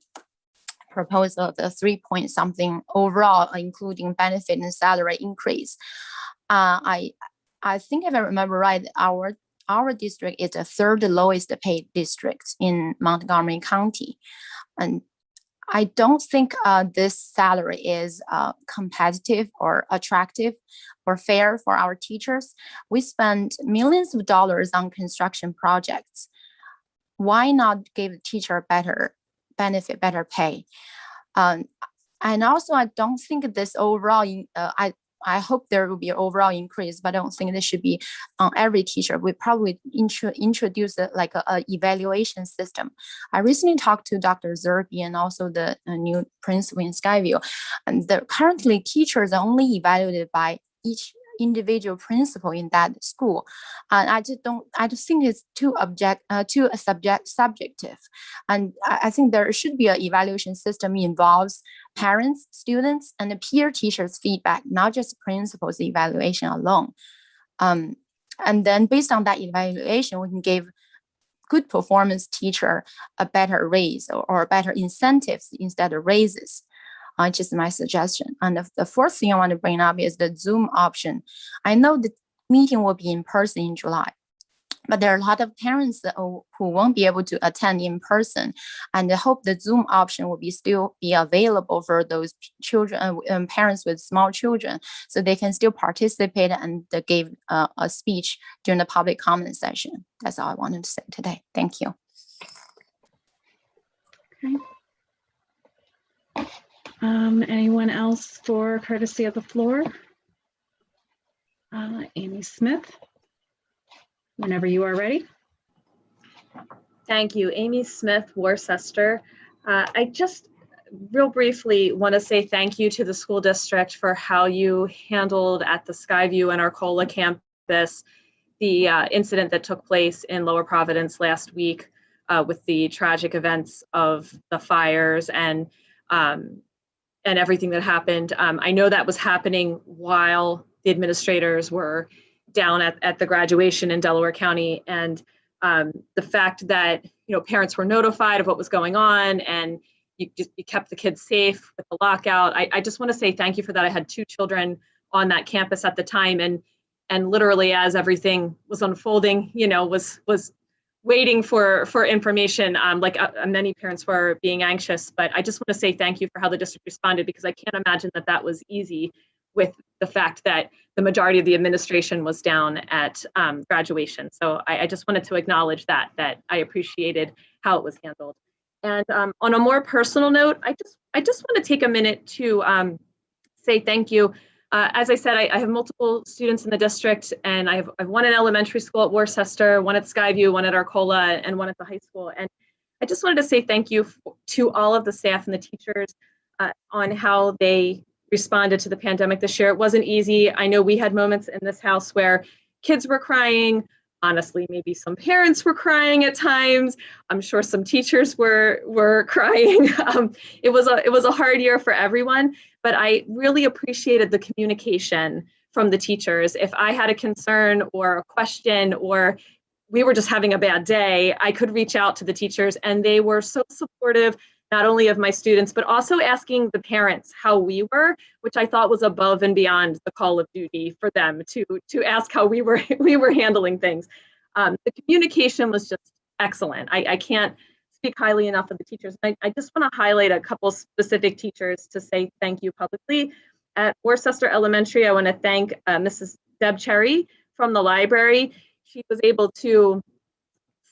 proposal of the 3 something overall, including benefit and salary increase. I think if I remember right, our district is the 3rd lowest paid district in Montgomery County, and I don't think this salary is competitive or attractive or fair for our teachers. We spend millions of dollars on construction projects. Why not give the teacher better benefit, better pay? And also, I don't think this overall, I hope there will be an overall increase, but I don't think this should be on every teacher. We probably introduce like a evaluation system. I recently talked to Dr. Zerby and also the new principal in Skyview, and currently teachers are only evaluated by each individual principal in that school, and I just think it's too subjective, and I think there should be an evaluation system involves parents, students, and the peer teachers' feedback, not just principals' evaluation alone. And then based on that evaluation, we can give good performance teacher a better raise or better incentives instead of raises. Just my suggestion. And the fourth thing I want to bring up is the Zoom option. I know the meeting will be in person in July, but there are a lot of parents who won't be able to attend in person, and I hope the Zoom option will still be available for those children, parents with small children, so they can still participate and give a speech during the public comment session. That's all I wanted to say today. Thank you. Okay. Anyone else for courtesy of the floor? Amy Smith, whenever you are ready. Thank you. Amy Smith, Worcester. I just real briefly want to say thank you to the school district for how you handled at the Skyview and Arcola campus the incident that took place in Lower Providence last week with the tragic events of the fires and everything that happened. I know that was happening while the administrators were down at the graduation in Delaware County, and the fact that parents were notified of what was going on and you kept the kids safe with the lockout. I just want to say thank you for that. I had 2 children on that campus at the time, and literally as everything was unfolding, was waiting for information, like many parents were being anxious. But I just want to say thank you for how the district responded, because I can't imagine that was easy with the fact that the majority of the administration was down at graduation. So I just wanted to acknowledge that I appreciated how it was handled. And on a more personal note, I just want to take a minute to say thank you. As I said, I have multiple students in the district, and I've one in elementary school at Worcester, one at Skyview, one at Arcola, and one at the high school. And I just wanted to say thank you to all of the staff and the teachers on how they responded to the pandemic this year. It wasn't easy. I know we had moments in this house where kids were crying. Honestly, maybe some parents were crying at times. I'm sure some teachers were crying. It was a hard year for everyone, but I really appreciated the communication from the teachers. If I had a concern or a question, or we were just having a bad day, I could reach out to the teachers, and they were so supportive, not only of my students, but also asking the parents how we were, which I thought was above and beyond the call of duty for them to ask how we were handling things. The communication was just excellent. I can't speak highly enough of the teachers. I just want to highlight a couple specific teachers to say thank you publicly. At Worcester Elementary, I want to thank Mrs. Deb Cherry from the library. She was able to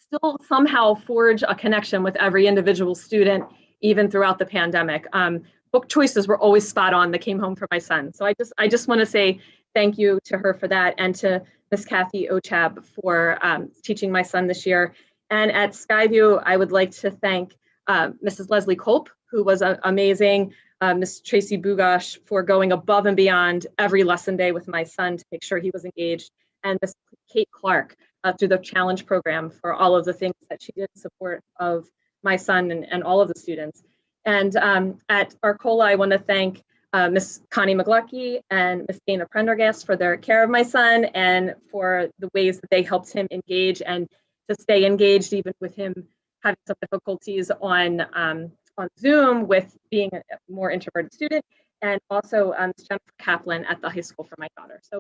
still somehow forge a connection with every individual student, even throughout the pandemic. Book choices were always spot on that came home for my son. So I just want to say thank you to her for that, and to Miss Kathy Ochab for teaching my son this year. And at Skyview, I would like to thank Mrs. Leslie Culp, who was amazing, Miss Tracy Bugash for going above and beyond every lesson day with my son to make sure he was engaged, and Miss Kate Clark through the Challenge program for all of the things that she did in support of my son and all of the students. And at Arcola, I want to thank Miss Connie McLucky and Miss Dana Prendergast for their care of my son, and for the ways that they helped him engage and to stay engaged, even with him having some difficulties on Zoom with being a more introverted student, and also Jennifer Kaplan at the high school for my daughter. So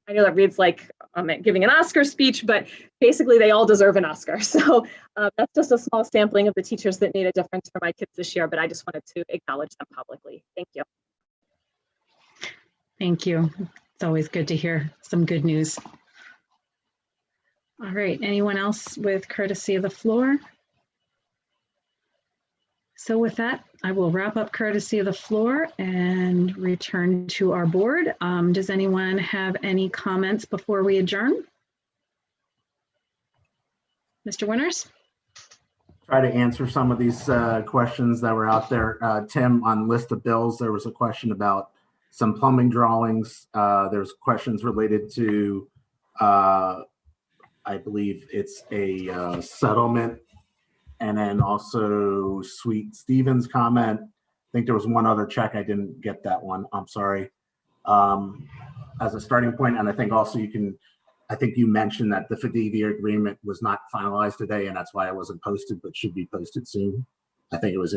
I know that reads like I'm giving an Oscar speech, but basically they all deserve an Oscar. So that's just a small sampling of the teachers that made a difference for my kids this year, but I just wanted to acknowledge them publicly. Thank you. Thank you. It's always good to hear some good news. All right, anyone else with courtesy of the floor? So with that, I will wrap up courtesy of the floor and return to our board. Does anyone have any comments before we adjourn? Mr. Winters? Try to answer some of these questions that were out there. Tim, on list of bills, there was a question about some plumbing drawings. There's questions related to, I believe it's a settlement. And then also Sweet Stevens comment. I think there was one other check. I didn't get that one. I'm sorry. As a starting point, and I think also you can I think you mentioned that the FDV agreement was not finalized today, and that's why it wasn't posted, but should be posted soon. I think it was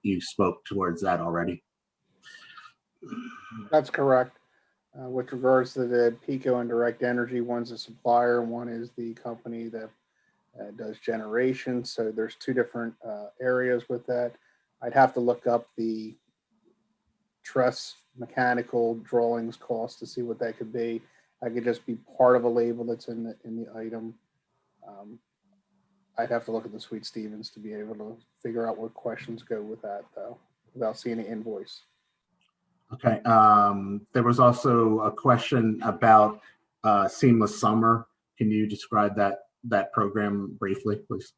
you spoke towards that already. That's correct. With regards to the Pico and Direct Energy, one's a supplier, one is the company that does generation. So there's two different areas with that. I'd have to look up the truss mechanical drawings cost to see what that could be. I could just be part of a label that's in the item. I'd have to look at the Sweet Stevens to be able to figure out what questions go with that, though, without seeing the invoice. Okay. There was also a question about Seamless Summer. Can you describe that program briefly, please?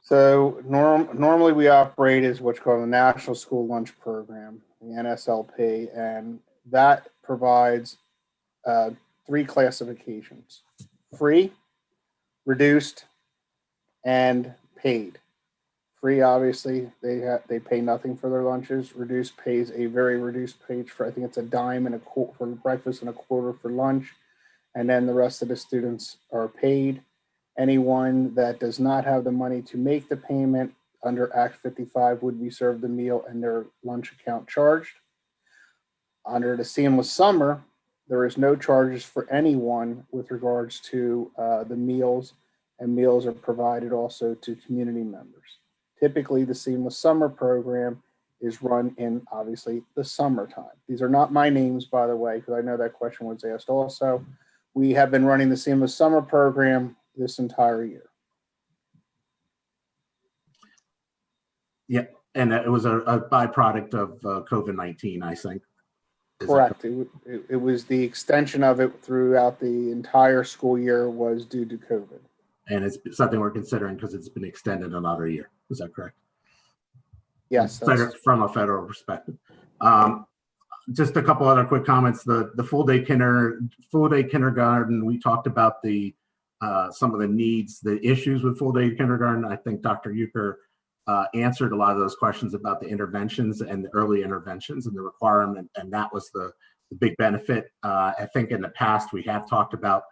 So normally we operate as what's called the National School Lunch Program, the NSLP, and that provides 3 classifications: free, reduced, and paid. Free, obviously, they pay nothing for their lunches. Reduced pays a very reduced page for, I think it's $0.10 for breakfast and $0.25 for lunch. And then the rest of the students are paid. Anyone that does not have the money to make the payment under Act 55 would be served the meal and their lunch account charged. Under the Seamless Summer, there is no charges for anyone with regards to the meals, and meals are provided also to community members. Typically, the Seamless Summer program is run in, obviously, the summertime. These are not my names, by the way, because I know that question was asked also. We have been running the Seamless Summer program this entire year. Yeah, and it was a byproduct of COVID-19, I think. Correct. It was the extension of it throughout the entire school year was due to COVID. And it's something we're considering because it's been extended another year. Is that correct? Yes. From a federal perspective. Just a couple other quick comments. The full day kindergarten, we talked about some of the needs, the issues with full day kindergarten. I think Dr. Euchre answered a lot of those questions about the interventions and the early interventions and the requirement, and that was the big benefit. I think in the past we have talked about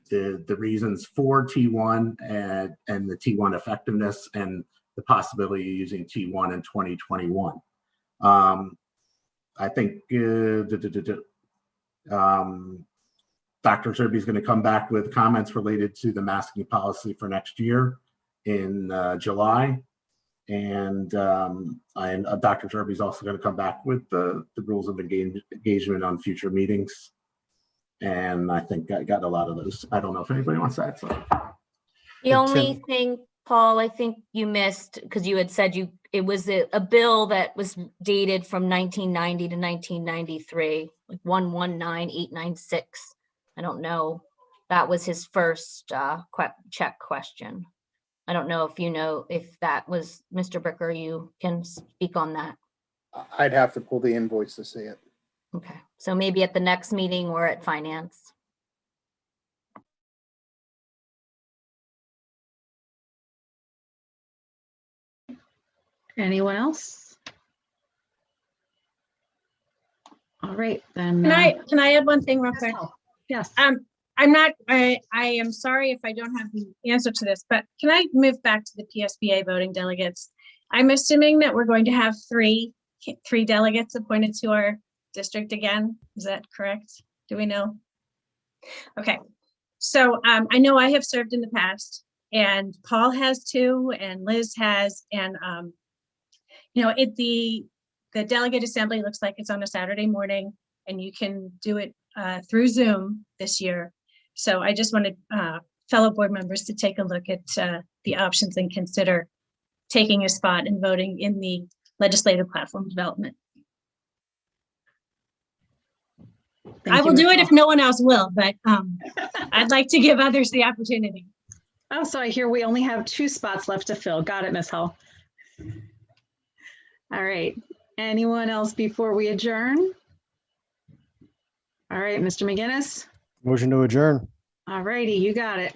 the reasons for T1 and the T1 effectiveness and the possibility of using T1 in 2021. I think Dr. Zerbe is going to come back with comments related to the masking policy for next year in July. And Dr. Zerbe is also going to come back with the rules of engagement on future meetings. And I think I got a lot of those. I don't know if anybody wants to add something. The only thing, Paul, I think you missed, because you had said it was a bill that was dated from 1990 to 1993, like 119896. I don't know. That was his first check question. I don't know if you know if that was Mr. Bricker. You can speak on that. I'd have to pull the invoice to see it. Okay, so maybe at the next meeting or at finance. Anyone else? All right, then. Can I add one thing real quick? Yes. I am sorry if I don't have the answer to this, but can I move back to the PSBA voting delegates? I'm assuming that we're going to have three delegates appointed to our district again. Is that correct? Do we know? Okay. So I know I have served in the past, and Paul has too, and Liz has, and the delegate assembly looks like it's on a Saturday morning, and you can do it through Zoom this year. So I just wanted fellow board members to take a look at the options and consider taking a spot and voting in the legislative platform development. I will do it if no one else will, but I'd like to give others the opportunity. Oh, so I hear we only have 2 spots left to fill. Got it, Ms. Hull. All right. Anyone else before we adjourn? All right, Mr. McGinnis. Motion to adjourn. All righty, you got it.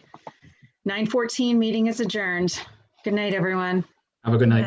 9:14, meeting is adjourned. Good night, everyone. Have a good night.